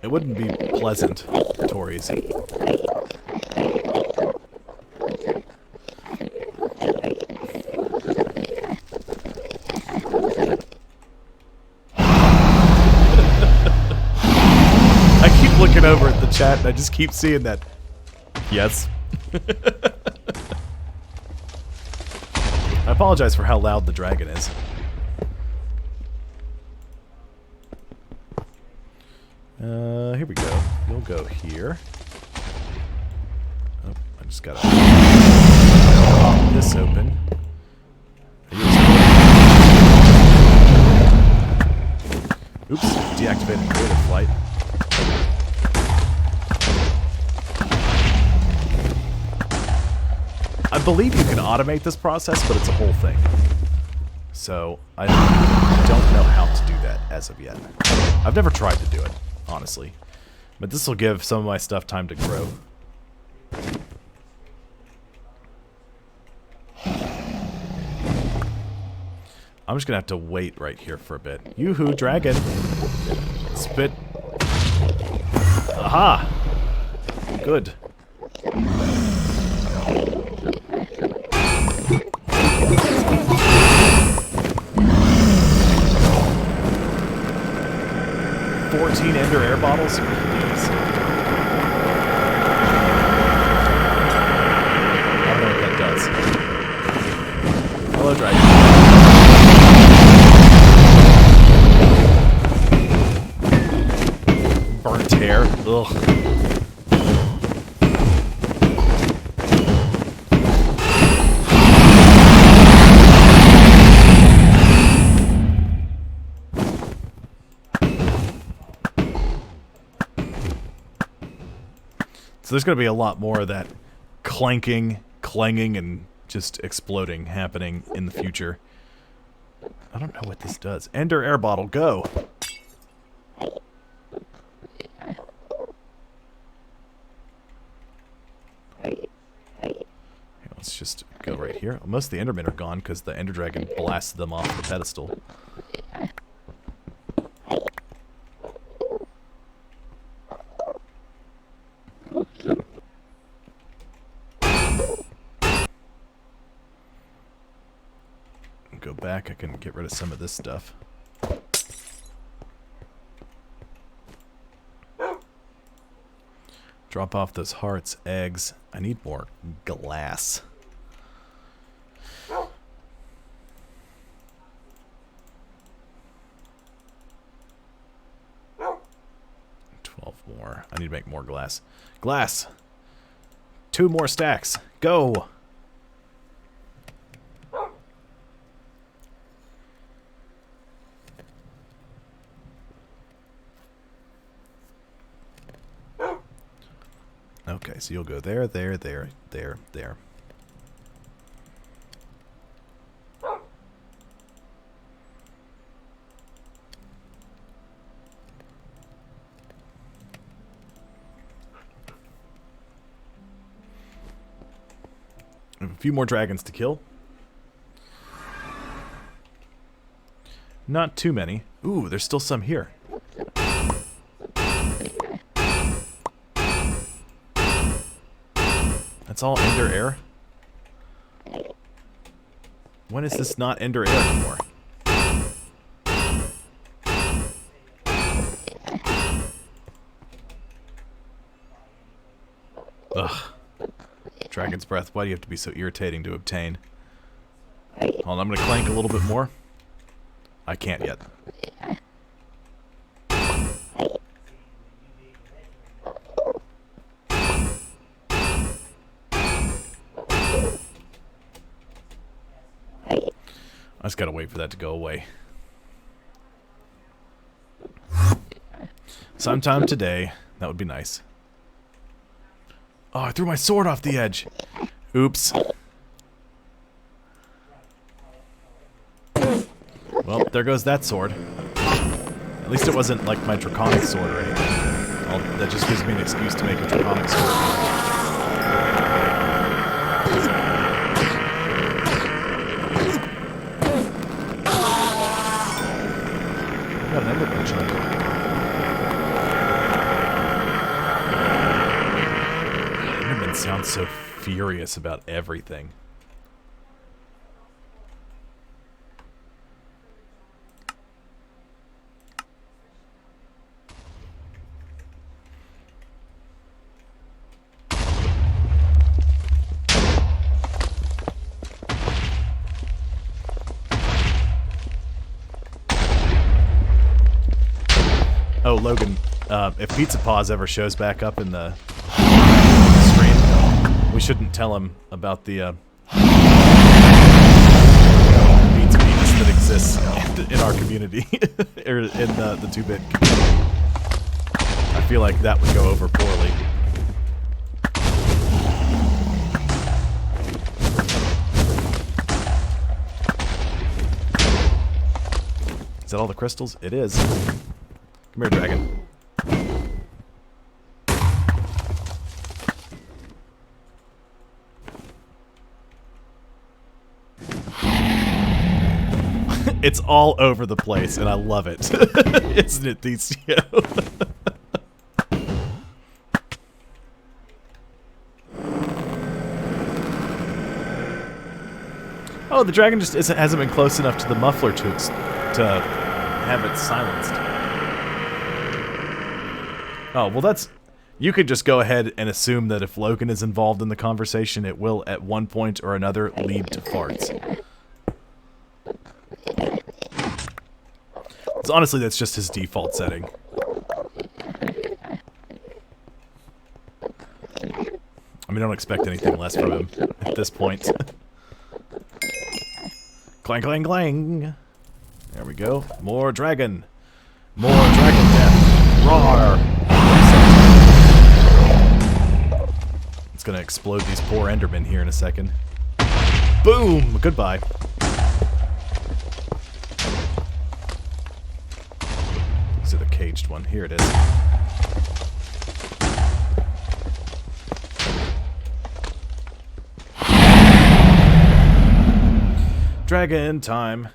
It wouldn't be pleasant, Tories. Looking over at the chat and I just keep seeing that. Yes. I apologize for how loud the dragon is. Here we go. You'll go here. Oh, I just gotta pop this open. Oops, deactivated creative flight. I believe you can automate this process, but it's a whole thing. So, I don't know how to do that as of yet. I've never tried to do it, honestly. But this will give some of my stuff time to grow. I'm just gonna have to wait right here for a bit. Yoo-hoo, dragon! Spit. Aha! Good. Ender air bottles? Yes. I don't know what that does. Hello, dragon. Burnt hair. Ugh. So there's going to be a lot more of that clanking, clanging, and just exploding happening in the future. I don't know what this does. Ender air bottle, go! Here, let's just go right here. Most of the Endermen are gone because the Ender Dragon blasted them off the pedestal. Go back, I can get rid of some of this stuff. Drop off those hearts, eggs. I need more glass. 12 more. I need to make more glass. Glass! 2 more stacks. Go! Okay, so you'll go there, there, there, there, there. A few more dragons to kill. Not too many. Ooh, there's still some here. That's all Ender Air? When is this not Ender Air anymore? Ugh. Dragon's Breath, why do you have to be so irritating to obtain? Hold on, I'm going to clank a little bit more. I can't yet. I just gotta wait for that to go away. Sometime today, that would be nice. Oh, I threw my sword off the edge. Oops. Well, there goes that sword. At least it wasn't like my draconic sword or anything. That just gives me an excuse to make a draconic sword. Got an enderman chunk. Enderman sounds so furious about everything. Oh, Logan, if Pizza Paws ever shows back up in the stream, we shouldn't tell him about the pizza penis that exists in our community, or in the 2-bit community. I feel like that would go over poorly. Is that all the crystals? It is. Come here, dragon. It's all over the place, and I love it. Isn't it, Thecio? Oh, the dragon just hasn't been close enough to the muffler to have it silenced. Oh, well that's... You could just go ahead and assume that if Logan is involved in the conversation, it will, at one point or another, lead to farts. So honestly, that's just his default setting. I mean, I don't expect anything less from him at this point. Clang, clang, clang! There we go. More dragon! More dragon death! Roar! It's gonna explode these poor Endermen here in a second. Boom! Goodbye. Is it the caged one? Here it is. Dragon time.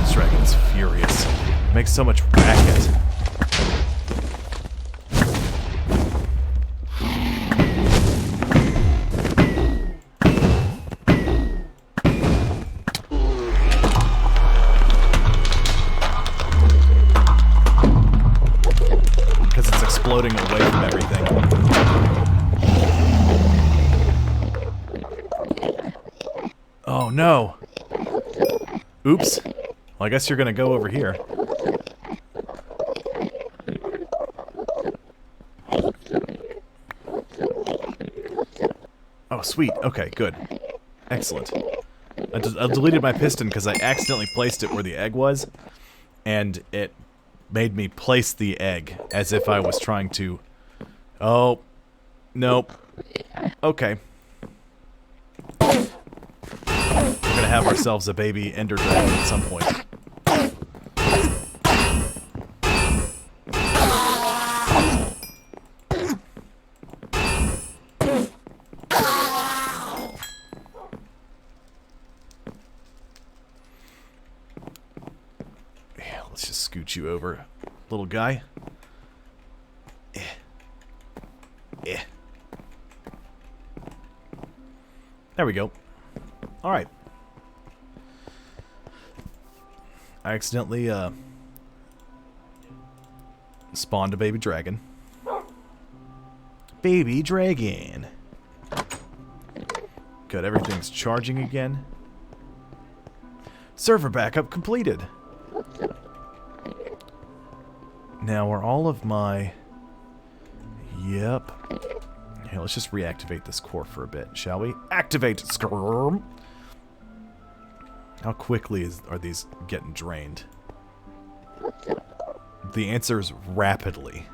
This dragon's furious. Makes so much racket. Exploding away from everything. Oh no! Oops. Well, I guess you're gonna go over here. Oh, sweet. Okay, good. Excellent. I deleted my piston because I accidentally placed it where the egg was, and it made me place the egg as if I was trying to... Oh. Nope. Okay. We're gonna have ourselves a baby ender dragon at some point. Let's just scoot you over, little guy. There we go. Alright. I accidentally spawned a baby dragon. Baby dragon. Good, everything's charging again. Server backup completed. Now are all of my... Yep. Here, let's just reactivate this core for a bit, shall we? Activate! Skirm! How quickly are these getting drained? The answer is rapidly. —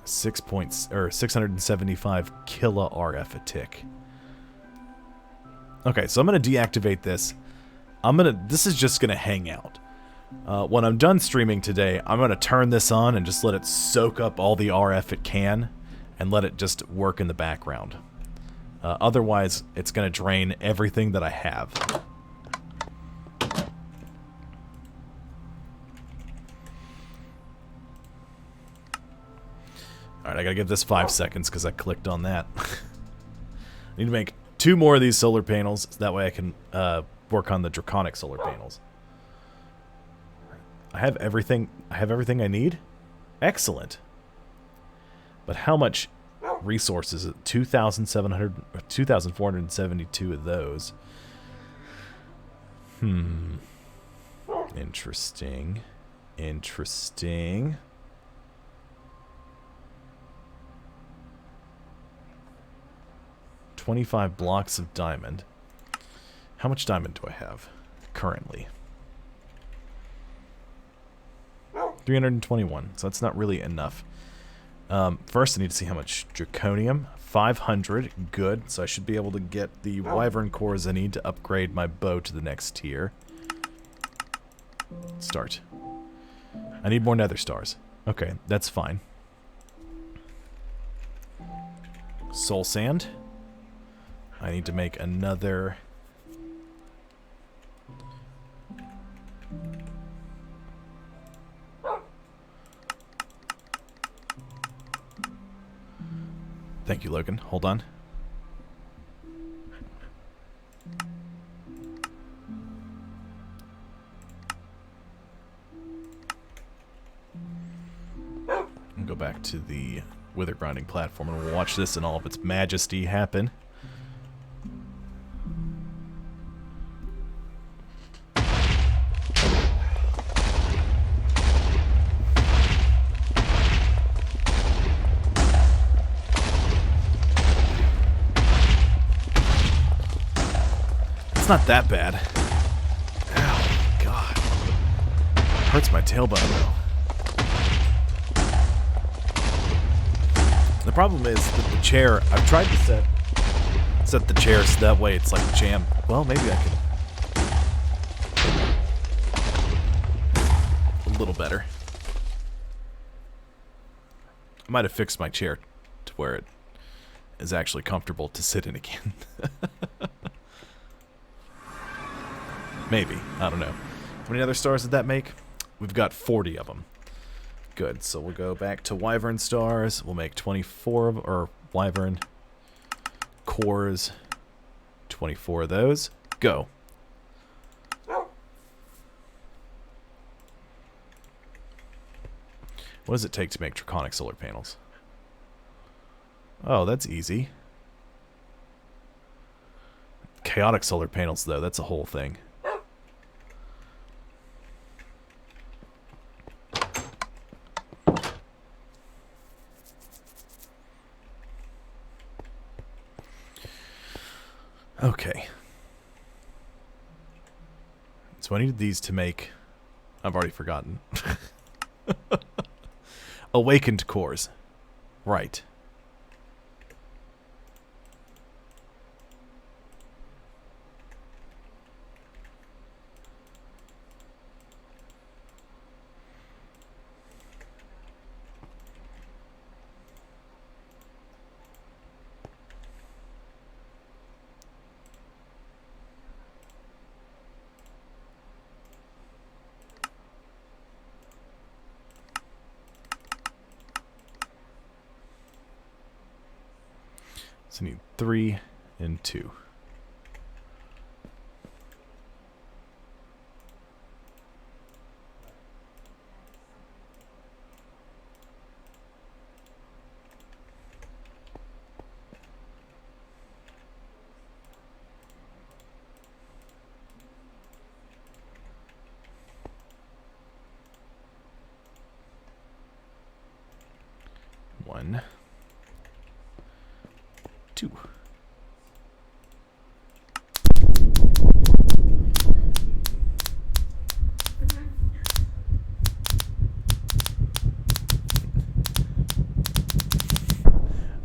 675 kilo RF a tick. Okay, so I'm gonna deactivate this. This is just gonna hang out. When I'm done streaming today, I'm gonna turn this on and just let it soak up all the RF it can, and let it just work in the background. Otherwise, it's gonna drain everything that I have. Alright, I gotta give this 5 seconds because I clicked on that. I need to make 2 more of these solar panels, so that way I can work on the draconic solar panels. I have everything I need? Excellent. But how much resources? 2,472 of those. Interesting. Interesting. 25 blocks of diamond. How much diamond do I have currently? 321, so that's not really enough. First I need to see how much draconium. 500, good, so I should be able to get the wyvern cores I need to upgrade my bow to the next tier. Start. I need more nether stars. Okay, that's fine. Soul sand. I need to make another... Thank you, Logan. Hold on. And go back to the wither grinding platform and we'll watch this in all of its majesty happen. It's not that bad. Ow, God. Hurts my tailbone, though. The problem is that the chair, I've tried to set the chair so that way it's like jammed. Well, maybe I could. A little better. I might have fixed my chair to where it is actually comfortable to sit in again. Maybe. I don't know. How many other stars did that make? We've got 40 of them. Good. So we'll go back to wyvern stars. We'll make 24 of, or wyvern cores. 24 of those. Go. What does it take to make draconic solar panels? Oh, that's easy. Chaotic solar panels, though, that's a whole thing. Okay. So I needed these to make... I've already forgotten. Awakened cores. Right. So I need 3 and 2. 1, 2.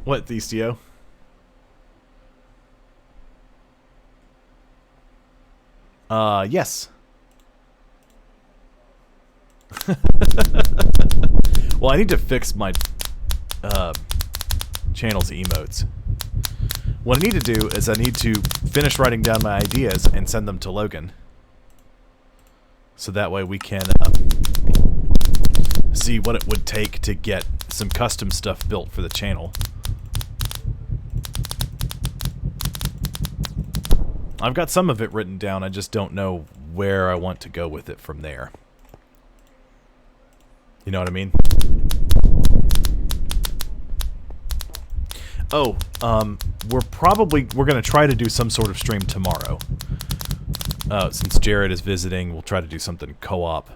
What, Thestio? Yes. Well, I need to fix my channel's emotes. What I need to do is I need to finish writing down my ideas and send them to Logan. So that way we can see what it would take to get some custom stuff built for the channel. I've got some of it written down, I just don't know where I want to go with it from there. You know what I mean? Oh, we're gonna try to do some sort of stream tomorrow. Since Jared is visiting, we'll try to do something co-op.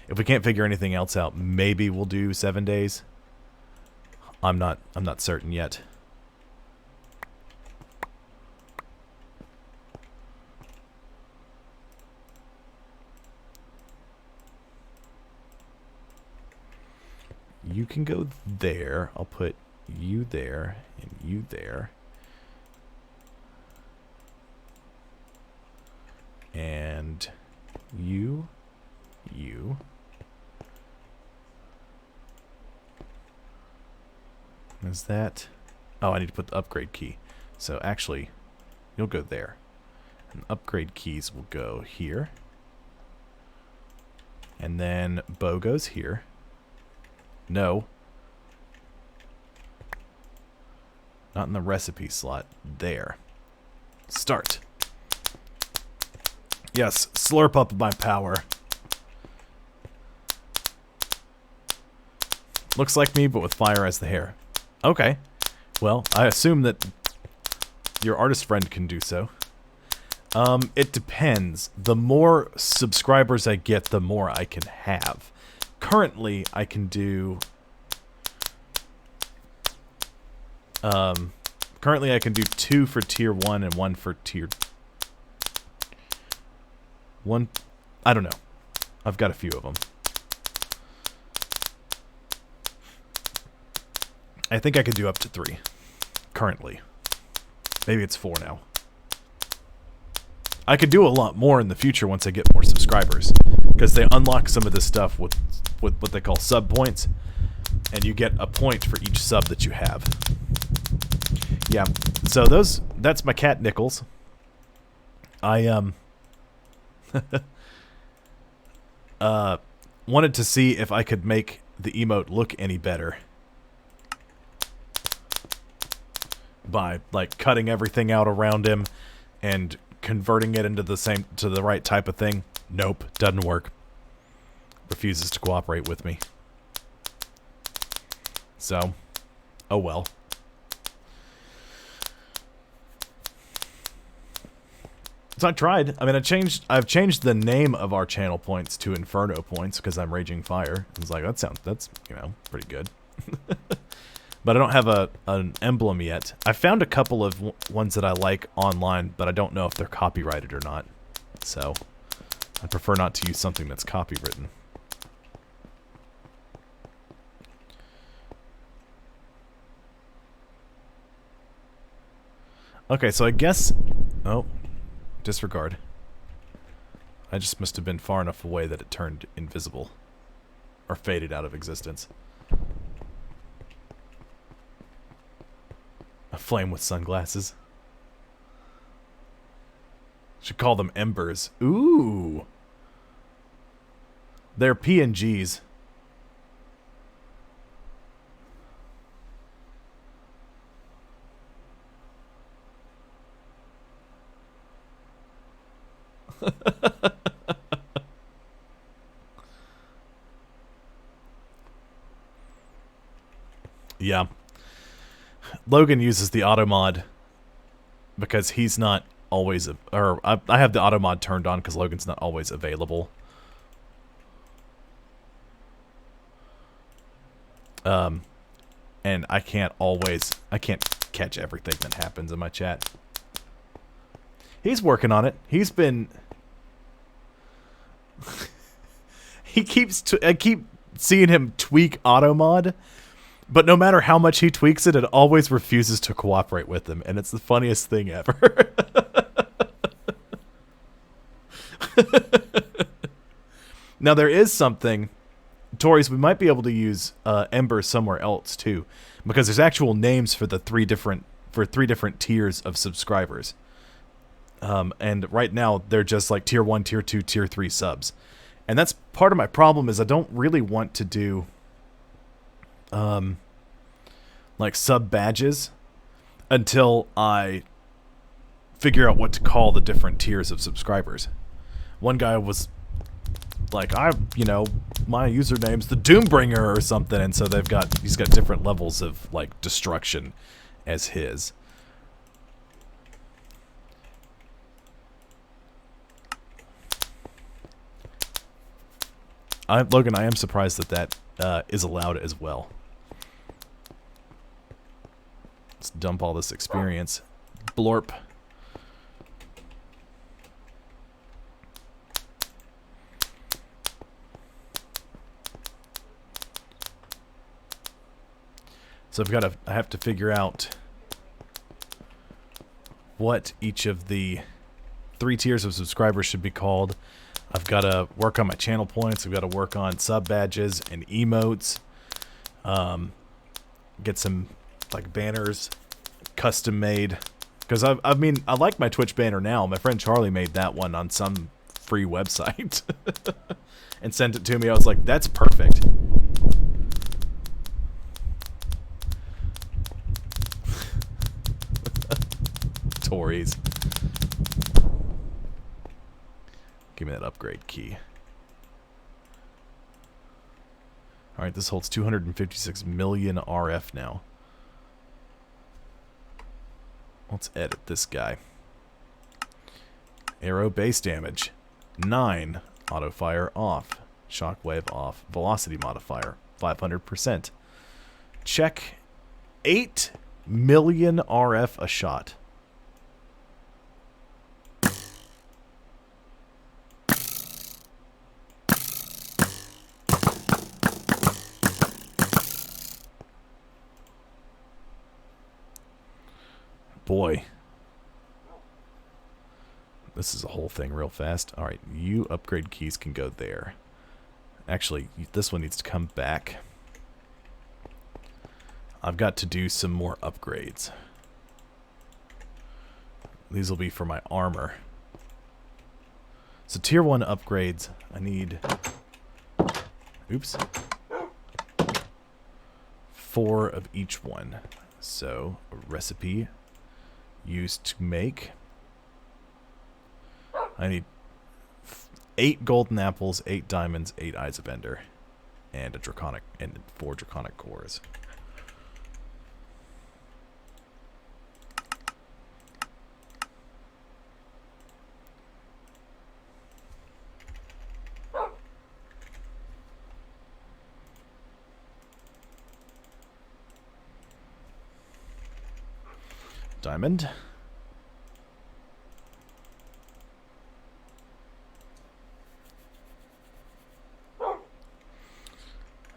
If we can't figure anything else out, maybe we'll do 7 days. I'm not certain yet. You can go there. I'll put you there and you there. And you. Is that... Oh, I need to put the upgrade key. So actually, you'll go there. And upgrade keys will go here. And then Bo goes here. No. Not in the recipe slot. There. Start. Yes, slurp up my power. Looks like me, but with fire as the hair. Okay. Well, I assume that your artist friend can do so. It depends. The more subscribers I get, the more I can have. Currently, I can do... currently I can do 2 for tier 1 and 1 for tier... 1... I don't know. I've got a few of them. I think I could do up to 3. Currently. Maybe it's 4 now. I could do a lot more in the future once I get more subscribers. Because they unlock some of this stuff with what they call sub points. And you get a point for each sub that you have. Yeah. So that's my cat Nichols. I wanted to see if I could make the emote look any better. By like cutting everything out around him and converting it into the right type of thing. Nope, doesn't work. Refuses to cooperate with me. So, oh well. So I tried. I mean, I've changed the name of our channel points to Inferno points because I'm Raging Fire. I was like, that's you know, pretty good. But I don't have an emblem yet. I found a couple of ones that I like online, but I don't know if they're copyrighted or not. So, I prefer not to use something that's copywritten. Okay, so I guess... Oh, disregard. I just must have been far enough away that it turned invisible. Or faded out of existence. A flame with sunglasses. Should call them embers. Ooh. They're PNGs. Yeah. Logan uses the auto mod because he's not always, I have the auto mod turned on because Logan's not always available. and I can't catch everything that happens in my chat. He's working on it. He's been... I keep seeing him tweak auto mod, but no matter how much he tweaks it, it always refuses to cooperate with him, and it's the funniest thing ever. Now there is something, Tories, we might be able to use Ember somewhere else too, because there's actual names for the three different tiers of subscribers. And right now they're just like tier 1, tier 2, tier 3 subs. And that's part of my problem is I don't really want to do like sub badges until I figure out what to call the different tiers of subscribers. One guy was like, my username's the Doombringer or something, and so he's got different levels of like destruction as his. Logan, I am surprised that is allowed as well. Let's dump all this experience. Blorp. So I have to figure out what each of the 3 tiers of subscribers should be called. I've got to work on my channel points. I've got to work on sub badges and emotes. Get some like banners custom made. Because I like my Twitch banner now. My friend Charlie made that one on some free website and sent it to me. I was like, that's perfect. Tories. Give me that upgrade key. Alright, this holds 256 million RF now. Let's edit this guy. Arrow base damage. 9. Auto fire off. Shockwave off. Velocity modifier. 500%. Check. 8 million RF a shot. Boy. This is a whole thing real fast. Alright, you upgrade keys can go there. Actually, this one needs to come back. I've got to do some more upgrades. These will be for my armor. So tier 1 upgrades, I need... Oops. 4 of each one. So, a recipe used to make. I need 8 golden apples, 8 diamonds, 8 eyes of ender, and 4 draconic cores. Diamond.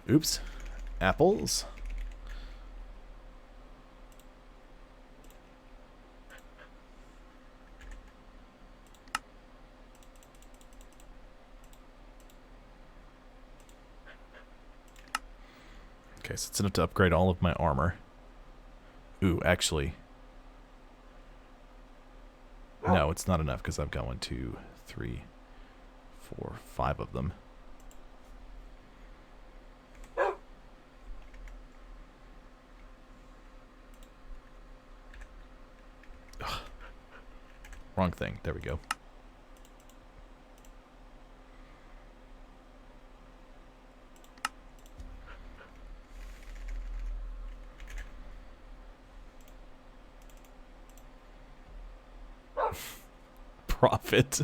Oops. Apples. Okay, so it's enough to upgrade all of my armor. Ooh, actually... No, it's not enough because I've got 1, 2, 3, 4, 5 of them. Ugh. Wrong thing. There we go. Profit.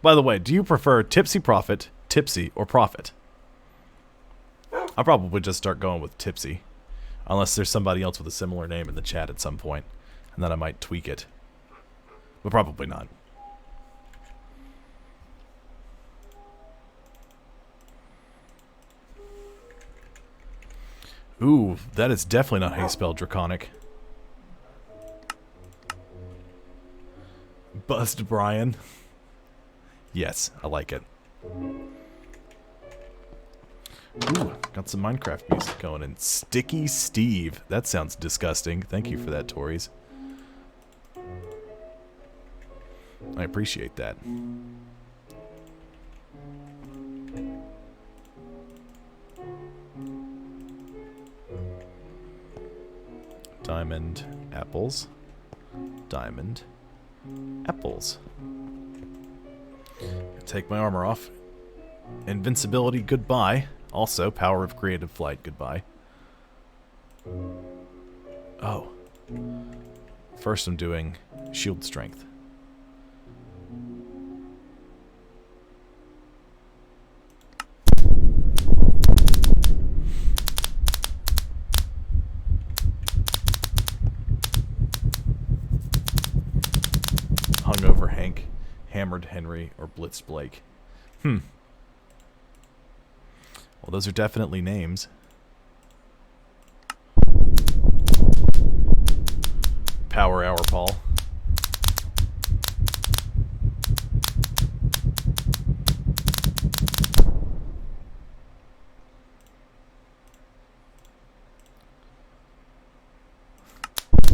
By the way, do you prefer tipsy profit, tipsy, or profit? I'll probably just start going with Tipsy. Unless there's somebody else with a similar name in the chat at some point. And then I might tweak it. But probably not. Ooh, that is definitely not how you spell draconic. Buzzed Brian. Yes, I like it. Ooh, got some Minecraft music going in. Sticky Steve. That sounds disgusting. Thank you for that, Tories. I appreciate that. Diamond apples. Diamond apples. Take my armor off. Invincibility, goodbye. Also, power of creative flight, goodbye. Oh. First I'm doing shield strength. Hungover Hank, Hammered Henry, or Blitzed Blake. Well, those are definitely names. Power Hour Paul.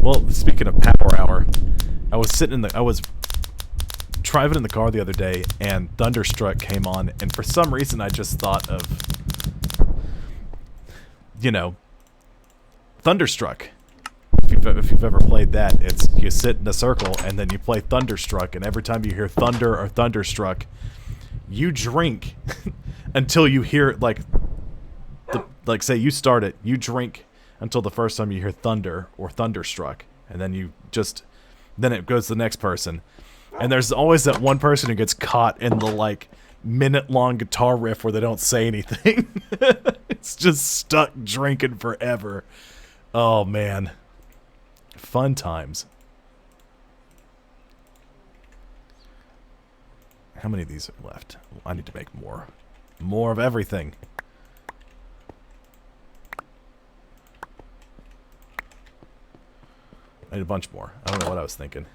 Well, speaking of Power Hour, I was driving in the car the other day, and Thunderstruck came on, and for some reason I just thought of, you know, Thunderstruck. If you've ever played that, it's you sit in a circle and then you play Thunderstruck, and every time you hear thunder or Thunderstruck, you drink until you hear like say you start it, you drink until the first time you hear thunder or Thunderstruck, and then then it goes to the next person. And there's always that one person who gets caught in the, like, minute-long guitar riff where they don't say anything. It's just stuck drinking forever. Oh, man. Fun times. How many of these are left? I need to make more. More of everything. I need a bunch more. I don't know what I was thinking.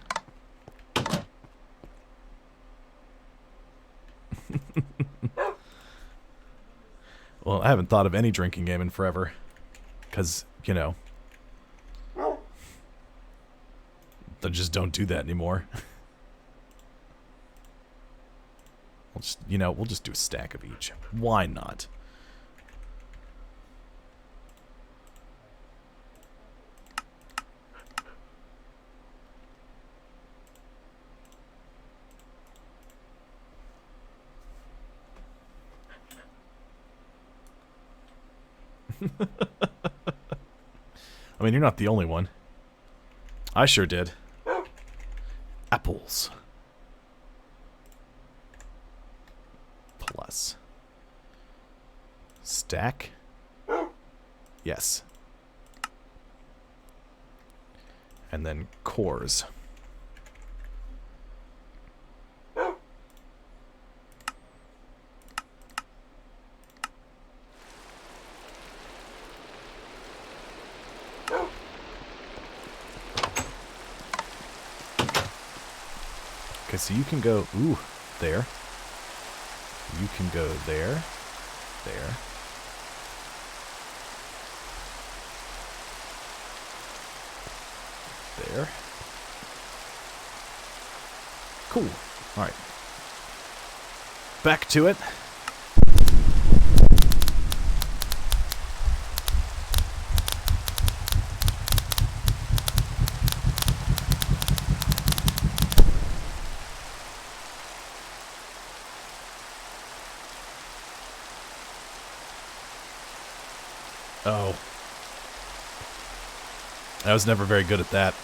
Well, I haven't thought of any drinking game in forever. Because, you know, I just don't do that anymore. We'll just do a stack of each. Why not? I mean, you're not the only one. I sure did. Apples. Plus. Stack. Yes. And then cores. Okay, so you can go, there. You can go there, there. There. Cool. Alright. Back to it. Oh. I was never very good at that.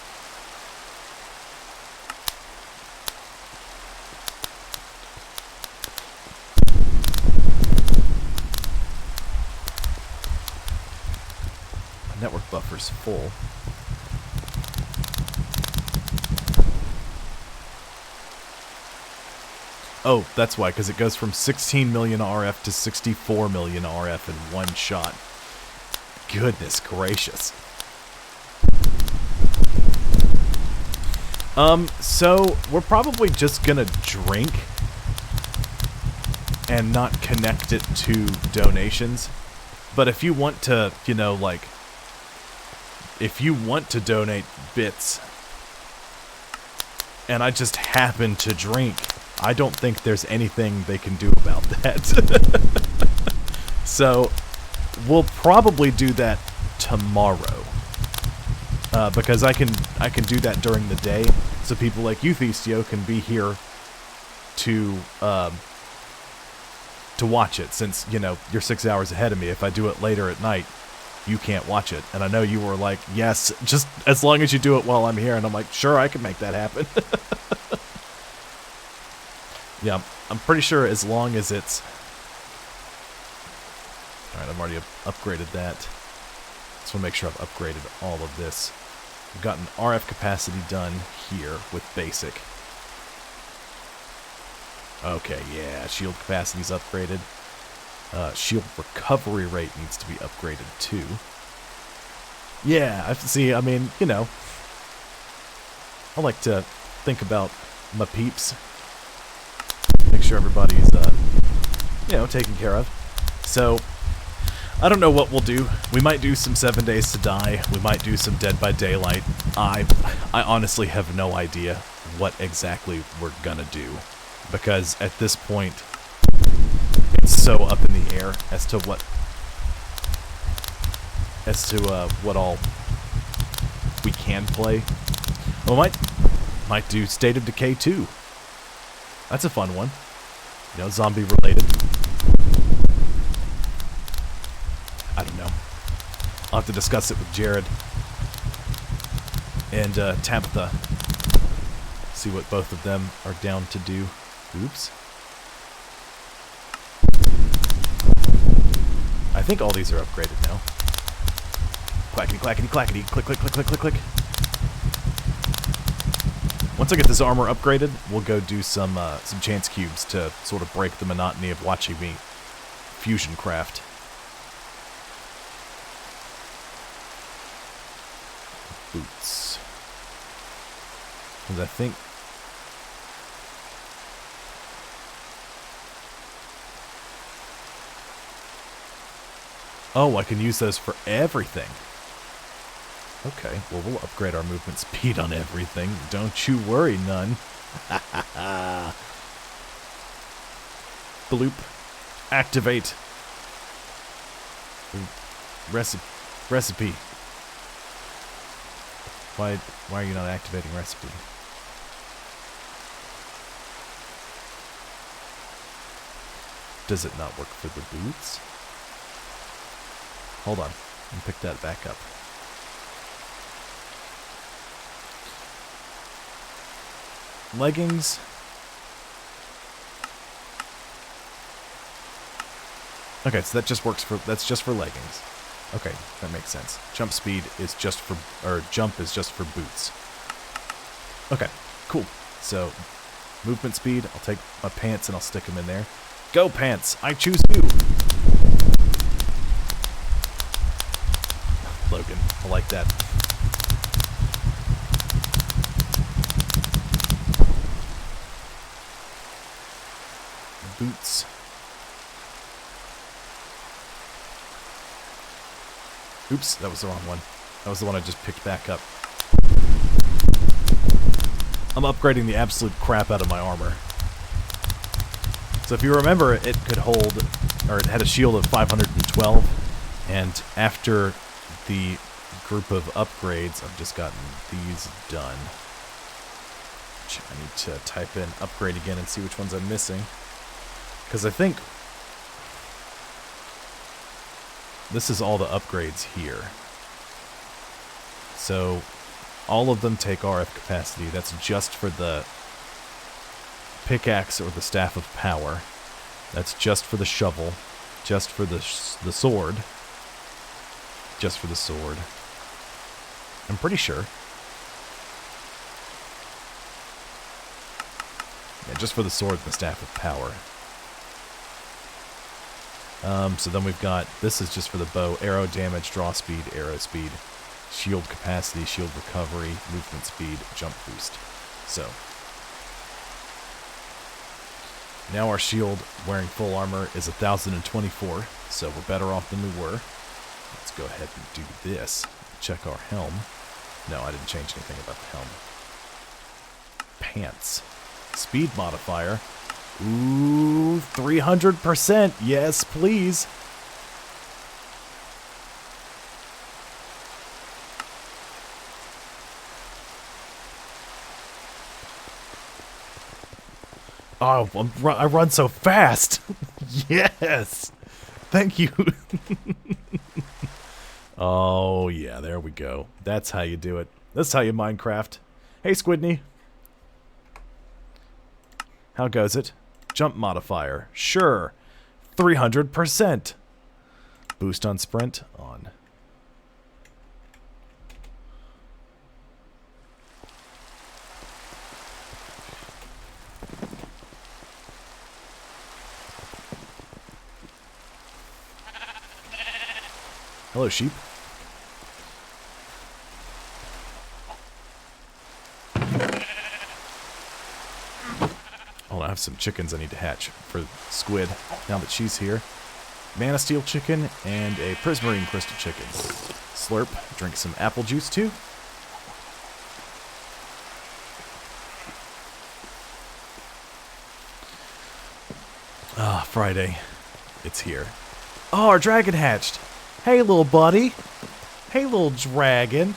network buffer's full. Oh, that's why, because it goes from 16 million RF to 64 million RF in one shot. Goodness gracious. So we're probably just gonna drink and not connect it to donations. But if you want to, you know, like, if you want to donate bits and I just happen to drink, I don't think there's anything they can do about that. So we'll probably do that tomorrow. Because I can do that during the day, so people like you, Thestio, can be here to watch it, since, you know, you're 6 hours ahead of me. If I do it later at night, you can't watch it. And I know you were like, yes, just as long as you do it while I'm here. And I'm like, sure, I can make that happen. Yeah, I'm pretty sure as long as it's... Alright, I've already upgraded that. Just want to make sure I've upgraded all of this. We've gotten RF capacity done here with basic. Okay, yeah, shield capacity's upgraded. Shield recovery rate needs to be upgraded too. Yeah, I see, I mean, you know, I like to think about my peeps. Make sure everybody's, you know, taken care of. So, I don't know what we'll do. We might do some 7 Days to Die. We might do some Dead by Daylight. I honestly have no idea what exactly we're gonna do, because at this point, it's so up in the air as to what all we can play. We might do State of Decay 2. That's a fun one. You know, zombie related. I don't know. I'll have to discuss it with Jared and Tabitha. See what both of them are down to do. Oops. I think all these are upgraded now. Clackety, clackety, clackety. Click, click, click, click, click, click. Once I get this armor upgraded, we'll go do some chance cubes to sort of break the monotony of watching me fusion craft. Boots. Because I think... Oh, I can use those for everything. Okay, well, we'll upgrade our movement speed on everything. Don't you worry, none. Bloop. Activate. Recipe. Why are you not activating recipe? Does it not work for the boots? Hold on. Let me pick that back up. Leggings. Okay, so that just works for, that's just for leggings. Okay, that makes sense. Jump speed is just for, or jump is just for boots. Okay, cool. So, movement speed, I'll take my pants and I'll stick them in there. Go pants, I choose you! Logan, I like that. Boots. Oops, that was the wrong one. That was the one I just picked back up. I'm upgrading the absolute crap out of my armor. So if you remember, it could hold, or it had a shield of 512, and after the group of upgrades, I've just gotten these done. I need to type in upgrade again and see which ones I'm missing. Because I think this is all the upgrades here. So all of them take RF capacity. That's just for the pickaxe or the staff of power. That's just for the shovel. Just for the sword. just for the sword. I'm pretty sure. Yeah, just for the sword and the Staff of Power. So then we've got, this is just for the bow, arrow damage, draw speed, arrow speed, shield capacity, shield recovery, movement speed, jump boost. So, now our shield wearing full armor is 1024, so we're better off than we were. Let's go ahead and do this. Check our helm. No, I didn't change anything about the helm. Pants. Speed modifier. Ooh, 300%. Yes, please. Oh, I run so fast. Yes. Thank you. Oh, yeah, there we go. That's how you do it. That's how you Minecraft. Hey, Squidney. How goes it? Jump modifier. Sure. 300%. Boost on sprint. On. Hello, sheep. Oh, I have some chickens I need to hatch for Squid now that she's here. Mana Steel chicken and a Prismarine Crystal chicken. Slurp. Drink some apple juice too. Ah, Friday. It's here. Oh, our dragon hatched. Hey, little buddy. Hey, little dragon.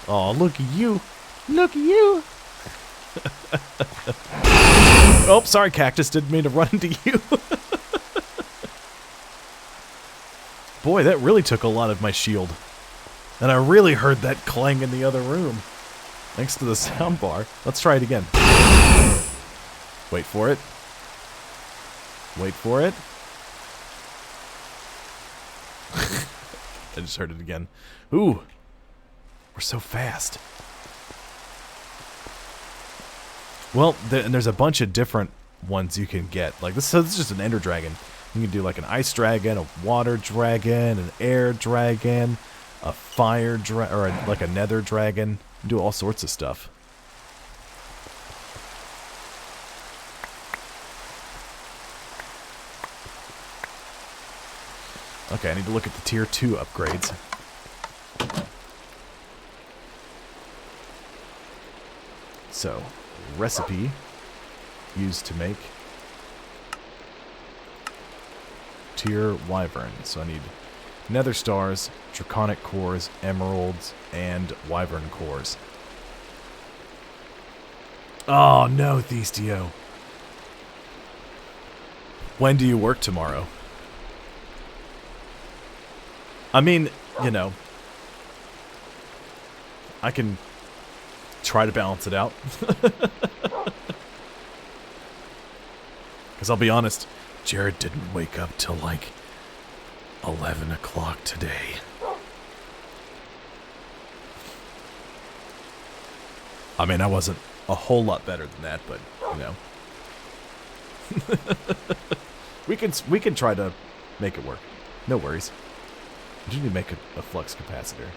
Oh, look at you. Look at you. Oh, sorry, Cactus. Didn't mean to run into you. Boy, that really took a lot of my shield. And I really heard that clang in the other room. Thanks to the soundbar. Let's try it again. Wait for it. Wait for it. I just heard it again. Ooh. We're so fast. Well, there's a bunch of different ones you can get. Like this is just an ender dragon. You can do like an ice dragon, a water dragon, an air dragon, a fire dragon, or like a nether dragon. You can do all sorts of stuff. Okay, I need to look at the tier 2 upgrades. So, recipe used to make tier wyvern. So I need nether stars, draconic cores, emeralds, and wyvern cores. Oh no, Thestio. When do you work tomorrow? I mean, you know, I can try to balance it out. Because I'll be honest, Jared didn't wake up till like 11 o'clock today. I mean, I wasn't a whole lot better than that, but, you know. we can try to make it work. No worries. I do need to make a flux capacitor.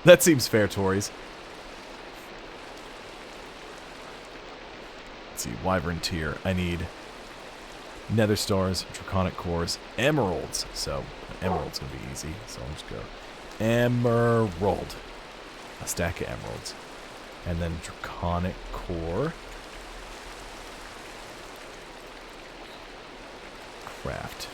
That seems fair, Tories. Let's see, wyvern tier. I need nether stars, draconic cores, emeralds. So, emerald's gonna be easy. So I'll just go emerald. A stack of emeralds. And then draconic core. Craft.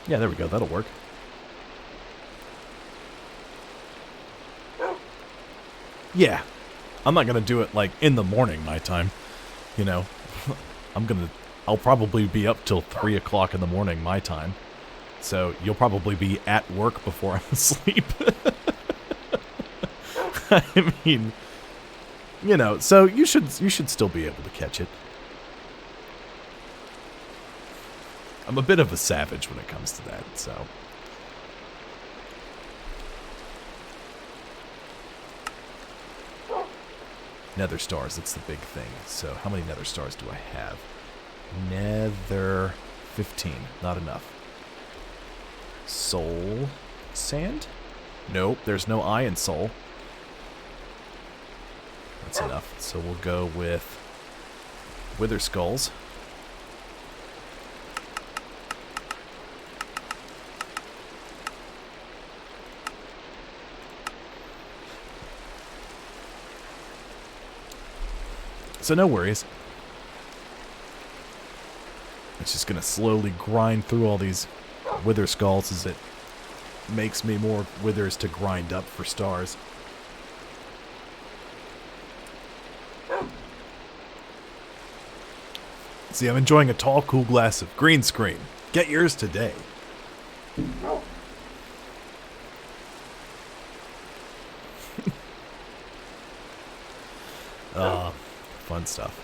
Yeah, there we go. That'll work. Yeah. I'm not going to do it, like, in the morning, my time. You know. I'll probably be up till 3 o'clock in the morning, my time. So you'll probably be at work before I'm asleep. I mean, you know, so you should still be able to catch it. I'm a bit of a savage when it comes to that, so. Nether stars, that's the big thing. So how many nether stars do I have? Nether 15, not enough. Soul sand? Nope, there's no I in soul. That's enough. So we'll go with wither skulls. So no worries. It's just gonna slowly grind through all these wither skulls as it makes me more withers to grind up for stars. See, I'm enjoying a tall, cool glass of green screen. Get yours today. Fun stuff.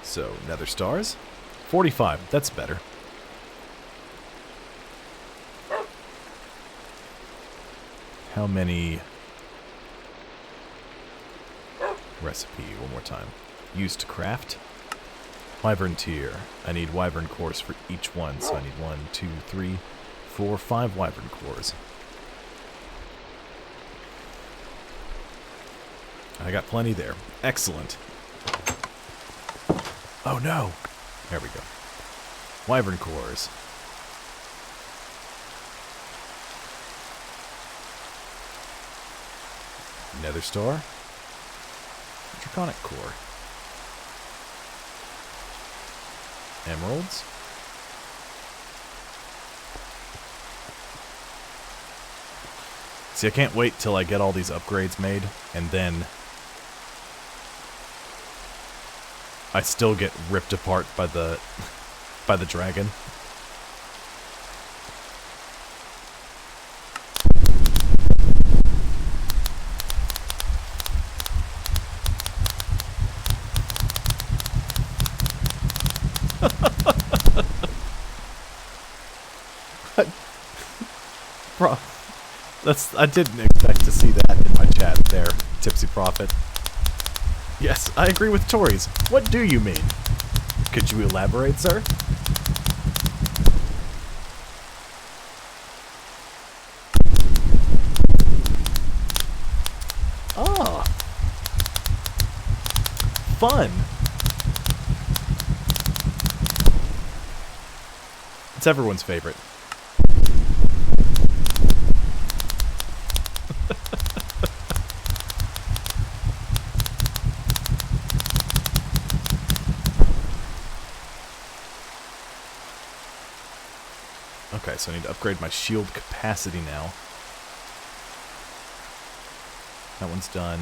So, nether stars. 45, that's better. How many... Recipe, one more time. Used to craft. Wyvern tier. I need wyvern cores for each one, so I need 1, 2, 3, 4, 5 wyvern cores. I got plenty there. Excellent. Oh no! There we go. Wyvern cores. Nether star. Draconic core. Emeralds. See, I can't wait till I get all these upgrades made, and then I still get ripped apart by the dragon. Bro, I didn't expect to see that in my chat there, Tipsy Prophet. Yes, I agree with Tories. What do you mean? Could you elaborate, sir? Ah. Fun. It's everyone's favorite. Okay, so I need to upgrade my shield capacity now. That one's done.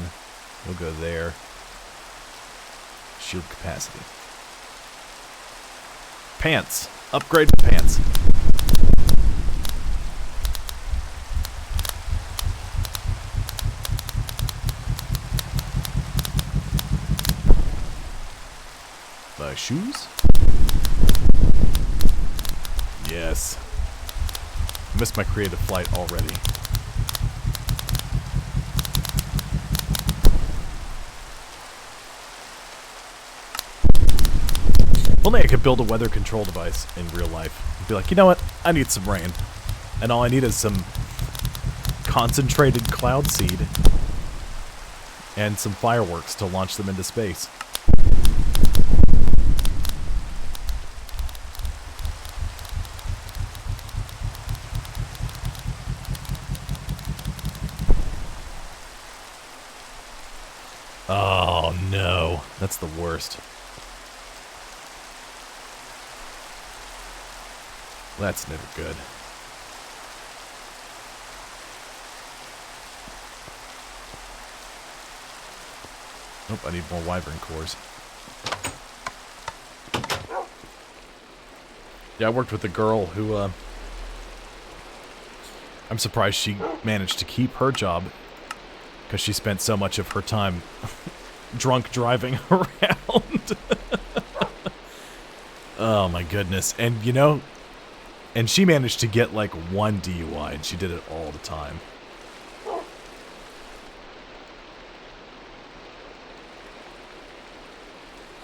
We'll go there. Shield capacity. Pants. Upgrade pants. Shoes? Yes. I missed my creative flight already. If only I could build a weather control device in real life. I'd be like, you know what? I need some rain. And all I need is some concentrated cloud seed and some fireworks to launch them into space. Oh no, that's the worst. That's never good. Nope, I need more wyvern cores. Yeah, I worked with a girl who, I'm surprised she managed to keep her job, because she spent so much of her time drunk driving around. Oh my goodness. And you know, and she managed to get like 1 DUI, and she did it all the time.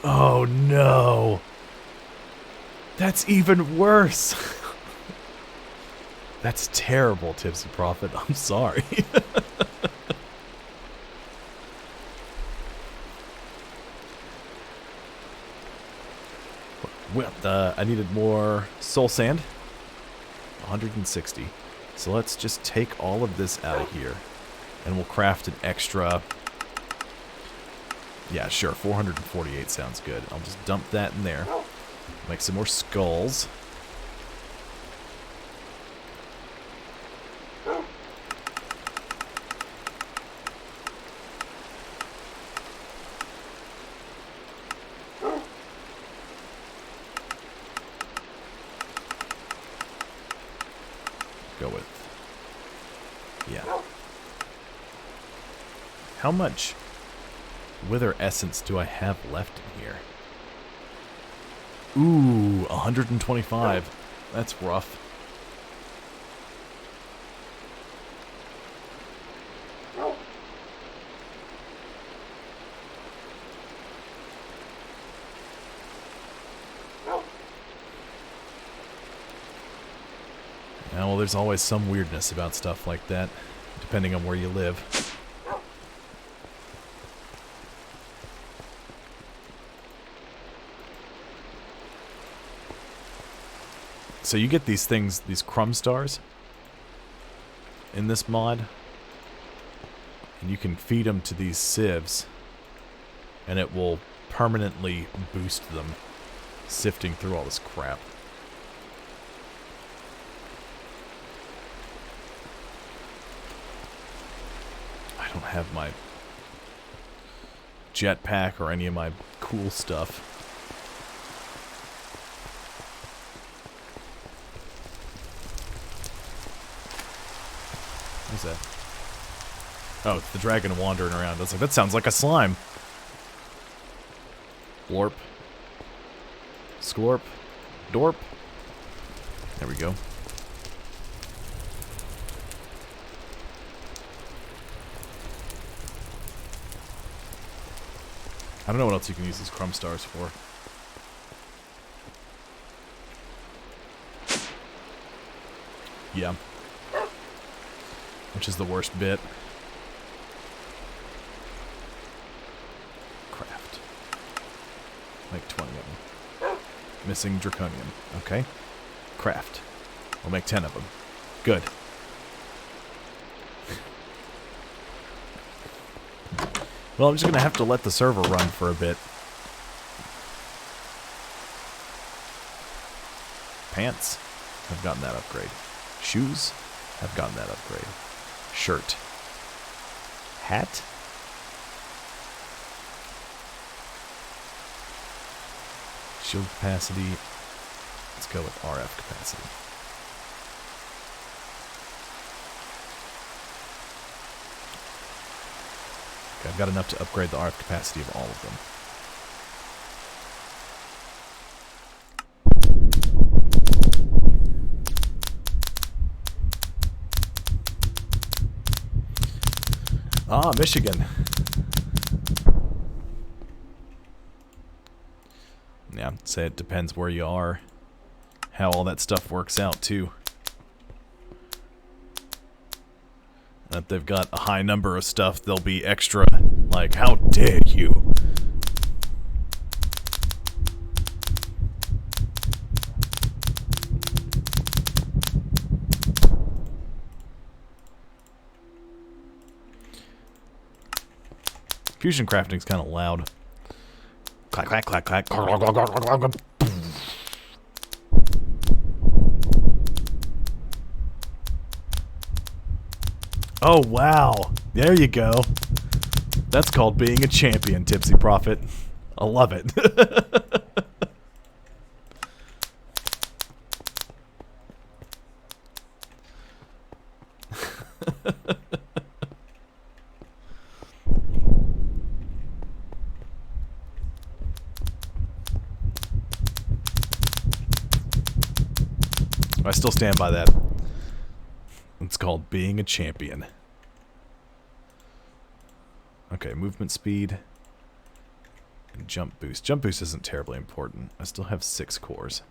Oh no. That's even worse. That's terrible, Tipsy Prophet. I'm sorry. Well, I needed more soul sand. 160. So let's just take all of this out of here. And we'll craft an extra... Yeah, sure. 448 sounds good. I'll just dump that in there. Make some more skulls. Go with... Yeah. How much wither essence do I have left in here? Ooh, 125. That's rough. Yeah, well, there's always some weirdness about stuff like that, depending on where you live. So you get these things, these crumb stars, in this mod, and you can feed them to these sieves, and it will permanently boost them, sifting through all this crap. I don't have my jetpack or any of my cool stuff. What's that? Oh, it's the dragon wandering around. I was like, that sounds like a slime. Blorp. Sklorp. Dorp. There we go. I don't know what else you can use these crumb stars for. Yeah. Which is the worst bit. Craft. Make 20 of them. Missing draconium. Okay. Craft. We'll make 10 of them. Good. Well, I'm just going to have to let the server run for a bit. Pants. I've gotten that upgrade. Shoes. I've gotten that upgrade. Shirt. Hat. Shield capacity. Let's go with RF capacity. Okay, I've got enough to upgrade the RF capacity of all of them. Ah, Michigan. Yeah, I'd say it depends where you are, how all that stuff works out, too. If they've got a high number of stuff, they'll be extra, like, how dare you? Fusion crafting's kind of loud. Clack, clack, clack, clack. Oh, wow. There you go. That's called being a champion, Tipsy Prophet. I love it. I still stand by that. It's called being a champion. Okay, movement speed and jump boost. Jump boost isn't terribly important. I still have 6 cores.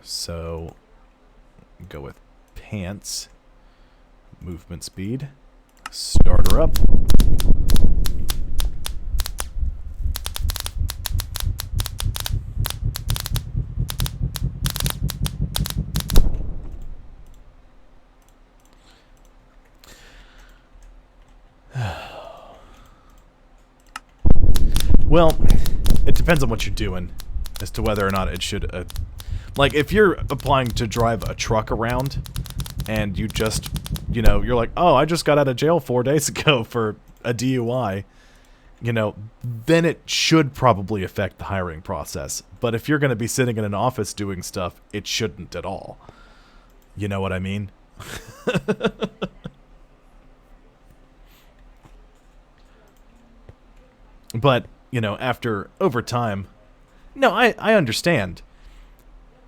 So, go with pants, movement speed, starter up. Well, it depends on what you're doing as to whether or not it should... like, if you're applying to drive a truck around and you just, you know, you're like, oh, I just got out of jail 4 days ago for a DUI, you know, then it should probably affect the hiring process. But if you're going to be sitting in an office doing stuff, it shouldn't at all. You know what I mean? But... you know, over time, no, I understand.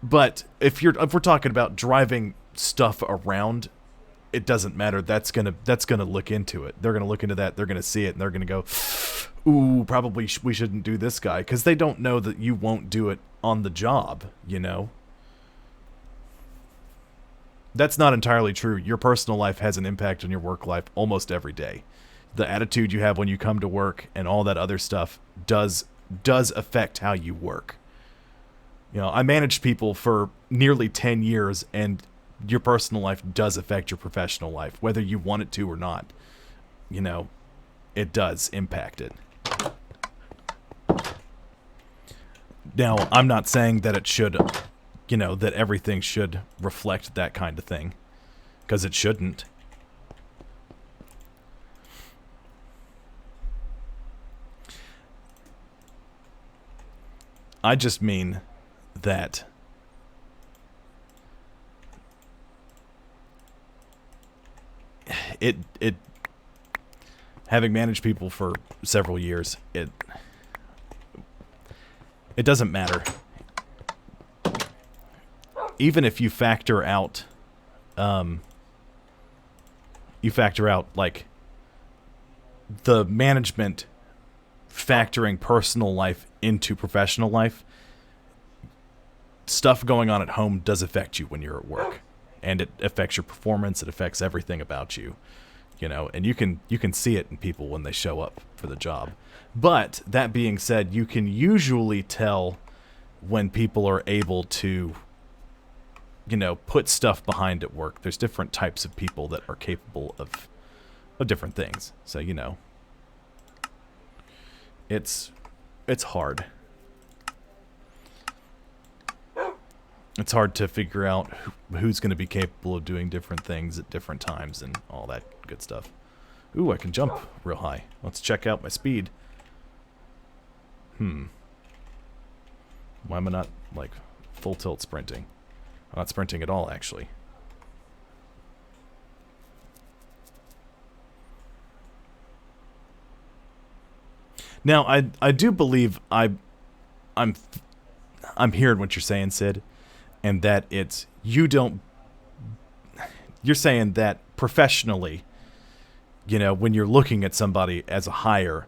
But if we're talking about driving stuff around, it doesn't matter. That's gonna look into it. They're gonna look into that. They're gonna see it, and they're gonna go, ooh, probably we shouldn't do this guy, because they don't know that you won't do it on the job. You know, that's not entirely true. Your personal life has an impact on your work life almost every day. The attitude you have when you come to work and all that other stuff does affect how you work. You know, I managed people for nearly 10 years, and your personal life does affect your professional life, whether you want it to or not. You know, it does impact it. Now, I'm not saying that it should, you know, that everything should reflect that kind of thing, because it shouldn't. I just mean that it having managed people for several years, it doesn't matter. Even if you factor out like the management factoring personal life into professional life, stuff going on at home does affect you when you're at work, and it affects your performance. It affects everything about you, you know, and you can see it in people when they show up for the job. But that being said, you can usually tell when people are able to, you know, put stuff behind at work. There's different types of people that are capable of different things. So, you know, it's hard. It's hard to figure out who's going to be capable of doing different things at different times and all that good stuff. Ooh, I can jump real high. Let's check out my speed. Why am I not, like, full tilt sprinting? I'm not sprinting at all, actually. Now, I do believe I'm hearing what you're saying, Sid, and that you're saying that professionally, you know, when you're looking at somebody as a hire,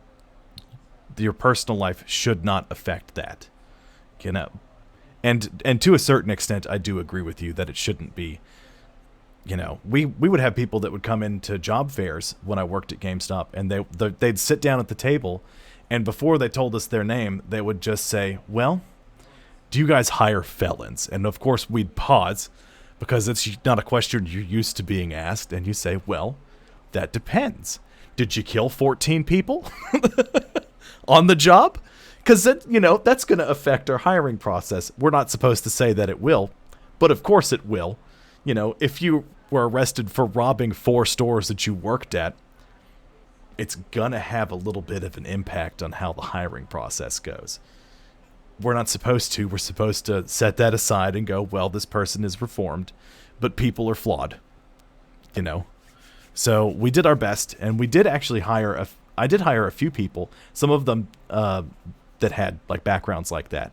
your personal life should not affect that, you know. And to a certain extent, I do agree with you that it shouldn't be. You know, we would have people that would come into job fairs when I worked at GameStop, and they'd sit down at the table, and before they told us their name, they would just say, well, do you guys hire felons? And of course, we'd pause, because it's not a question you're used to being asked, and you say, well, that depends. Did you kill 14 people on the job? Because, you know, that's going to affect our hiring process. We're not supposed to say that it will, but of course it will. You know, if you were arrested for robbing 4 stores that you worked at, it's going to have a little bit of an impact on how the hiring process goes. We're not supposed to. We're supposed to set that aside and go, well, this person is reformed, but people are flawed, you know. So we did our best, and we did actually I did hire a few people, some of them that had like backgrounds like that.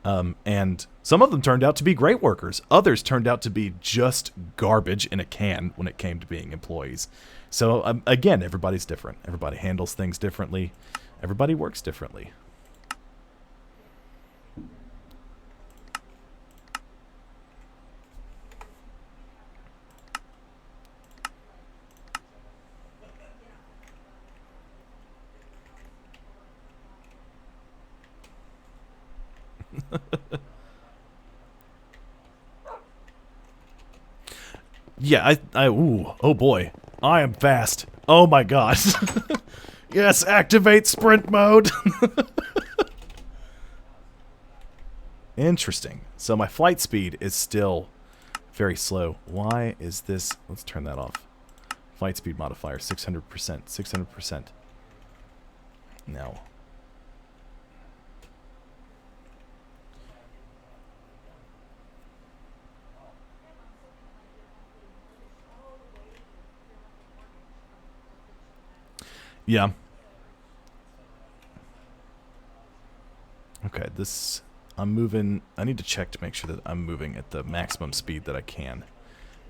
And some of them turned out to be great workers. Others turned out to be just garbage in a can when it came to being employees. So again, everybody's different. Everybody handles things differently. Everybody works differently. Yeah, oh boy. I am fast. Oh my god. Yes, activate sprint mode. Interesting. So my flight speed is still very slow. Why is this? Let's turn that off. Flight speed modifier, 600%. 600%. No. Yeah. Okay, I'm moving. I need to check to make sure that I'm moving at the maximum speed that I can,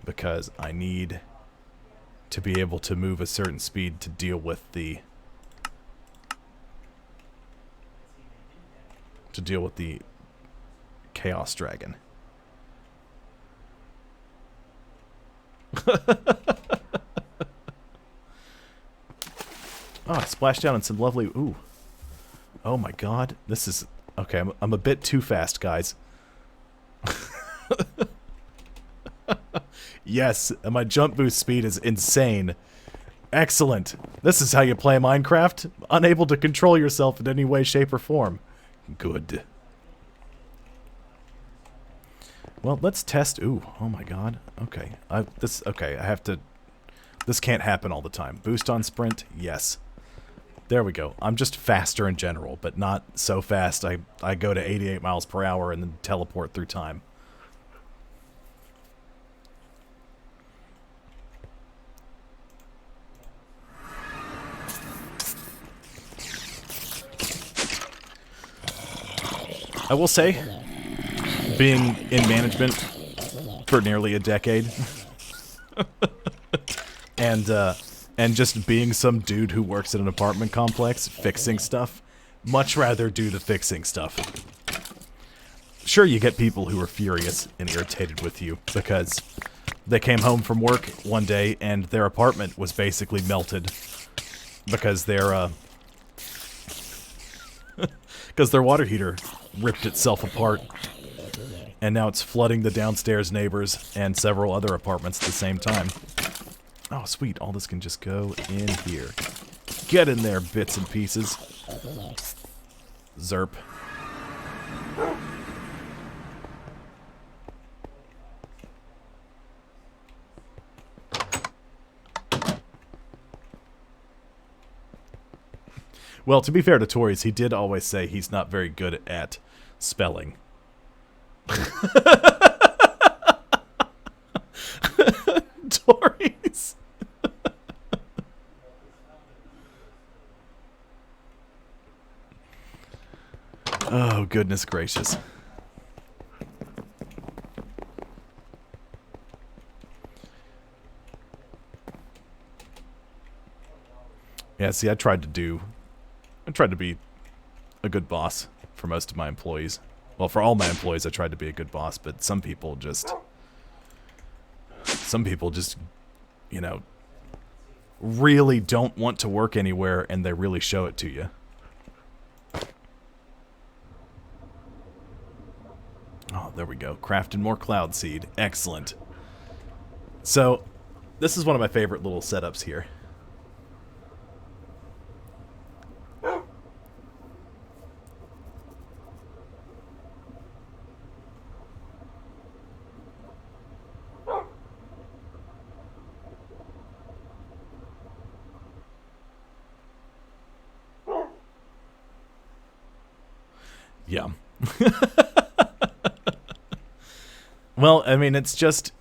because I need to be able to move a certain speed to deal with the Chaos Dragon. Oh, I splashed down in some lovely... Ooh. Oh my god. This is... Okay, I'm a bit too fast, guys. Yes, and my jump boost speed is insane. Excellent. This is how you play Minecraft? Unable to control yourself in any way, shape, or form. Good. Well, let's test... Ooh, oh my god. Okay. Okay, I have to... This can't happen all the time. Boost on sprint? Yes. There we go. I'm just faster in general, but not so fast I go to 88 miles per hour and then teleport through time. I will say, being in management for nearly a decade, and just being some dude who works in an apartment complex fixing stuff, much rather do the fixing stuff. Sure, you get people who are furious and irritated with you because they came home from work one day and their apartment was basically melted because their water heater ripped itself apart, and now it's flooding the downstairs neighbors and several other apartments at the same time. Oh, sweet. All this can just go in here. Get in there, bits and pieces. Zerp. Well, to be fair to Tories, he did always say he's not very good at spelling. Tories. Oh, goodness gracious. Yeah, see, I tried to be a good boss for most of my employees. Well, for all my employees, I tried to be a good boss, but some people just, you know, really don't want to work anywhere, and they really show it to you. Oh, there we go. Crafting more cloud seed. Excellent. So, this is one of my favorite little setups here. Yeah. Well, I mean, it's just,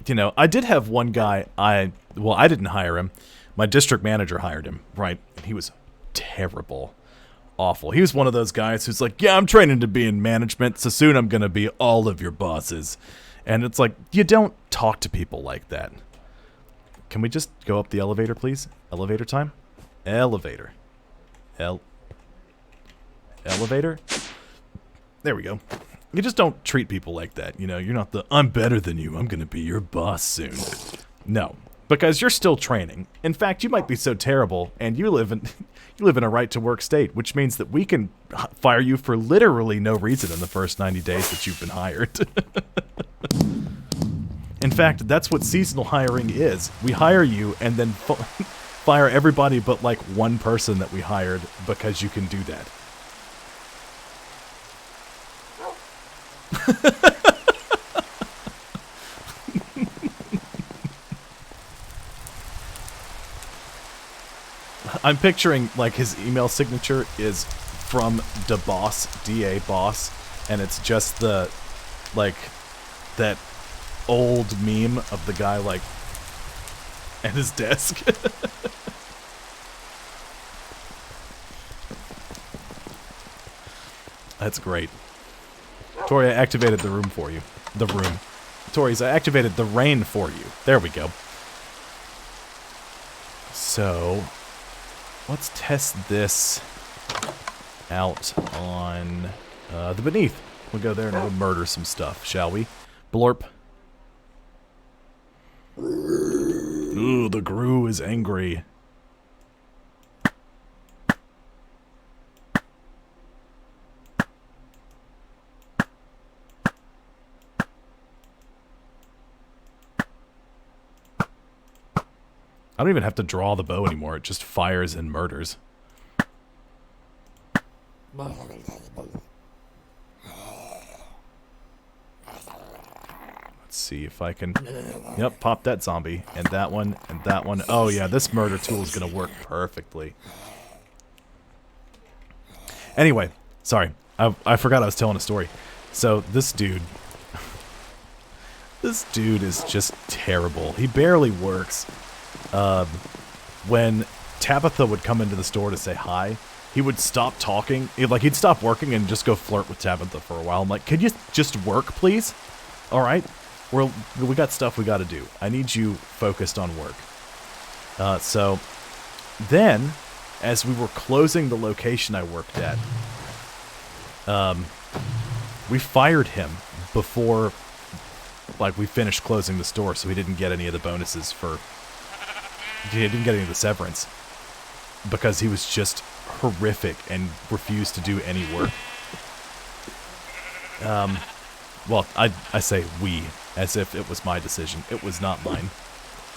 you know, I did have one guy, I didn't hire him. My district manager hired him, right? And he was terrible. Awful. He was one of those guys who's like, yeah, I'm training to be in management, so soon I'm going to be all of your bosses. And it's like, you don't talk to people like that. Can we just go up the elevator, please? Elevator time? Elevator. Elevator? There we go. You just don't treat people like that. You know, you're not the, I'm better than you, I'm going to be your boss soon. No. Because you're still training. In fact, you might be so terrible, and you live in a right-to-work state, which means that we can fire you for literally no reason in the first 90 days that you've been hired. In fact, that's what seasonal hiring is. We hire you and then fire everybody but like one person that we hired because you can do that. I'm picturing, like, his email signature is from da boss, D-A boss, and it's just the, like, that old meme of the guy, like, at his desk. That's great. Tori, I activated the room for you. The room. Tori's, I activated the rain for you. There we go. So... let's test this out on the Beneath. We'll go there and we'll murder some stuff, shall we? Blorp. Ooh, the Gru is angry. I don't even have to draw the bow anymore. It just fires and murders. Let's see if I can... Yep, pop that zombie. And that one, and that one. Oh yeah, this murder tool is going to work perfectly. Anyway, sorry. I forgot I was telling a story. So, this dude... this dude is just terrible. He barely works. When Tabitha would come into the store to say hi, he would stop talking. He'd stop working and just go flirt with Tabitha for a while. I'm like, could you just work, please? All right? We got stuff we got to do. I need you focused on work. So then, as we were closing the location I worked at, we fired him before, like, we finished closing the store, so he didn't get any of the bonuses for... he didn't get any of the severance because he was just horrific and refused to do any work. Well, I say we, as if it was my decision. It was not mine.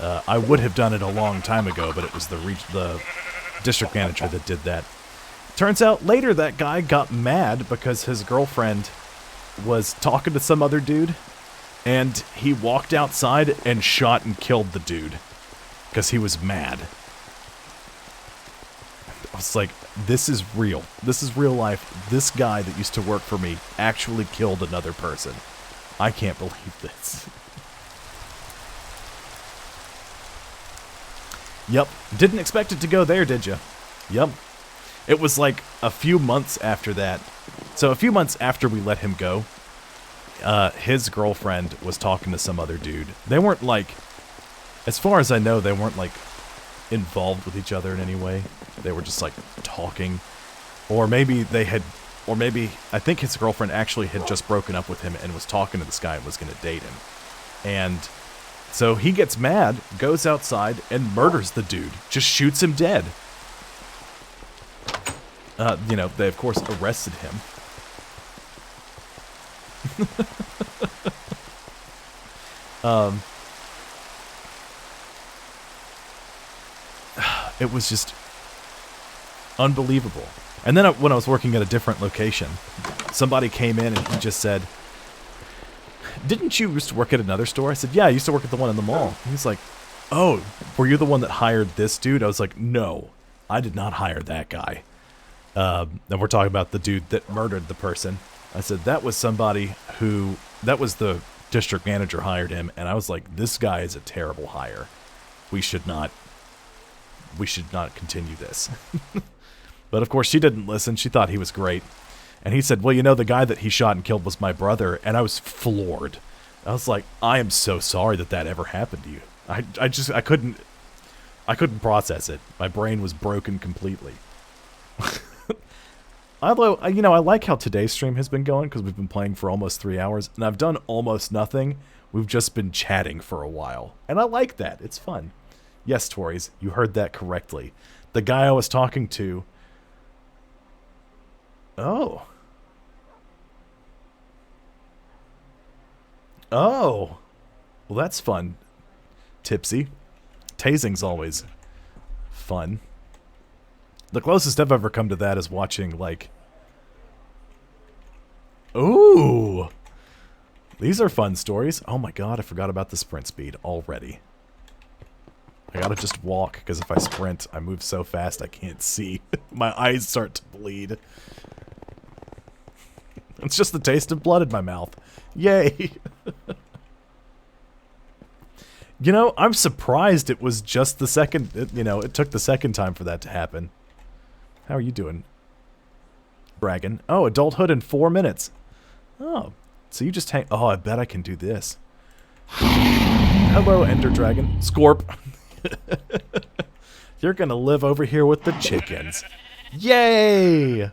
I would have done it a long time ago, but it was the district manager that did that. Turns out later that guy got mad because his girlfriend was talking to some other dude, and he walked outside and shot and killed the dude. Because he was mad. I was like, this is real. This is real life. This guy that used to work for me actually killed another person. I can't believe this. Yep. Didn't expect it to go there, did you? Yep. It was like a few months after that. So a few months after we let him go, his girlfriend was talking to some other dude. They weren't like... as far as I know, they weren't, like, involved with each other in any way. They were just, like, talking. Or maybe they had... or maybe... I think his girlfriend actually had just broken up with him and was talking to this guy and was going to date him. And so he gets mad, goes outside, and murders the dude. Just shoots him dead. You know, they, of course, arrested him. It was just unbelievable. And then when I was working at a different location, somebody came in and he just said, didn't you used to work at another store? I said, yeah, I used to work at the one in the mall. And he's like, oh, were you the one that hired this dude? I was like, no, I did not hire that guy. And we're talking about the dude that murdered the person. I said, that was somebody who, that was the district manager hired him, and I was like, this guy is a terrible hire. We should not continue this. But of course she didn't listen. She thought he was great. And he said, well, you know, the guy that he shot and killed was my brother. And I was floored. I was like, I am so sorry that that ever happened to you. I couldn't process it. My brain was broken completely. Although, you know, I like how today's stream has been going because we've been playing for almost 3 hours. And I've done almost nothing. We've just been chatting for a while. And I like that. It's fun. Yes, Tories, you heard that correctly. The guy I was talking to... Oh. Oh. Well, that's fun. Tipsy. Tasing's always fun. The closest I've ever come to that is watching, like... Ooh! These are fun stories. Oh my god, I forgot about the sprint speed already. I gotta just walk, because if I sprint, I move so fast I can't see. My eyes start to bleed. It's just the taste of blood in my mouth. Yay! You know, I'm surprised it was just the second, you know, it took the second time for that to happen. How are you doing? Bragging. Oh, adulthood in 4 minutes. Oh, so you just hang, oh, I bet I can do this. Hello, Ender Dragon. Scorp. You're gonna live over here with the chickens. Yay!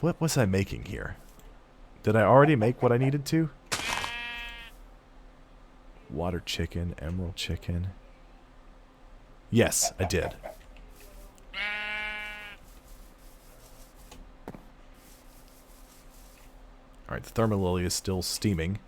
What was I making here? Did I already make what I needed to? Water chicken, emerald chicken. Yes, I did. Alright, the thermal lily is still steaming.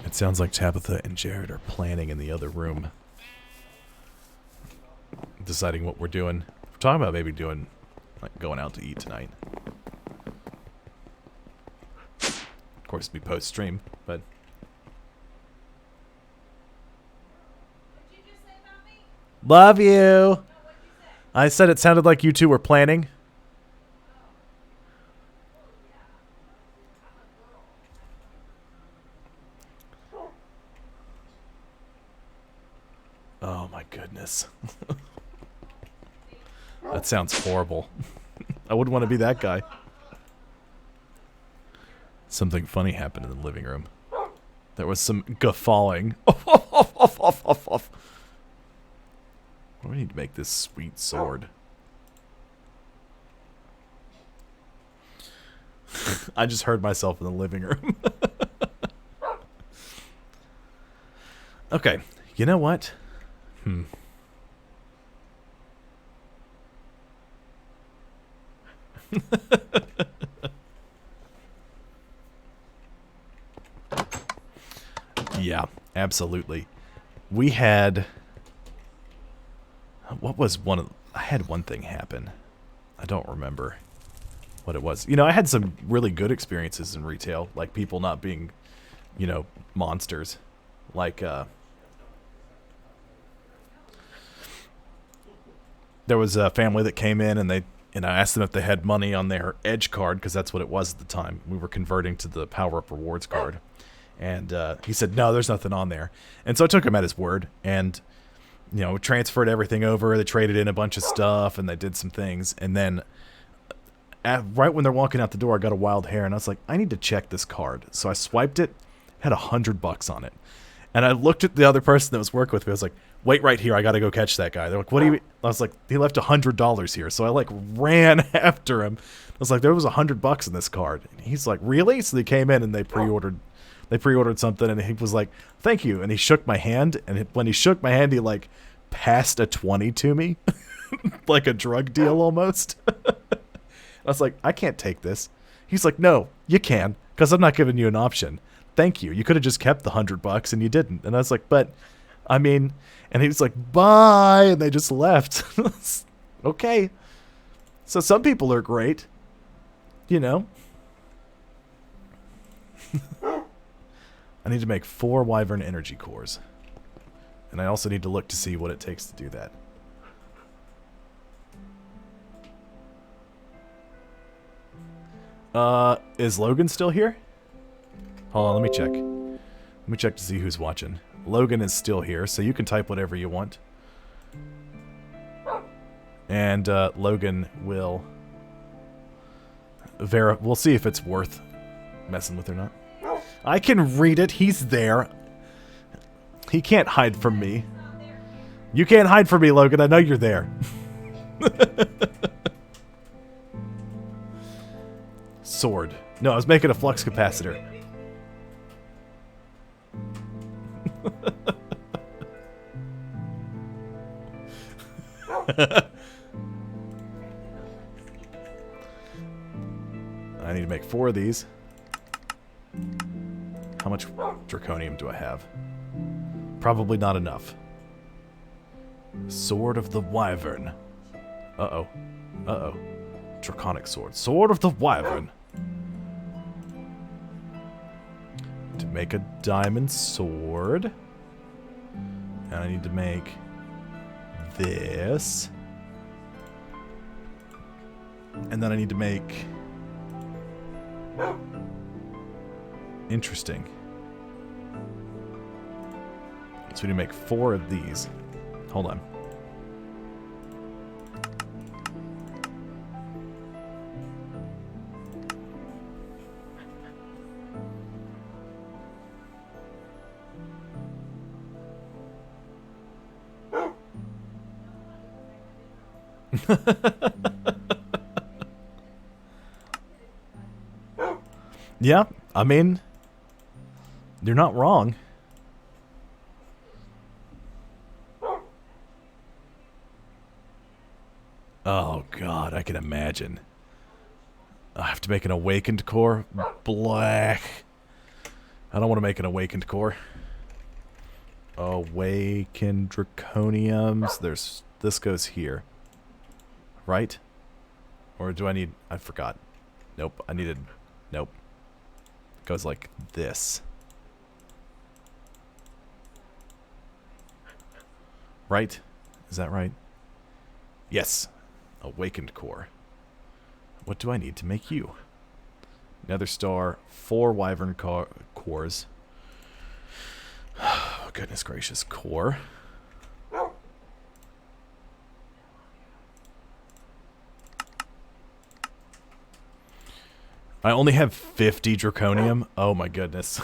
It sounds like Tabitha and Jared are planning in the other room. Deciding what we're doing. We're talking about maybe doing, like, going out to eat tonight. Of course, it'll be post-stream, but... Love you! I said it sounded like you two were planning. Oh my goodness. That sounds horrible. I wouldn't want to be that guy. Something funny happened in the living room. There was some guffawing. What do we need to make this sweet sword? I just heard myself in the living room. Okay, you know what? Yeah, absolutely. We had... What was one of... I had one thing happen. I don't remember what it was. You know, I had some really good experiences in retail. Like people not being, you know, monsters. Like, there was a family that came in and I asked them if they had money on their Edge card, because that's what it was at the time. We were converting to the Power Up Rewards card. And he said, no, there's nothing on there. And so I took him at his word and, you know, transferred everything over. They traded in a bunch of stuff and they did some things. And then right when they're walking out the door, I got a wild hair and I was like, I need to check this card. So I swiped it, had $100 on it. And I looked at the other person that was working with me. I was like, wait right here. I got to go catch that guy. They're like, what do you mean? I was like, he left $100 here. So I like ran after him. I was like, there was $100 in this card. And he's like, really? So they came in and they pre-ordered something and he was like, thank you. And he shook my hand. And when he shook my hand, he like passed a 20 to me. Like a drug deal almost. I was like, I can't take this. He's like, no, you can, because I'm not giving you an option. Thank you. You could have just kept the $100 and you didn't. And I was like, but, I mean, and he's like, bye. And they just left. Okay. So some people are great, you know. I need to make 4 wyvern energy cores. And I also need to look to see what it takes to do that. Is Logan still here? Hold on, let me check. Let me check to see who's watching. Logan is still here, so you can type whatever you want. And Logan will... we'll see if it's worth messing with or not. I can read it. He's there. He can't hide from me. You can't hide from me, Logan. I know you're there. Sword. No, I was making a flux capacitor. I need to make 4 of these. How much draconium do I have? Probably not enough. Sword of the Wyvern. Uh-oh. Uh-oh. Draconic sword. Sword of the Wyvern. To make a diamond sword. And I need to make this. And then I need to make... Interesting. So we need to make 4 of these. Hold on. Yeah, I mean, you're not wrong. Oh god, I can imagine. I have to make an awakened core. Black. I don't want to make an awakened core. Awakened draconiums. There's this goes here. Right? Or do I need... I forgot. Nope, I needed... Nope. It goes like this. Right? Is that right? Yes. Awakened core. What do I need to make you? Nether star, 4 wyvern cores. Oh, goodness gracious. Core. I only have 50 draconium. Oh my goodness.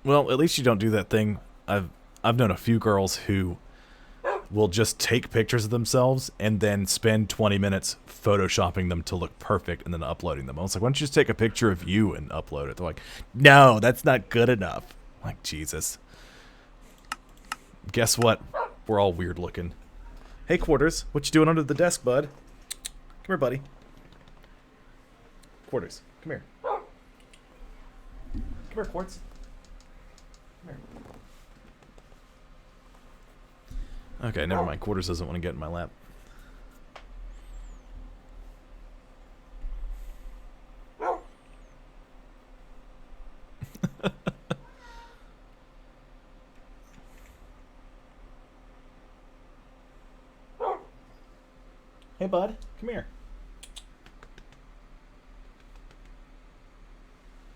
Well, at least you don't do that thing. I've known a few girls who will just take pictures of themselves and then spend 20 minutes photoshopping them to look perfect and then uploading them. I was like, why don't you just take a picture of you and upload it? They're like, no, that's not good enough. I'm like, Jesus. Guess what? We're all weird looking. Hey, Quarters. What you doing under the desk, bud? Come here, buddy. Quarters. Come here. Come here, Quartz. Come here. Okay, never mind. Quarters doesn't want to get in my lap. Hey, bud. Come here.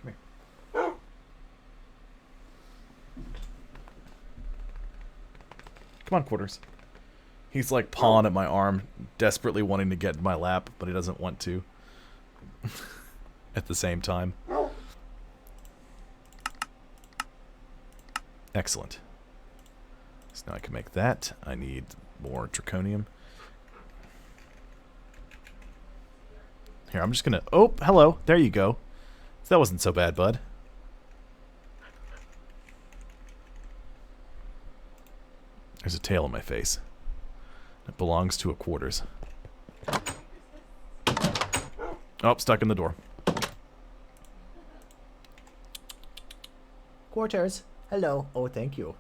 Come here. Come on, Quarters. He's like pawing at my arm, desperately wanting to get in my lap, but he doesn't want to. At the same time. Excellent. So now I can make that. I need more draconium. Here, I'm just gonna... Oh, hello. There you go. That wasn't so bad, bud. There's a tail on my face. It belongs to a Quarters. Oh, stuck in the door. Quarters. Hello. Oh, thank you.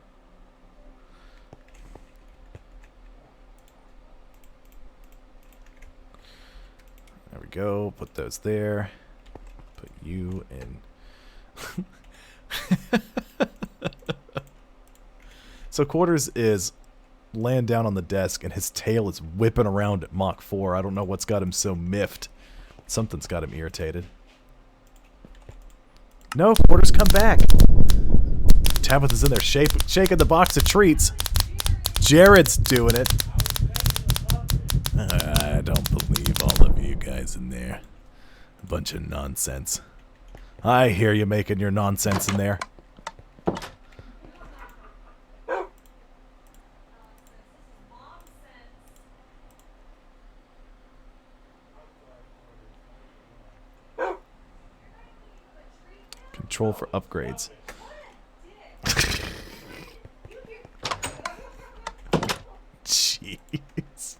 There we go. Put those there. Put you in. So Quarters is laying down on the desk and his tail is whipping around at Mach 4. I don't know what's got him so miffed. Something's got him irritated. No, Quarters, come back. Tabitha's in there shaking the box of treats. Jared's doing it. I don't believe all of you guys in there. A bunch of nonsense. I hear you making your nonsense in there. Control for upgrades. Jeez.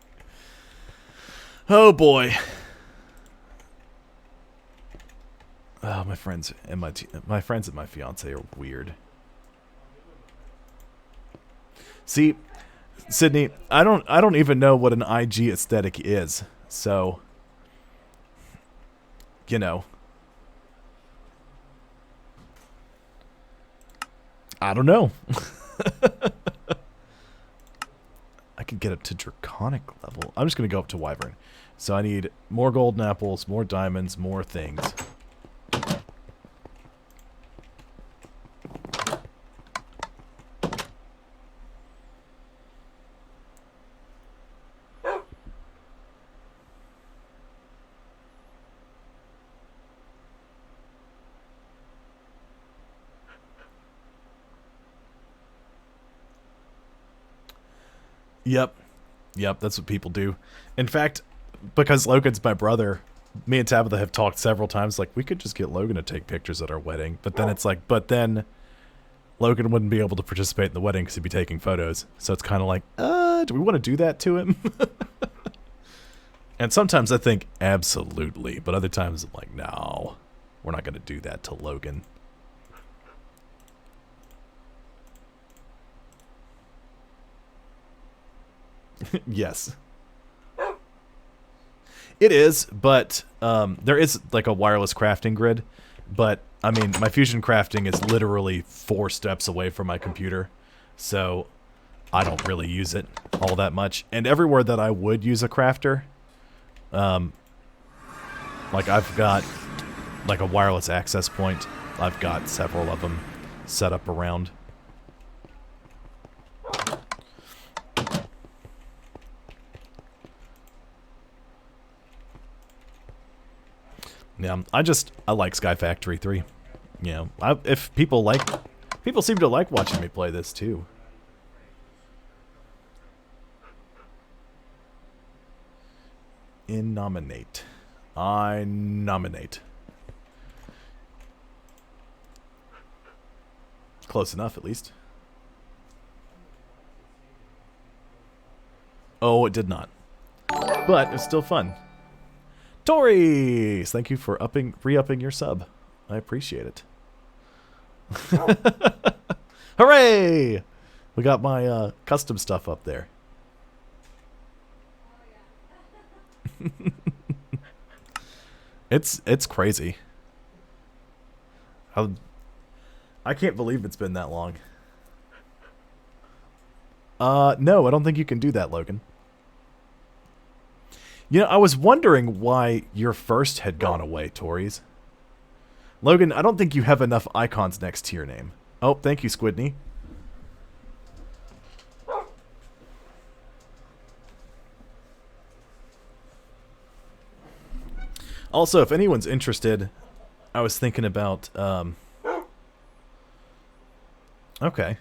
Oh boy. Oh, my friends and my friends and my fiance are weird. See, Sydney, I don't even know what an IG aesthetic is. So, you know, I don't know. I could get up to draconic level. I'm just going to go up to Wyvern. So I need more golden apples, more diamonds, more things. Yep, that's what people do. In fact, because Logan's my brother, me and Tabitha have talked several times, like, we could just get Logan to take pictures at our wedding. But then it's like, but then Logan wouldn't be able to participate in the wedding because he'd be taking photos. So it's kind of like, do we want to do that to him? And sometimes I think, absolutely. But other times I'm like, no, we're not going to do that to Logan. Yes. It is, but there is like a wireless crafting grid. But, I mean, my fusion crafting is literally 4 steps away from my computer. So, I don't really use it all that much. And everywhere that I would use a crafter, like I've got like a wireless access point. I've got several of them set up around. Yeah, I like Skyfactory 3. You know, if people seem to like watching me play this too. Nominate. I nominate. Close enough, at least. Oh, it did not. But it's still fun. Tories! Thank you for re-upping your sub. I appreciate it. Hooray! We got my custom stuff up there. It's crazy. I can't believe it's been that long. No, I don't think you can do that, Logan. You know, I was wondering why your first had gone away, Tories. Logan, I don't think you have enough icons next to your name. Oh, thank you, Squidney. Also, if anyone's interested, I was thinking about, okay.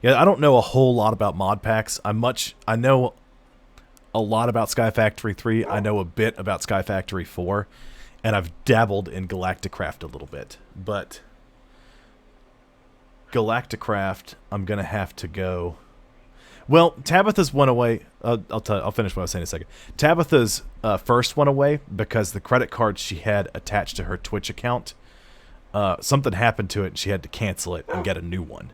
Yeah, I don't know a whole lot about mod packs. I know a lot about Skyfactory 3. I know a bit about Skyfactory 4. And I've dabbled in Galacticraft a little bit. But Galacticraft, I'm going to have to go... Well, Tabitha's went away. I'll finish what I was saying in a second. Tabitha's first went away because the credit card she had attached to her Twitch account, something happened to it and she had to cancel it and get a new one.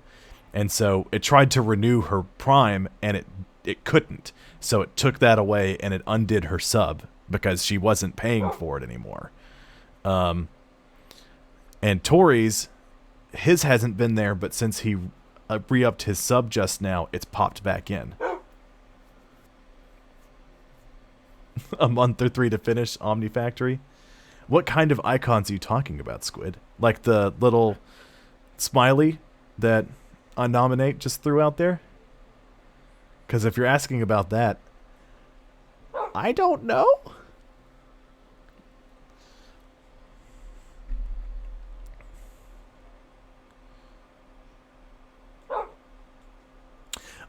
And so it tried to renew her Prime and it couldn't. So it took that away and it undid her sub because she wasn't paying for it anymore. And Tori's, his hasn't been there, but since he re-upped his sub just now, it's popped back in. A month or 3 to finish Omni Factory. What kind of icons are you talking about, Squid? Like the little smiley that Nominate just threw out there? Because if you're asking about that, I don't know.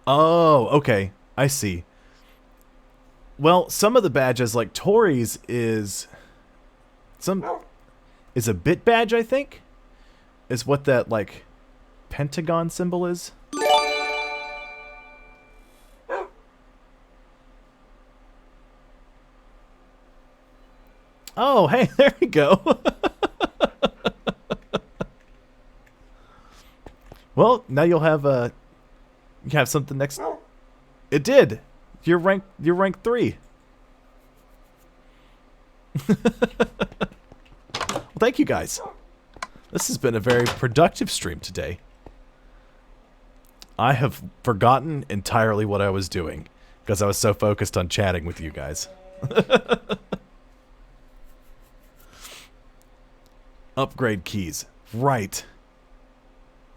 Oh, okay. I see. Well, some of the badges, like Tori's, is a bit badge, I think, is what that like pentagon symbol is. Oh, hey, there we go. Well, now you'll have you have something next. It did. You're rank 3. Well, thank you guys. This has been a very productive stream today. I have forgotten entirely what I was doing because I was so focused on chatting with you guys. Upgrade keys. Right.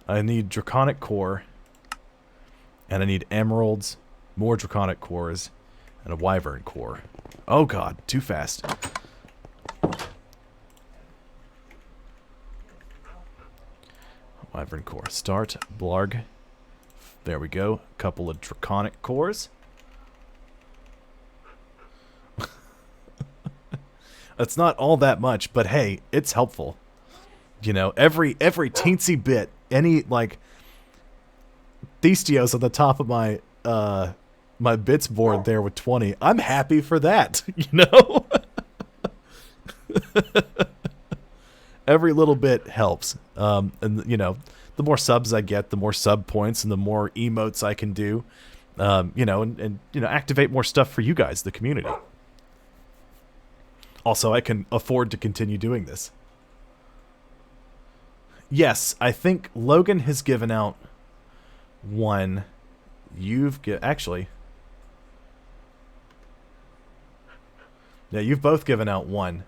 I need Draconic Core. And I need Emeralds, more Draconic Cores, and a Wyvern Core. Oh god, too fast. Wyvern Core. Start. Blarg. There we go. A couple of Draconic Cores. It's not all that much, but hey, it's helpful. You know, every teensy bit, any, like, Thestios on the top of my my bits board there with 20. I'm happy for that, you know? Every little bit helps. And, you know, the more subs I get, the more sub points and the more emotes I can do. You know, and you know, activate more stuff for you guys, the community. Also, I can afford to continue doing this. Yes, I think Logan has given out one. Actually, yeah, you've both given out one.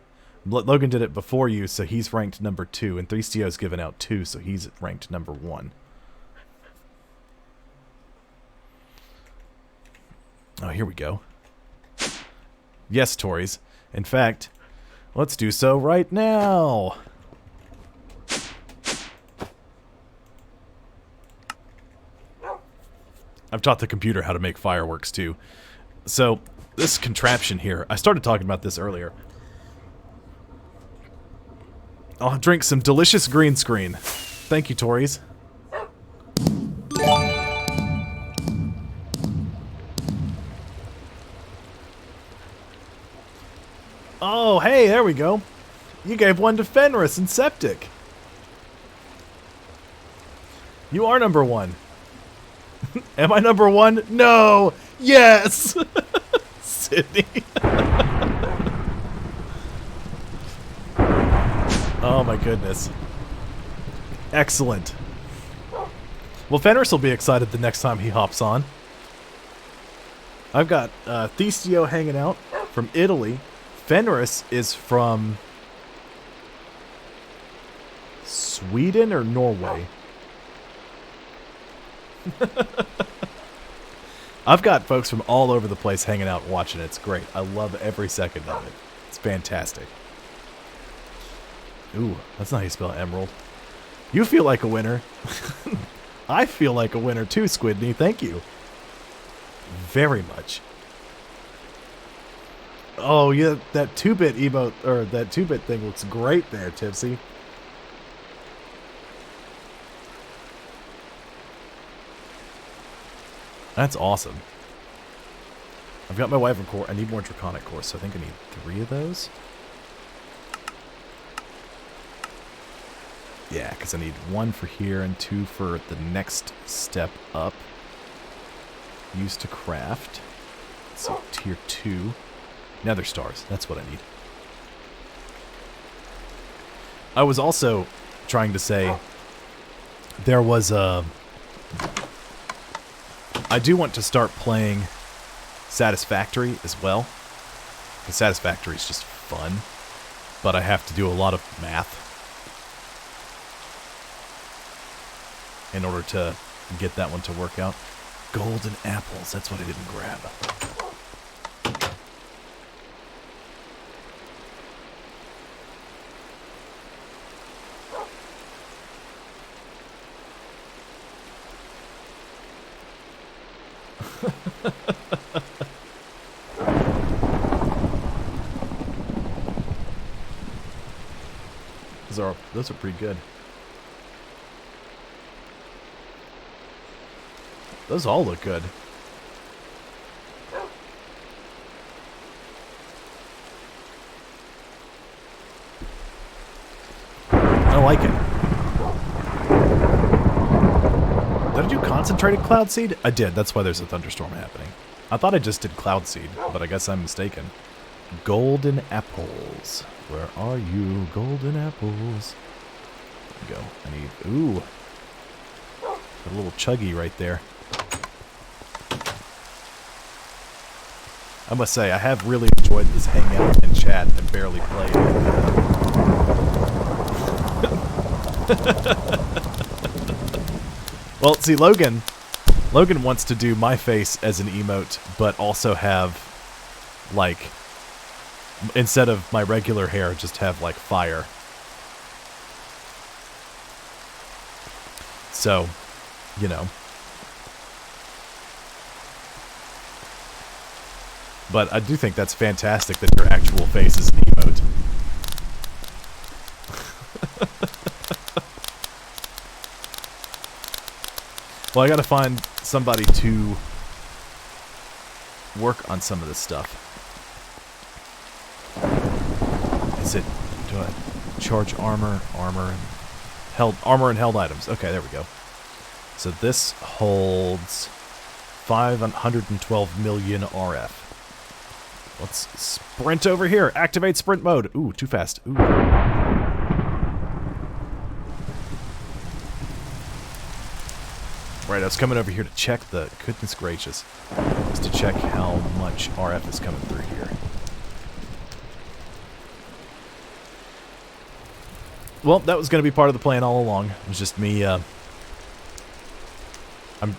Logan did it before you, so he's ranked number 2, and Thestio's given out 2, so he's ranked number 1. Oh, here we go. Yes, Tories. In fact, let's do so right now. I've taught the computer how to make fireworks too. So, this contraption here, I started talking about this earlier. I'll drink some delicious green screen. Thank you, Tories. Oh, hey, there we go. You gave one to Fenris and Septic. You are number 1. Am I number 1? No! Yes! Sydney. Oh my goodness. Excellent. Well, Fenris will be excited the next time he hops on. I've got Thestio hanging out from Italy. Fenris is from Sweden or Norway? I've got folks from all over the place hanging out watching it. It's great. I love every second of it. It's fantastic. Ooh, that's not how you spell emerald. You feel like a winner. I feel like a winner too, Squidney. Thank you. Very much. Oh, yeah, that 2-bit emote, or that 2-bit thing looks great there, Tipsy. That's awesome. I've got my Wyvern core. I need more Draconic core, so I think I need 3 of those. Yeah, because I need 1 for here and 2 for the next step up. Used to craft. Let's see, tier 2. Nether stars. That's what I need. I was also trying to say there was a... I do want to start playing Satisfactory as well. Because Satisfactory is just fun. But I have to do a lot of math in order to get that one to work out. Golden apples. That's what I didn't grab. Those are pretty good. Those all look good. I like it. Did I do concentrated cloud seed? I did. That's why there's a thunderstorm happening. I thought I just did cloud seed, but I guess I'm mistaken. Golden apples. Where are you, golden apples? There we go. I need... Ooh. Got a little chuggy right there. I must say, I have really enjoyed this hangout and chat and barely played. Well, see, Logan wants to do my face as an emote, but also have, like, instead of my regular hair, just have, like, fire. So, you know. But I do think that's fantastic that your actual face is an emote. Well, I gotta find somebody to work on some of this stuff. Is it... do I charge armor, armor and held items? Okay, there we go. So this holds 512 million RF. Let's sprint over here. Activate sprint mode. Ooh, too fast. Ooh. Right, I was coming over here to check the... Goodness gracious. Just to check how much RF is coming through here. Well, that was going to be part of the plan all along. It was just me...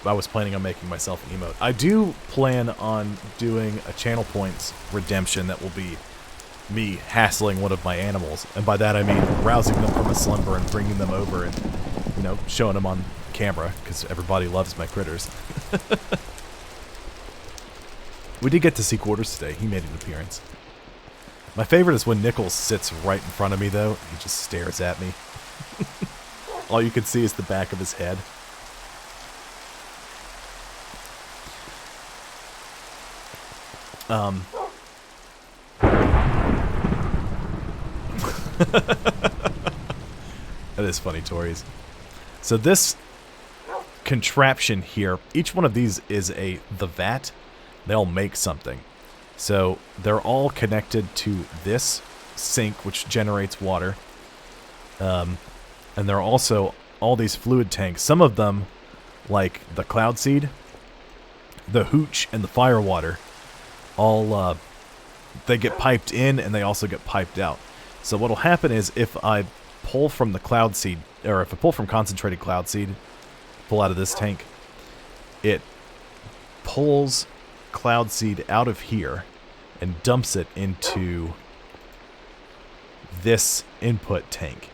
I was planning on making myself an emote. I do plan on doing a channel points redemption that will be me hassling one of my animals. And by that I mean rousing them from a slumber and bringing them over and, you know, showing them on camera, because everybody loves my critters. We did get to see Quarters today. He made an appearance. My favorite is when Nichols sits right in front of me, though. He just stares at me. All you can see is the back of his head. That is funny, Tories. So this contraption here, each one of these is the vat. They all make something. So they're all connected to this sink, which generates water. And there are also all these fluid tanks. Some of them, like the cloud seed, the hooch, and the fire water, all they get piped in and they also get piped out. So what'll happen is if I pull from the cloud seed, or if I pull from concentrated cloud seed, pull out of this tank, it pulls cloud seed out of here and dumps it into this input tank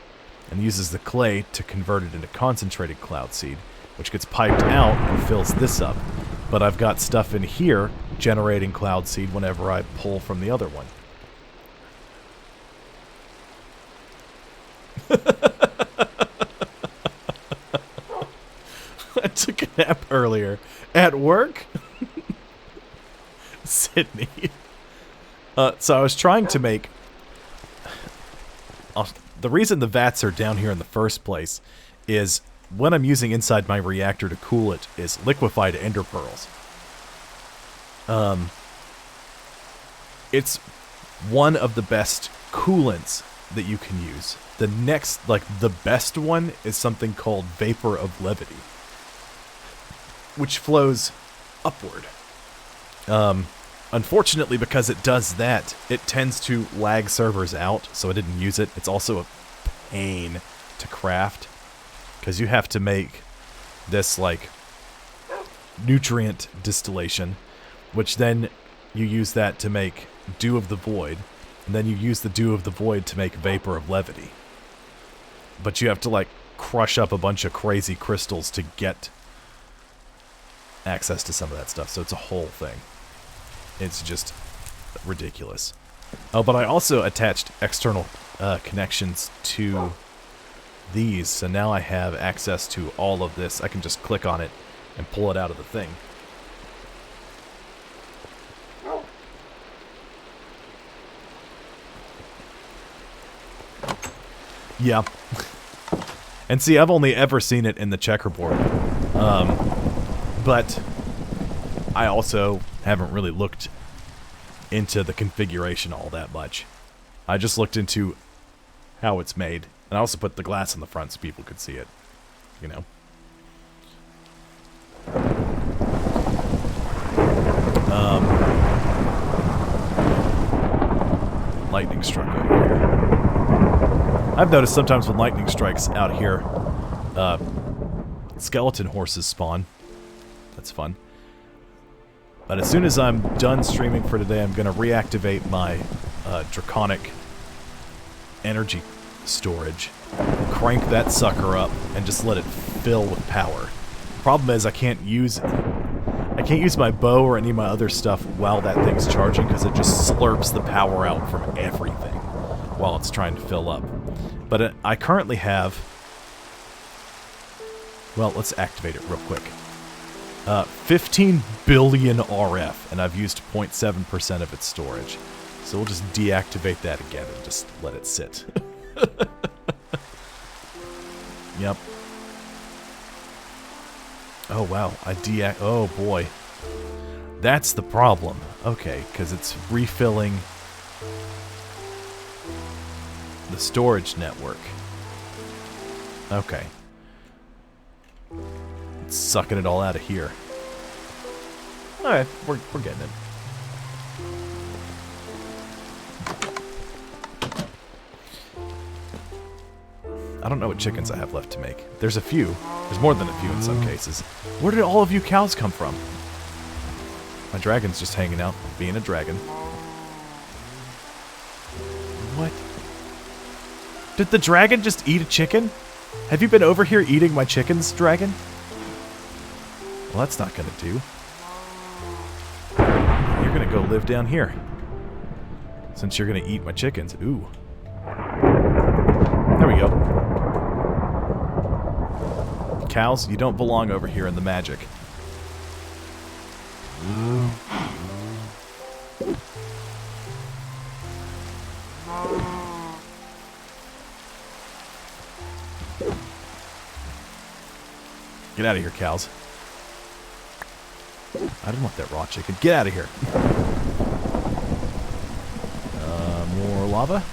and uses the clay to convert it into concentrated cloud seed, which gets piped out and fills this up. But I've got stuff in here generating cloud seed whenever I pull from the other one. I took a nap earlier. At work? Sydney. So I was trying to make... the reason the vats are down here in the first place is what I'm using inside my reactor to cool it is liquefied ender pearls. It's one of the best coolants that you can use. The next, like, the best one is something called vapor of levity, which flows upward. Unfortunately, because it does that, it tends to lag servers out, so I didn't use it. It's also a pain to craft, because you have to make this, like, nutrient distillation, which then you use that to make Dew of the Void, and then you use the Dew of the Void to make Vapor of Levity. But you have to, like, crush up a bunch of crazy crystals to get access to some of that stuff, so it's a whole thing. It's just ridiculous. Oh, but I also attached external connections to these, so now I have access to all of this. I can just click on it and pull it out of the thing. Yeah. And see, I've only ever seen it in the checkerboard. But I also haven't really looked into the configuration all that much. I just looked into how it's made. And I also put the glass in the front so people could see it. You know. Lightning struck over here. I've noticed sometimes when lightning strikes out here, skeleton horses spawn. That's fun. But as soon as I'm done streaming for today, I'm going to reactivate my draconic energy storage, crank that sucker up, and just let it fill with power. Problem is, I can't use my bow or any of my other stuff while that thing's charging because it just slurps the power out from everything while it's trying to fill up. But I currently have... Well, let's activate it real quick. 15 billion RF, and I've used 0.7% of its storage. So we'll just deactivate that again and just let it sit. Yep. Oh, wow. Oh, boy. That's the problem. Okay, because it's refilling the storage network. Okay. It's sucking it all out of here. Alright, we're getting it. I don't know what chickens I have left to make. There's a few. There's more than a few in some cases. Where did all of you cows come from? My dragon's just hanging out, being a dragon. What? Did the dragon just eat a chicken? Have you been over here eating my chickens, dragon? Well, that's not gonna do. You're gonna go live down here. Since you're gonna eat my chickens. Ooh. There we go. Cows, you don't belong over here in the magic. Get out of here, cows. I didn't want that raw chicken. Get out of here. More lava.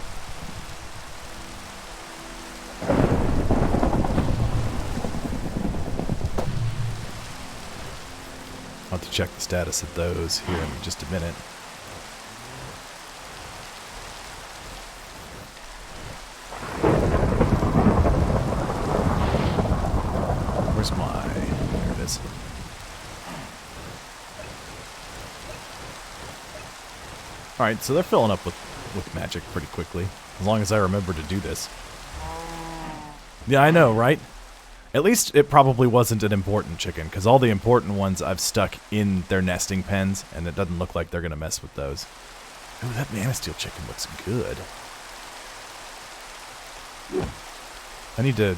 I'll have to check the status of those here in just a minute. Where's my... There it is. Alright, so they're filling up with magic pretty quickly. As long as I remember to do this. Yeah, I know, right? At least it probably wasn't an important chicken, because all the important ones I've stuck in their nesting pens, and it doesn't look like they're going to mess with those. Ooh, that Manasteel chicken looks good. I need to...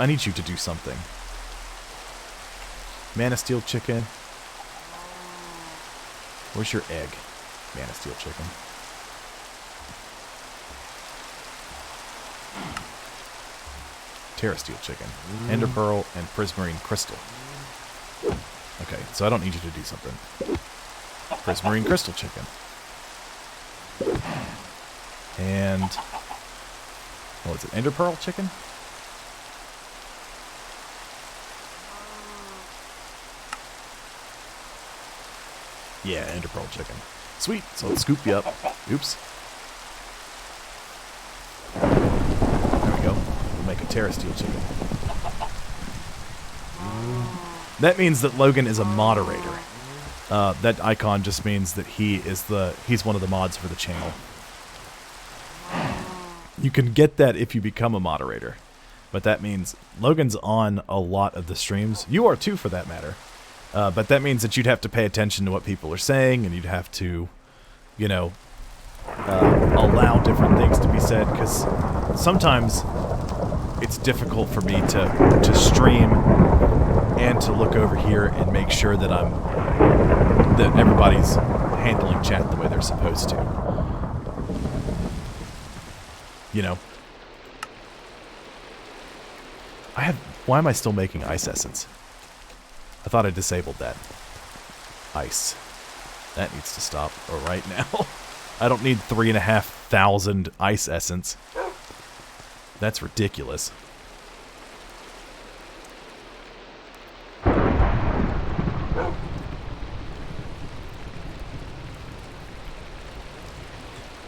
I need you to do something. Manasteel chicken. Where's your egg? Man, a steel chicken. Terra steel chicken. Ender pearl and prismarine crystal. Okay, so I don't need you to do something. Prismarine crystal chicken. And what is it? Ender pearl chicken? Yeah, ender pearl chicken. Sweet. So let's scoop you up. Oops. There we go. We'll make a Terra steel chicken. That means that Logan is a moderator. That icon just means that he's one of the mods for the channel. You can get that if you become a moderator. But that means Logan's on a lot of the streams. You are too, for that matter. But that means that you'd have to pay attention to what people are saying, and you'd have to, you know, allow different things to be said, because sometimes it's difficult for me to stream and to look over here and make sure that that everybody's handling chat the way they're supposed to. You know. Why am I still making ice essence? I thought I disabled that. Ice. That needs to stop right now. I don't need 3,500 ice essence. That's ridiculous.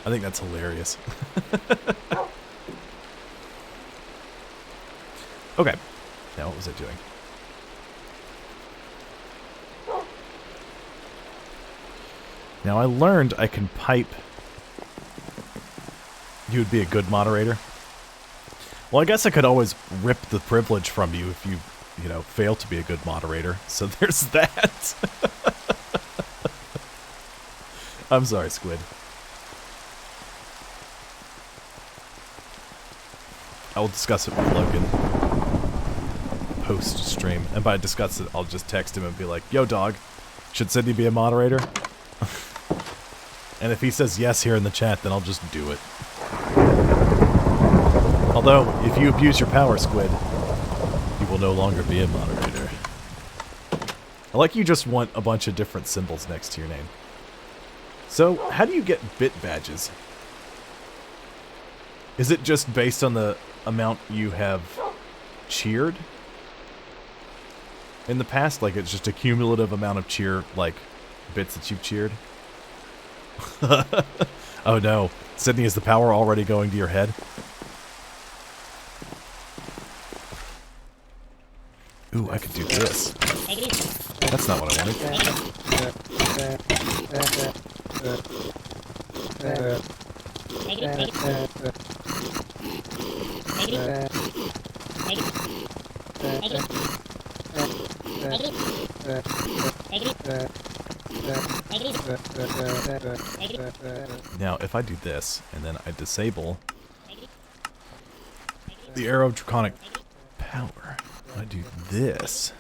I think that's hilarious. Okay. Now, what was I doing? Now, I learned I can pipe. You would be a good moderator. Well, I guess I could always rip the privilege from you if you know, fail to be a good moderator. So there's that. I'm sorry, Squid. I will discuss it with Logan post-stream. And by discuss it, I'll just text him and be like, yo, dog, should Sydney be a moderator? And if he says yes here in the chat, then I'll just do it. Although, if you abuse your power, Squid, you will no longer be a moderator. I like you just want a bunch of different symbols next to your name. So, how do you get bit badges? Is it just based on the amount you have cheered in the past? Like, it's just a cumulative amount of cheer, like, bits that you've cheered? Oh no. Sydney, is the power already going to your head? Ooh, I could do this. That's not what I wanted. Now, if I do this, and then I disable the arrow of draconic power, I do this.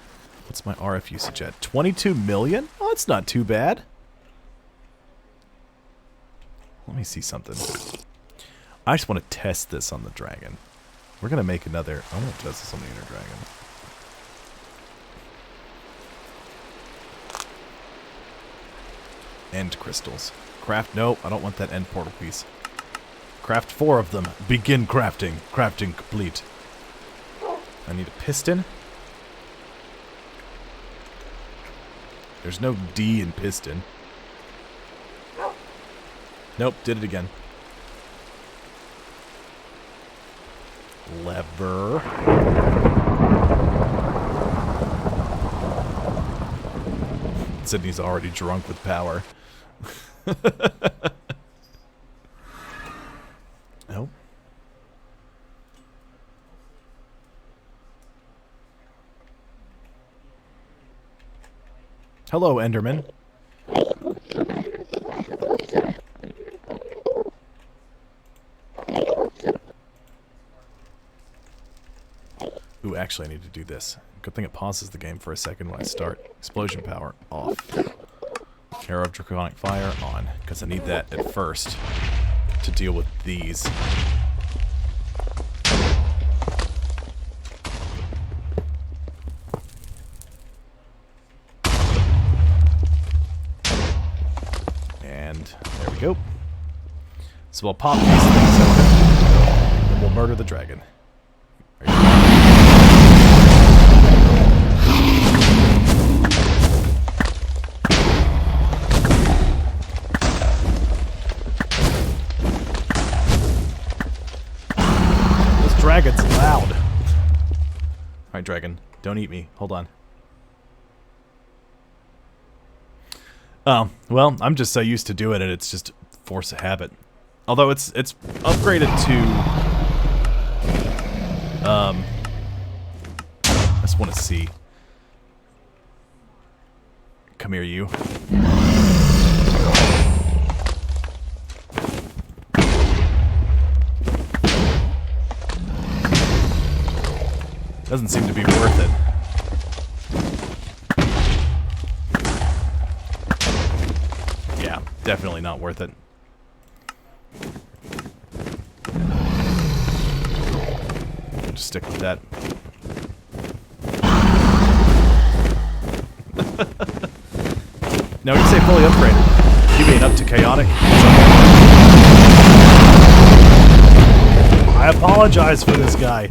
What's my RF usage at? 22 million? Oh, that's not too bad. Let me see something. I just want to test this on the dragon. We're going to make another... I want to test this on the inner dragon. End crystals. Craft... No, I don't want that end portal piece. Craft 4 of them. Begin crafting. Crafting complete. I need a piston. There's no D in piston. Nope, did it again. Lever. Sydney's already drunk with power. Nope. Hello, Enderman. Ooh, actually I need to do this. Good thing it pauses the game for a second when I start. Explosion power off. Arrow of Draconic Fire on, because I need that at first to deal with these. And there we go. So we'll pop these things out, and we'll murder the dragon. This dragon's loud. Alright, dragon, don't eat me. Hold on. Oh, well, I'm just so used to doing it, it's just force of habit. Although it's upgraded to I just want to see. Come here, you. Doesn't seem to be worth it. Yeah, definitely not worth it. Just stick with that. Now, when you say fully upgraded, you mean up to chaotic? I apologize for this guy.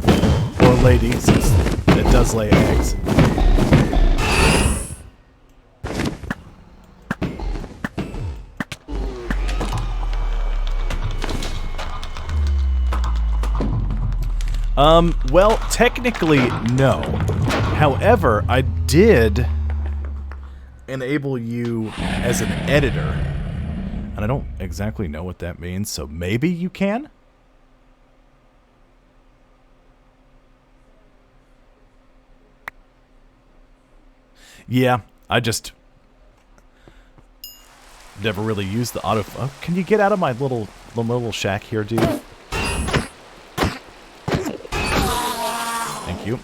Or lady, since it does lay eggs. Well, technically, no. However, I did enable you as an editor. And I don't exactly know what that means, so maybe you can? Yeah, I just never really used the auto... Oh, can you get out of my little shack here, dude? Thank you.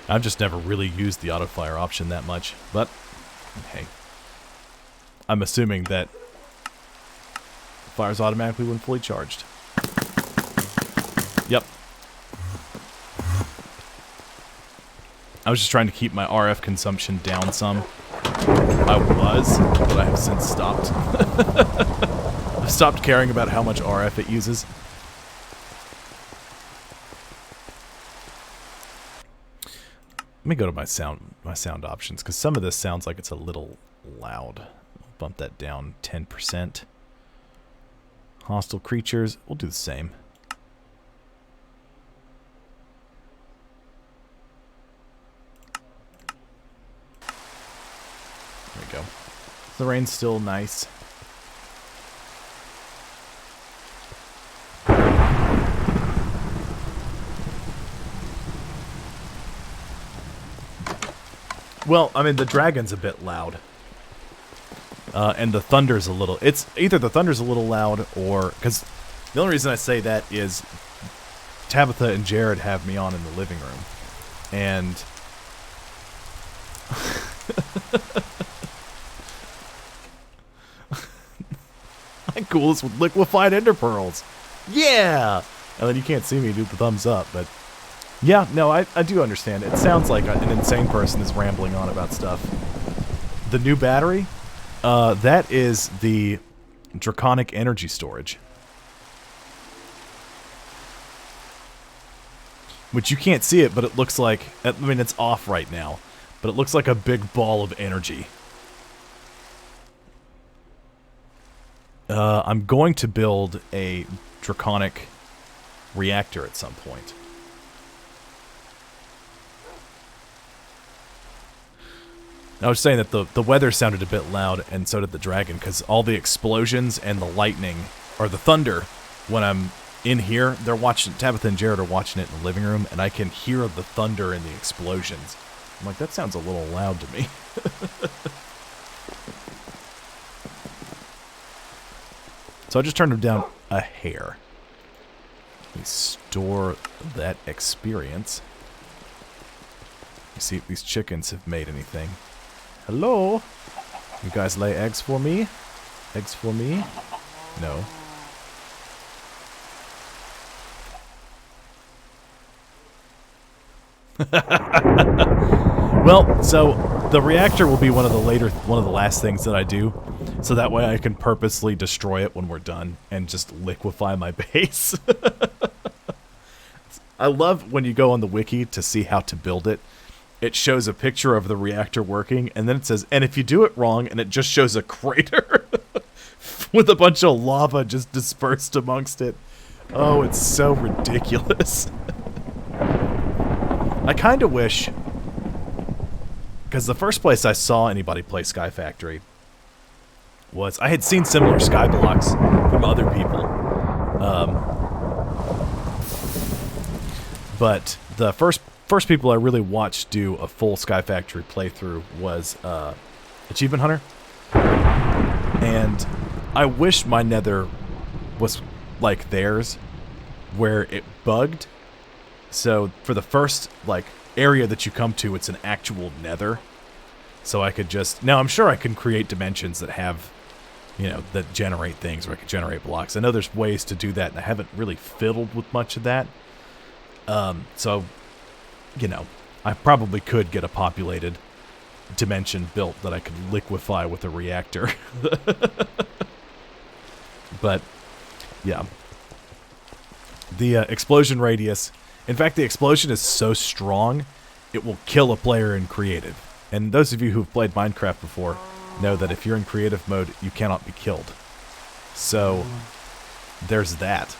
I've just never really used the auto-fire option that much, but hey. I'm assuming that it fires automatically when fully charged. Yep. I was just trying to keep my RF consumption down some. I was, but I have since stopped. I've stopped caring about how much RF it uses. Let me go to my sound options, because some of this sounds like it's a little loud. I'll bump that down 10%. Hostile creatures, we'll do the same. There we go. The rain's still nice. Well, I mean, the dragon's a bit loud. And the thunder's a little... It's either the thunder's a little loud or... Because the only reason I say that is Tabitha and Jared have me on in the living room. And... my cool is with liquefied ender pearls. Yeah! And then you can't see me do the thumbs up, but... Yeah, no, I do understand. It sounds like an insane person is rambling on about stuff. The new battery? That is the Draconic energy storage. Which you can't see it, but it looks like... I mean, it's off right now. But it looks like a big ball of energy. I'm going to build a Draconic reactor at some point. I was saying that the weather sounded a bit loud, and so did the dragon, because all the explosions and the lightning, or the thunder, when I'm in here, they're watching, Tabitha and Jared are watching it in the living room, and I can hear the thunder and the explosions. I'm like, that sounds a little loud to me. So I just turned them down a hair. Let me store that experience. me see if these chickens have made anything. Hello? You guys lay eggs for me? Eggs for me? No. Well, so the reactor will be one of the last things that I do, so that way I can purposely destroy it when we're done and just liquefy my base. I love when you go on the wiki to see how to build it. It shows a picture of the reactor working, and then it says, and if you do it wrong, and it just shows a crater with a bunch of lava just dispersed amongst it. Oh, it's so ridiculous. I kind of wish, because the first place I saw anybody play Skyfactory was, I had seen similar sky blocks from other people. But the first people I really watched do a full Skyfactory playthrough was Achievement Hunter. And I wish my nether was like theirs, where it bugged. So for the first area that you come to, it's an actual nether. So I could just, now I'm sure I can create dimensions that have, that generate things, or I could generate blocks. I know there's ways to do that, and I haven't really fiddled with much of that. So, I probably could get a populated dimension built that I could liquefy with a reactor. But, yeah. The explosion radius, in fact, the explosion is so strong, it will kill a player in creative. And those of you who've played Minecraft before know that if you're in creative mode, you cannot be killed. So, there's that.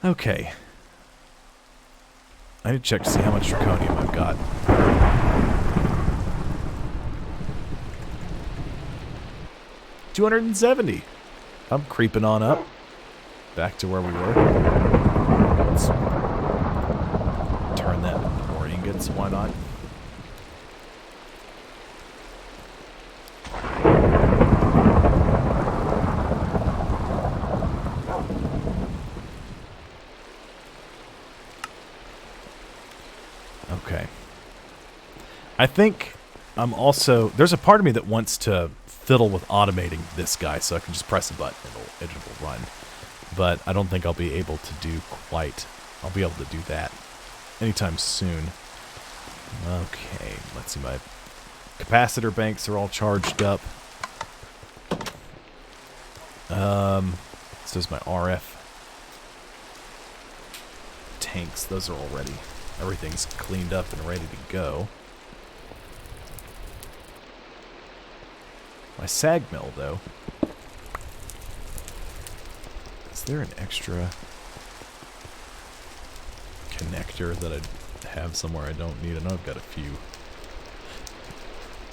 Okay. I need to check to see how much draconium I've got. $270. I'm creeping on up. Back to where we were. Let's turn that into more ingots. Why not? Okay. I think I'm also... There's a part of me that wants to fiddle with automating this guy so I can just press a button and it will run. But I don't think I'll be able to do quite... I'll be able to do that anytime soon. Okay, let's see. My capacitor banks are all charged up. So is my RF tanks. Those are all ready. Everything's cleaned up and ready to go. My sag mill, though. Is there an extra connector that I have somewhere I don't need? I know I've got a few.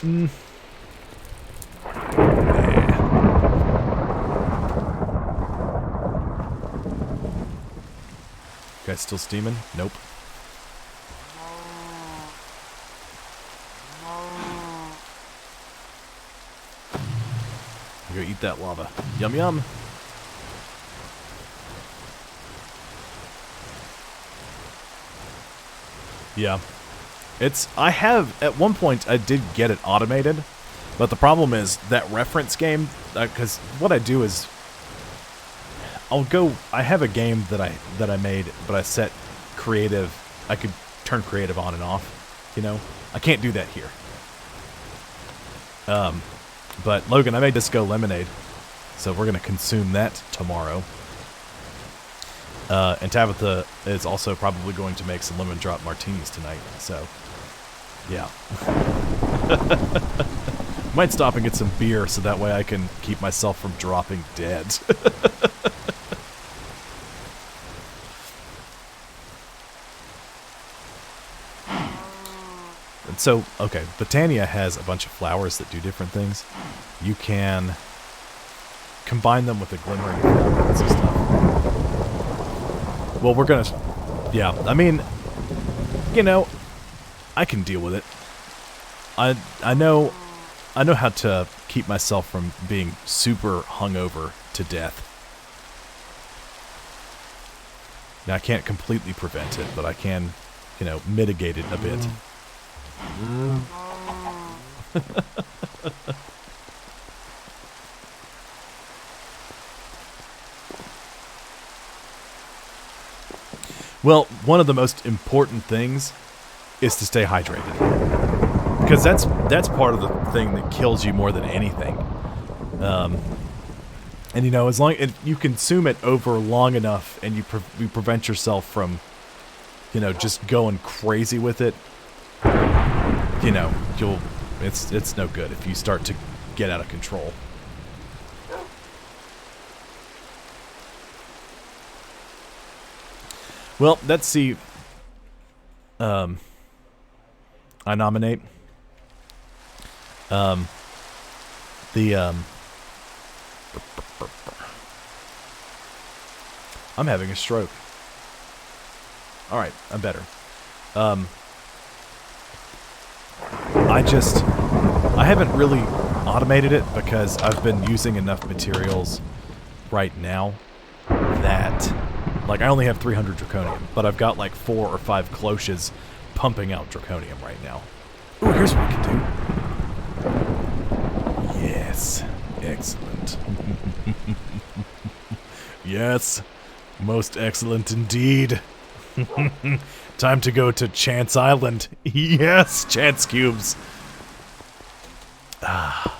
Nah. Guys still steaming? Nope. Go eat that lava. Yum yum. Yeah. I have, at one point, I did get it automated, but the problem is that reference game, because what I do is, I have a game that I made, but I set creative, I could turn creative on and off, I can't do that here. But Logan, I made Disco Lemonade, so we're going to consume that tomorrow. And Tabitha is also probably going to make some lemon drop martinis tonight, so yeah. Might stop and get some beer so that way I can keep myself from dropping dead. And so, okay, Botania has a bunch of flowers that do different things. You can combine them with a glimmering fragments and stuff. Well, we're gonna... Yeah, I mean, I can deal with it. I know how to keep myself from being super hungover to death. Now, I can't completely prevent it, but I can, you know, mitigate it a bit. Well, one of the most important things is to stay hydrated. Because that's part of the thing that kills you more than anything. And you know, as long as you consume it over long enough and you prevent yourself from, you know, just going crazy with it, you know, it's no good if you start to get out of control. Well, let's see. I nominate I'm having a stroke. Alright, I'm better. I haven't really automated it because I've been using enough materials right now that, like, I only have 300 draconium, but I've got like 4 or 5 cloches pumping out draconium right now. Ooh, here's what we can do. Yes, excellent. Yes, most excellent indeed. Time to go to Chance Island. Yes, Chance Cubes. Ah.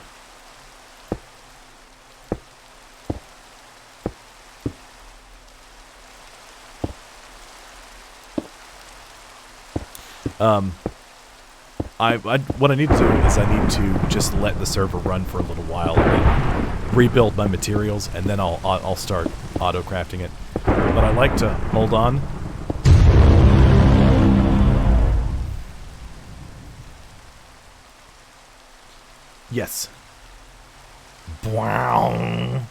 What I need to do is I need to just let the server run for a little while and rebuild my materials, and then I'll start auto crafting it. But I like to hold on. Yes. Wow.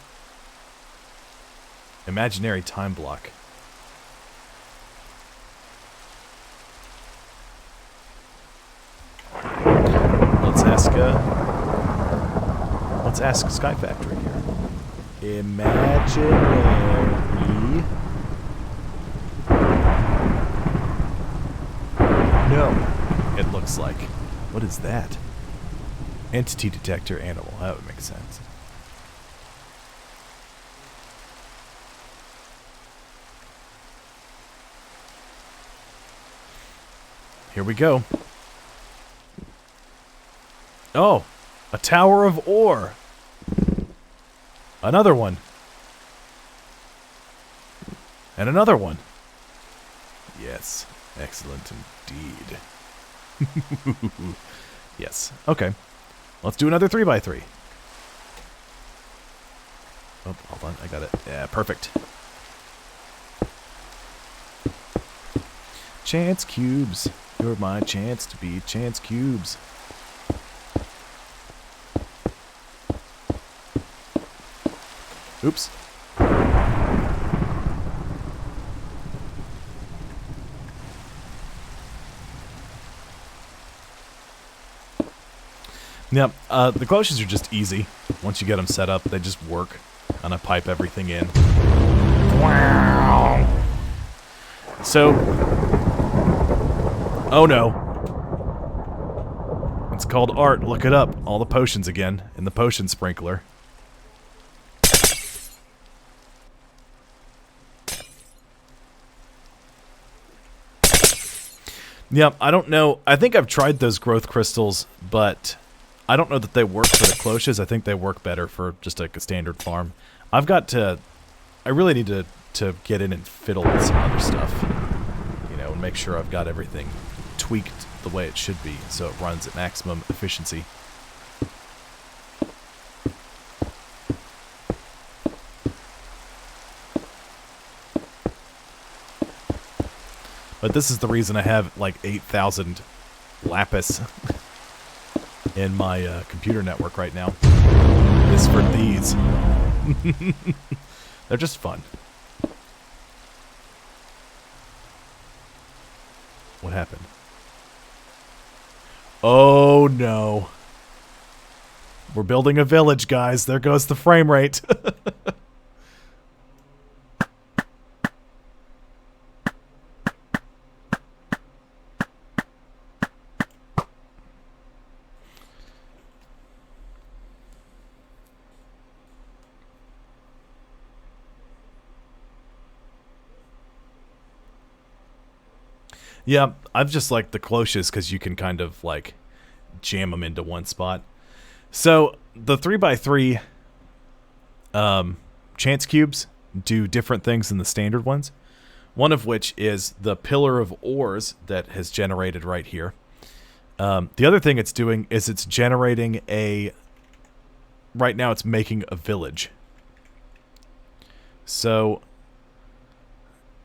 Imaginary time block. Let's ask Skyfactory here. Imaginary. No. It looks like. What is that? Entity detector animal. That would make sense. Here we go. Oh, a tower of ore. Another one. And another one. Yes, excellent indeed. Yes, okay. Let's do another 3x3. Oh, hold on, I got it. Yeah, perfect. Chance cubes. You're my chance to be chance cubes. Oops. Yep, the cloches are just easy. Once you get them set up, they just work. And I pipe everything in. Wow. So... Oh no. It's called art. Look it up. All the potions again. In the potion sprinkler. Yep, I don't know. I think I've tried those growth crystals, but I don't know that they work for the cloches. I think they work better for just like a standard farm. I've got to... I really need to get in and fiddle with some other stuff. You know, and make sure I've got everything tweaked the way it should be so it runs at maximum efficiency. But this is the reason I have like 8,000 lapis in my computer network right now. Is for these. They're just fun. What happened? Oh no. We're building a village, guys. There goes the frame rate. Yeah, I've just liked the cloches because you can kind of, like, jam them into one spot. So, the 3x3 chance cubes do different things than the standard ones. One of which is the pillar of ores that has generated right here. The other thing it's doing is it's generating a... Right now it's making a village. So,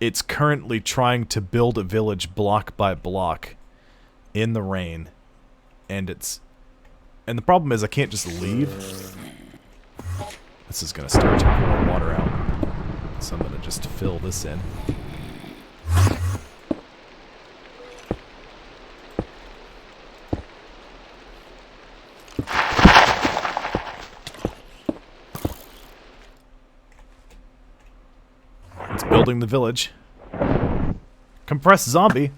it's currently trying to build a village block by block in the rain. And the problem is I can't just leave. This is going to start to pour water out. So I'm going to just fill this in. It's building the village. Compressed zombie.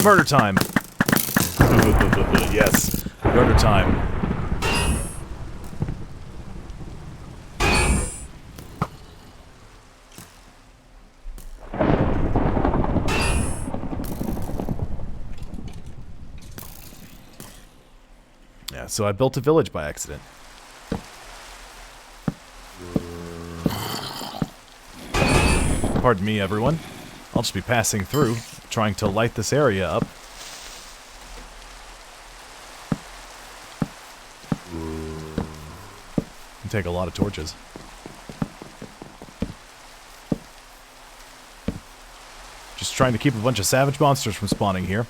Murder time. Yes, murder time. Yeah, so I built a village by accident. Pardon me, everyone. I'll just be passing through, trying to light this area up. Can take a lot of torches. Just trying to keep a bunch of savage monsters from spawning here.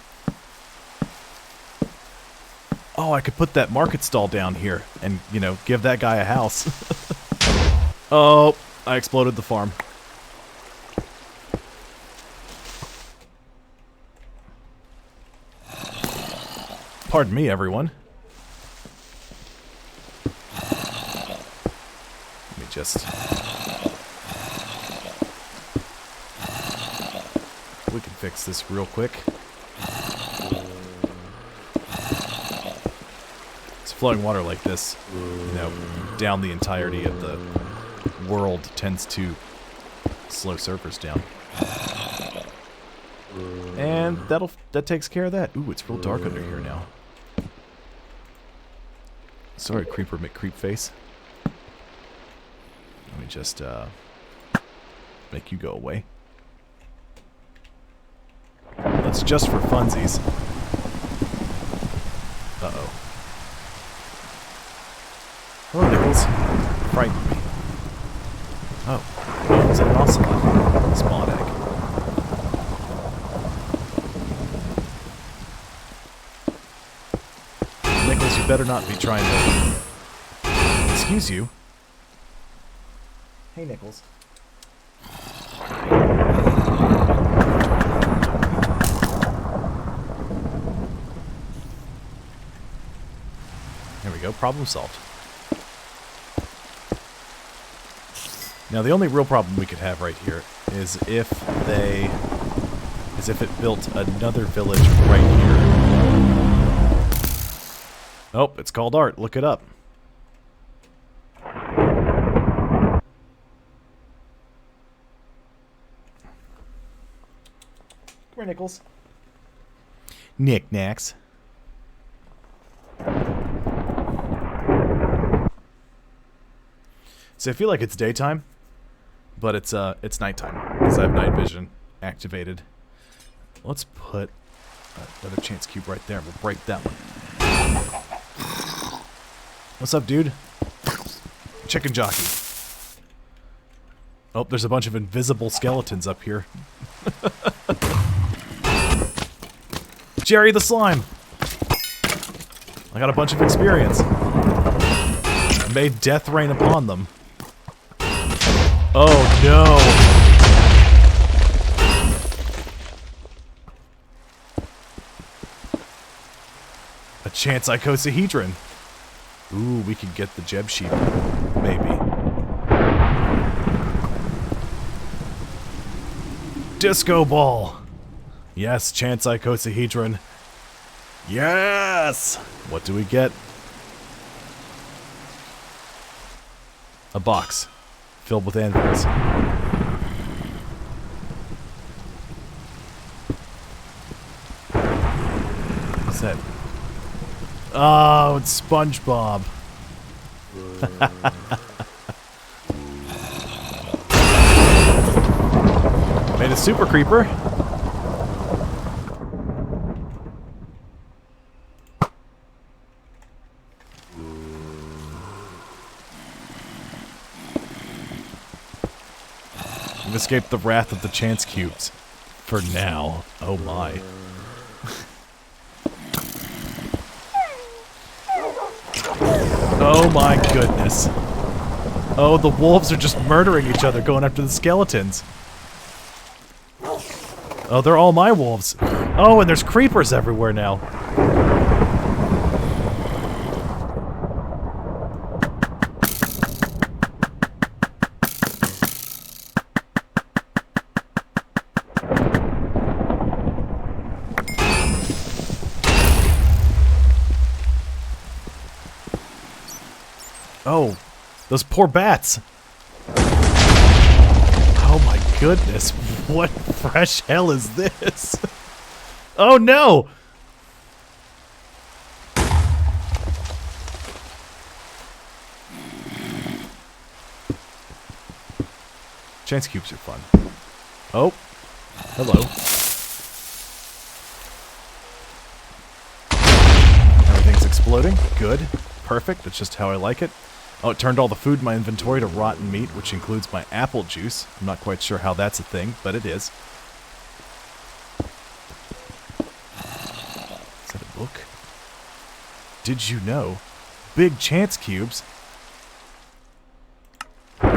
Oh, I could put that market stall down here and, you know, give that guy a house. Oh, I exploded the farm. Pardon me, everyone. Let me just... We can fix this real quick. It's flowing water like this, you know, down the entirety of the world tends to slow servers down. And that takes care of that. Ooh, it's real dark under here now. Sorry, Creeper McCreepface. Let me just make you go away. That's just for funsies. Uh-oh. Hello, Nichols. Frightened me. Oh, is that an ocelot? Spawn egg. Nichols, you better not be trying to... Excuse you. Hey, Nichols. There we go, problem solved. Now the only real problem we could have right here is if it built another village right here. Oh, it's called art. Look it up. Come here, Nichols. Knickknacks. So I feel like it's daytime, but it's nighttime because I have night vision activated. Let's put another chance cube right there. We'll break that one. What's up, dude? Chicken jockey. Oh, there's a bunch of invisible skeletons up here. Jerry the slime. I got a bunch of experience. I made death rain upon them. Oh no! A chance icosahedron. Ooh, we could get the Jeb sheep. Maybe. Disco ball! Yes, chance icosahedron. Yes! What do we get? A box filled with anvils. What's that? Oh, it's SpongeBob. Made a super creeper. We've escaped the wrath of the chance cubes. For now. Oh my. Oh my goodness. Oh, the wolves are just murdering each other, going after the skeletons. Oh, they're all my wolves. Oh, and there's creepers everywhere now. Oh, those poor bats. Oh my goodness, what fresh hell is this? Oh no! Chance cubes are fun. Oh, hello. Everything's exploding. Good. Perfect. That's just how I like it. Oh, it turned all the food in my inventory to rotten meat, which includes my apple juice. I'm not quite sure how that's a thing, but it is. Is that a book? Did you know? Big chance cubes. The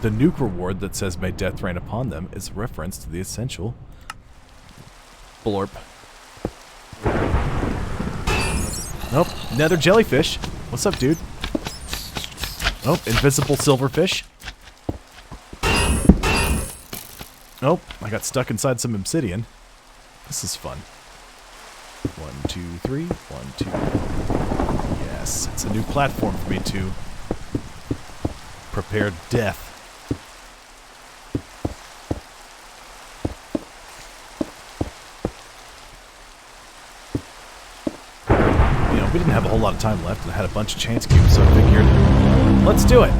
nuke reward that says may death rain upon them is a reference to the essential blorp. Nope, nether jellyfish. What's up, dude? Oh, invisible silverfish. Nope, I got stuck inside some obsidian. This is fun. 1, 2, 3. 1, 2. Yes, it's a new platform for me to prepare death. We didn't have a whole lot of time left, and I had a bunch of chance cubes, so I figured, let's do it!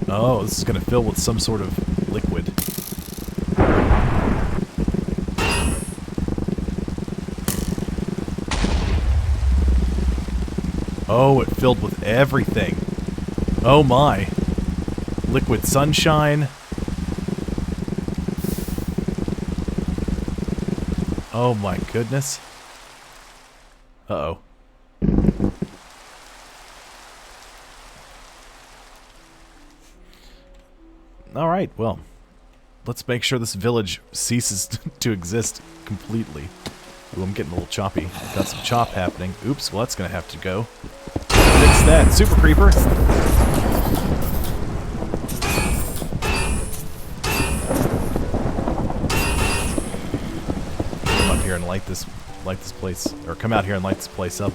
Oh, this is going to fill with some sort of liquid. Oh, it filled with everything. Oh my. Liquid sunshine. Oh my goodness. Uh-oh. Alright, well. Let's make sure this village ceases to exist completely. Ooh, I'm getting a little choppy. Got some chop happening. Oops, well that's gonna have to go. Fix that. Super creeper! And light this place, or come out here and light this place up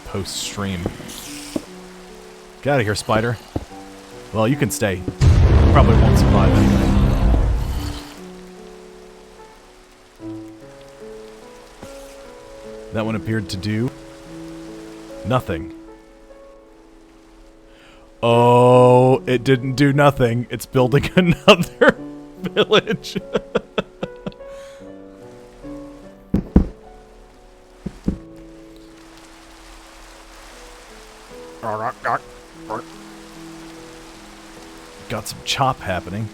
post stream. Get out of here, spider. Well, you can stay. You probably won't survive anyway. That one appeared to do nothing. Oh, it didn't do nothing. It's building another village. Got some chop happening.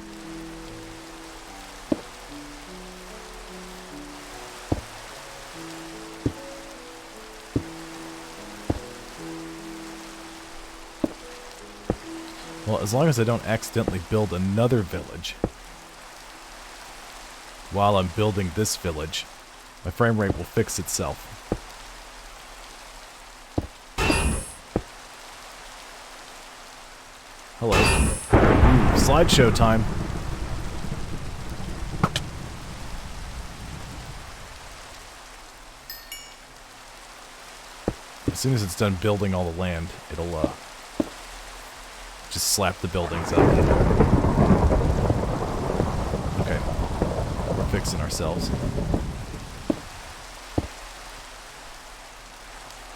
Well, as long as I don't accidentally build another village while I'm building this village, my frame rate will fix itself. Hello. Ooh, slideshow time. As soon as it's done building all the land, it'll just slap the buildings up. fixing ourselves.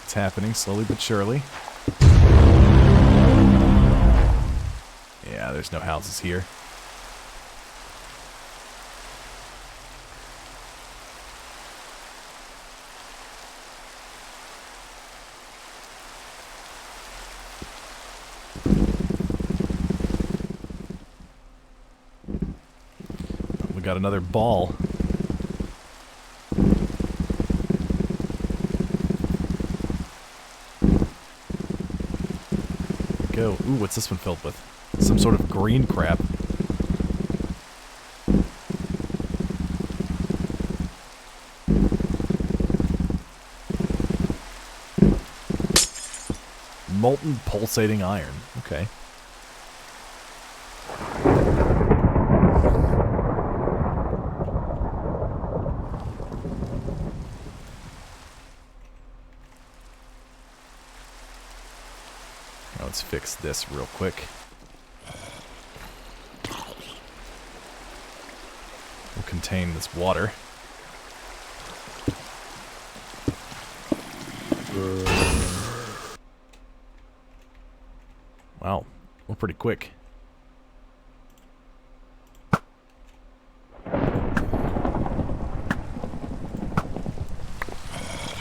It's happening slowly but surely. Yeah, there's no houses here. We got another ball. Go. Ooh, what's this one filled with? Some sort of green crap. Molten pulsating iron. Okay. Now let's fix this real quick. We'll contain this water. Wow, we're pretty quick.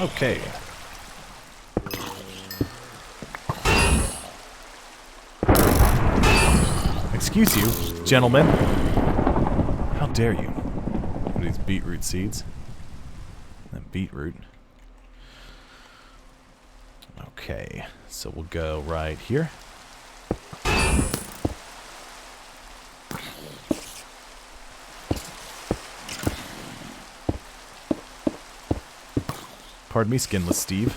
Okay. Excuse you, gentlemen. How dare you? What are these beetroot seeds? That beetroot. Okay, so we'll go right here. Pardon me, Skinless Steve.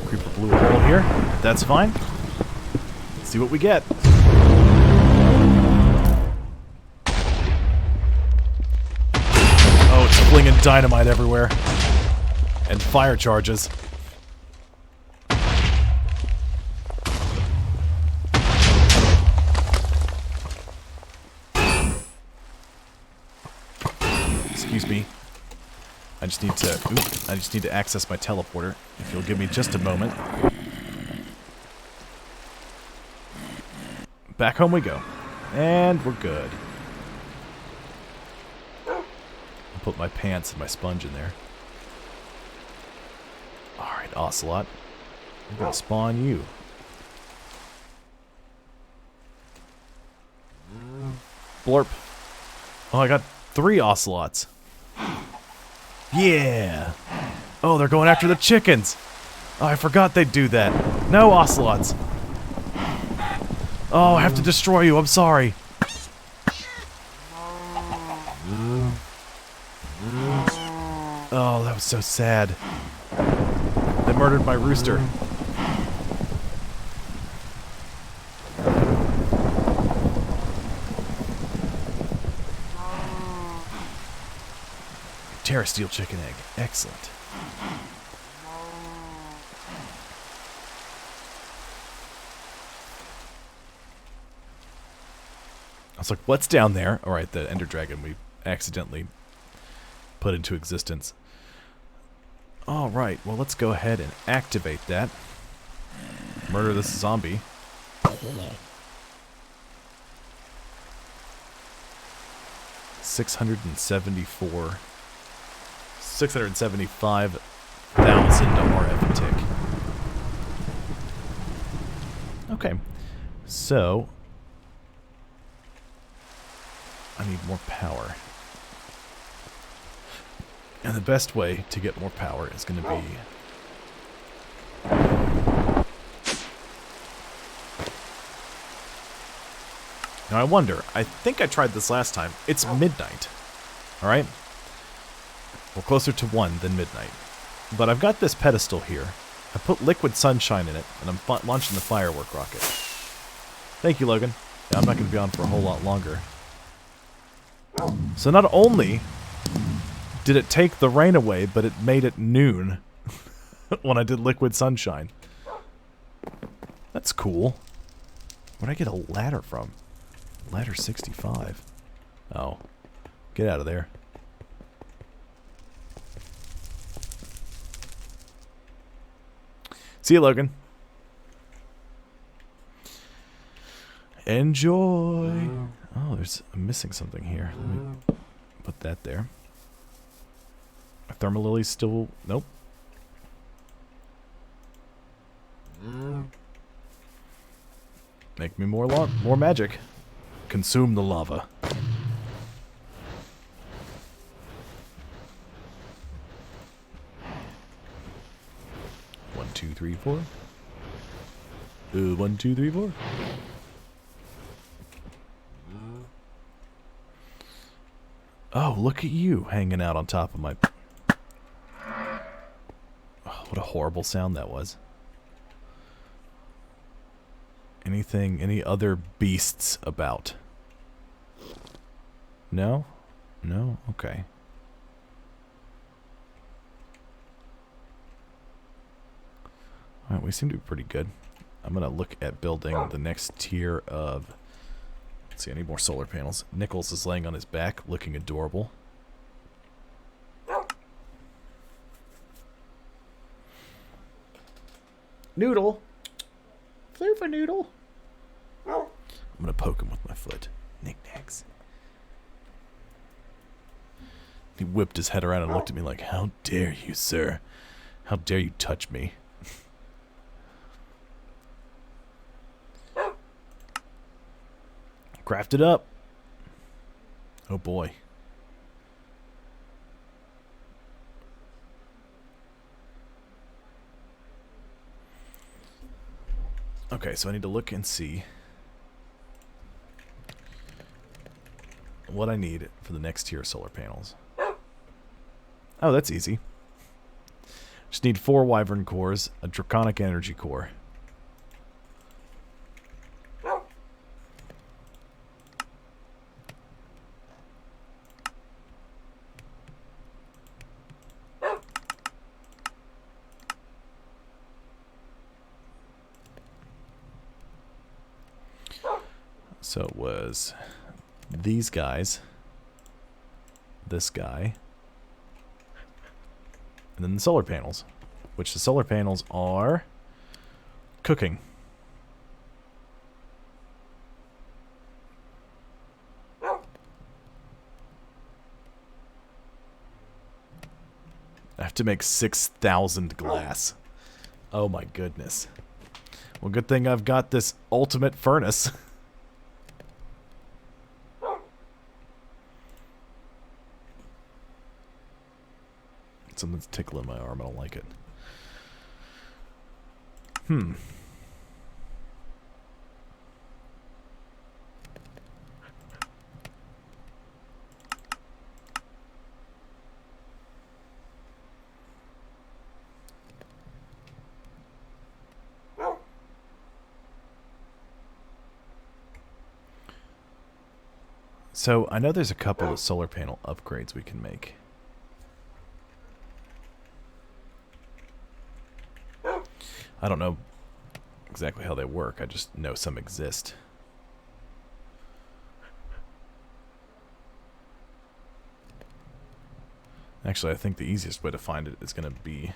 Creeper blew a hole here. That's fine. Let's see what we get. Oh, it's flinging dynamite everywhere. And fire charges. Excuse me. I just need to access my teleporter. If you'll give me just a moment. Back home we go. And we're good. I'll put my pants and my sponge in there. Alright, Ocelot. I'm gonna spawn you. Blorp. Oh, I got 3 ocelots. Yeah! Oh, they're going after the chickens! Oh, I forgot they'd do that. No ocelots! Oh, I have to destroy you, I'm sorry. Oh, that was so sad. They murdered my rooster. Terrasteel chicken egg. Excellent. I was like, what's down there? Alright, the Ender Dragon we accidentally put into existence. Alright, well let's go ahead and activate that. Murder this zombie. 675,000 RF tick. Okay, so I need more power. And the best way to get more power is going to be... Now I wonder, I think I tried this last time. It's midnight. Alright? We're closer to 1 than midnight. But I've got this pedestal here. I put liquid sunshine in it, and I'm launching the firework rocket. Thank you, Logan. Yeah, I'm not going to be on for a whole lot longer. So not only did it take the rain away, but it made it noon when I did liquid sunshine. That's cool. Where'd I get a ladder from? Ladder 65. Oh. Get out of there. See you, Logan. Enjoy. Oh, I'm missing something here. Let me put that there. Are thermal lilies still... Nope. Make me more magic. Consume the lava. One, two, three, four. 1, 2, 3, 4. Oh, look at you hanging out on top of my... Oh, what a horrible sound that was. Any other beasts about? No? No? Okay. Alright, we seem to be pretty good. I'm going to look at building the next tier of... Let's see, I need more solar panels. Nichols is laying on his back, looking adorable. Noodle. Floofa noodle. I'm going to poke him with my foot. Knickknacks. He whipped his head around and looked at me like, "How dare you, sir? How dare you touch me?" Craft it up. Oh boy. Okay, so I need to look and see what I need for the next tier of solar panels. Oh, that's easy. Just need 4 wyvern cores, a draconic energy core. So it was these guys, this guy, and then the solar panels, which the solar panels are cooking. I have to make 6,000 glass. Oh my goodness. Well, good thing I've got this ultimate furnace. Something's tickling my arm. I don't like it. So, I know there's a couple of solar panel upgrades we can make. I don't know exactly how they work. I just know some exist. Actually, I think the easiest way to find it is going to be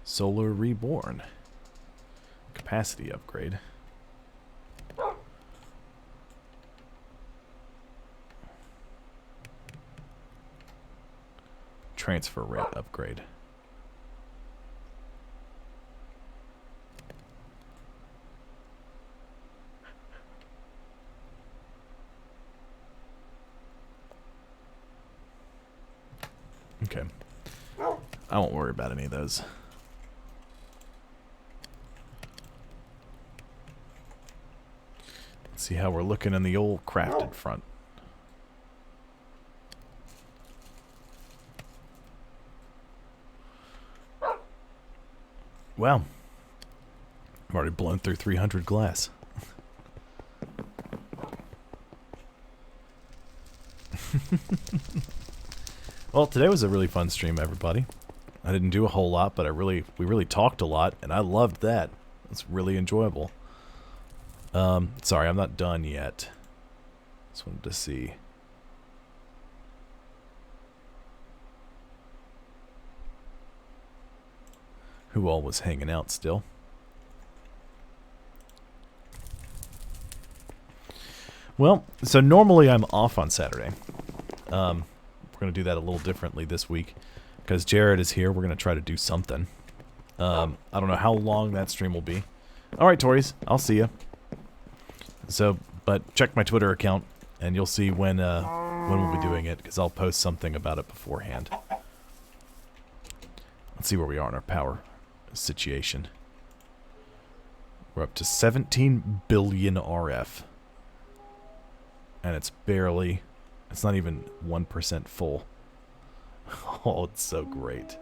Solar Reborn. Capacity upgrade. Transfer rate upgrade. Okay. I won't worry about any of those. Let's see how we're looking in the old crafted front. Wow. I've already blown through 300 glass. Well, today was a really fun stream, everybody. I didn't do a whole lot, but we really talked a lot, and I loved that. It's really enjoyable. Sorry, I'm not done yet. Just wanted to see. Who all was hanging out still. Well, so normally I'm off on Saturday. We're going to do that a little differently this week. Because Jared is here, we're going to try to do something. I don't know how long that stream will be. Alright, Tories, I'll see you. So, but check my Twitter account, and you'll see when we'll be doing it, because I'll post something about it beforehand. Let's see where we are in our power situation. We're up to 17 billion RF. And it's barely, it's not even 1% full. Oh, it's so great.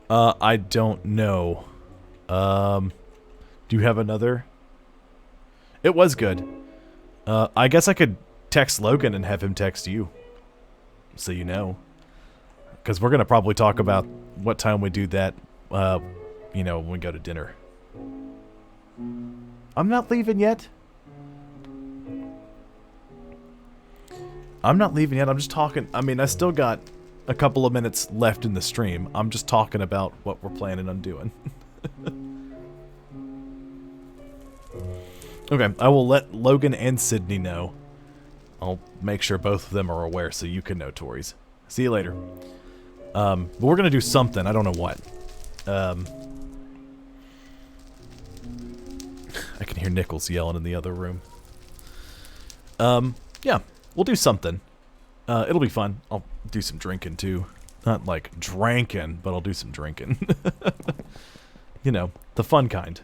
I don't know. Do you have another? It was good. I guess I could text Logan and have him text you. So you know. Because we're going to probably talk about what time we do that, you know, when we go to dinner. I'm not leaving yet. I'm not leaving yet. I'm just talking. I mean, I still got a couple of minutes left in the stream. I'm just talking about what we're planning on doing. Okay, I will let Logan and Sydney know. I'll make sure both of them are aware so you can know, Tories. See you later. But we're going to do something. I don't know what. I can hear Nichols yelling in the other room. Yeah. We'll do something. It'll be fun. I'll do some drinking, too. Not like drinking, but I'll do some drinking. You know, the fun kind.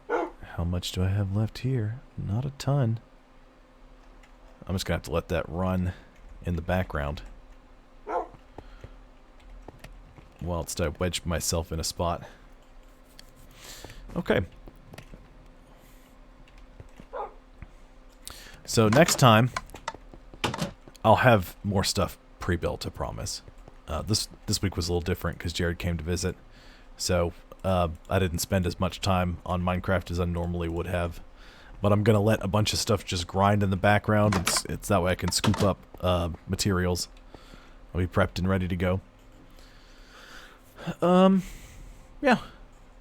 How much do I have left here? Not a ton. I'm just going to have to let that run in the background. Whilst I wedge myself in a spot. Okay. So next time, I'll have more stuff pre-built, I promise. This week was a little different because Jared came to visit. So I didn't spend as much time on Minecraft as I normally would have. But I'm going to let a bunch of stuff just grind in the background. It's that way I can scoop up materials. I'll be prepped and ready to go. Yeah.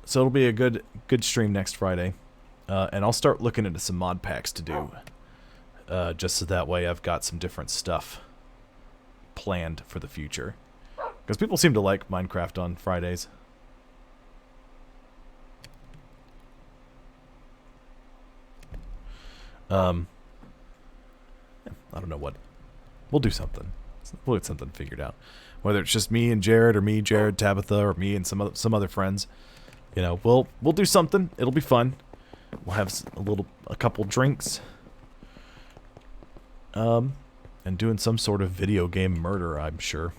So it'll be a good stream next Friday. And I'll start looking into some mod packs to do. Just so that way I've got some different stuff planned for the future. Because people seem to like Minecraft on Fridays. I don't know what. We'll do something. We'll get something figured out. Whether it's just me and Jared, or me, Jared, Tabitha, or me and some other friends. You know, we'll do something. It'll be fun. We'll have a couple drinks. And doing some sort of video game murder, I'm sure.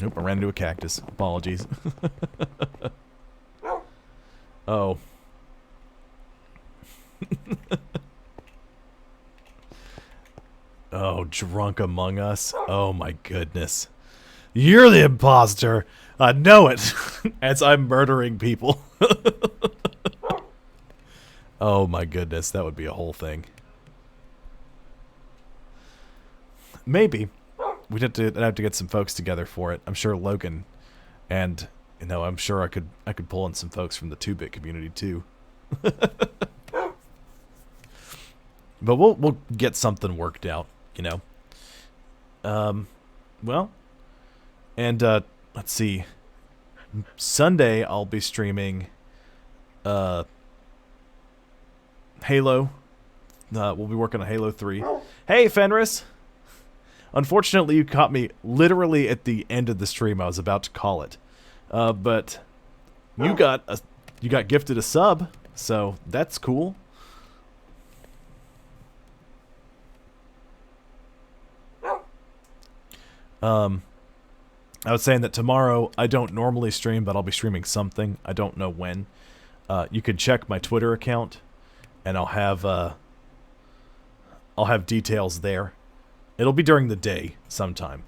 Nope, I ran into a cactus. Apologies. Oh. Oh, drunk among us. Oh my goodness. You're the imposter. I know it. As I'm murdering people. Oh my goodness, that would be a whole thing. Maybe. I'd have to get some folks together for it. I'm sure Logan and, you know, I'm sure I could pull in some folks from the 2-bit community too. But we'll get something worked out, you know. Well, and let's see. Sunday I'll be streaming Halo. We'll be working on Halo 3. Hey, Fenris. Unfortunately, you caught me literally at the end of the stream. I was about to call it, but you got gifted a sub, so that's cool. I was saying that tomorrow I don't normally stream, but I'll be streaming something. I don't know when. You can check my Twitter account, and I'll have details there. It'll be during the day sometime.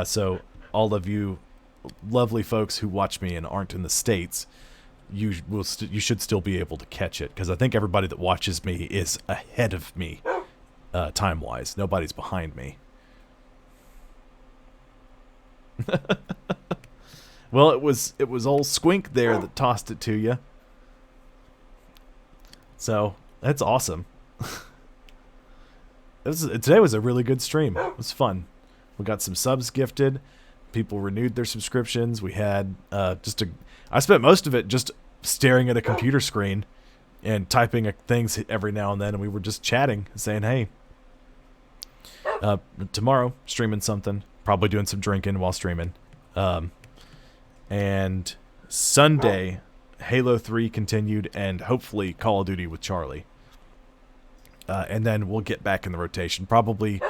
So all of you lovely folks who watch me and aren't in the States, you should still be able to catch it, because I think everybody that watches me is ahead of me, time-wise. Nobody's behind me. Well, it was old Squink there that tossed it to you. So that's awesome. Today was a really good stream. It was fun. We got some subs gifted. People renewed their subscriptions. We had I spent most of it just staring at a computer screen and typing things every now and then, and we were just chatting, saying, hey, tomorrow, streaming something. Probably doing some drinking while streaming. And Sunday, Halo 3 continued, and hopefully Call of Duty with Charlie. And then we'll get back in the rotation. Probably,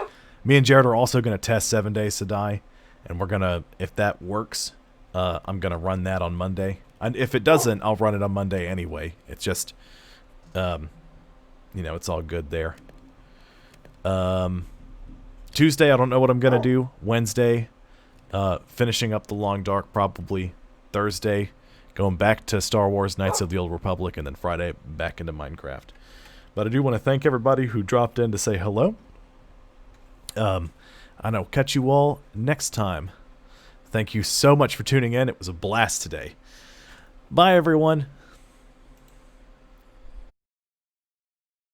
me and Jared are also going to test 7 Days to Die, and we're going to, if that works, I'm going to run that on Monday. And if it doesn't, I'll run it on Monday anyway. It's just, it's all good there. Tuesday, I don't know what I'm going to do. Wednesday, finishing up The Long Dark probably. Thursday, going back to Star Wars Knights of the Old Republic, and then Friday, back into Minecraft. But I do want to thank everybody who dropped in to say hello. And I'll catch you all next time. Thank you so much for tuning in. It was a blast today. Bye, everyone.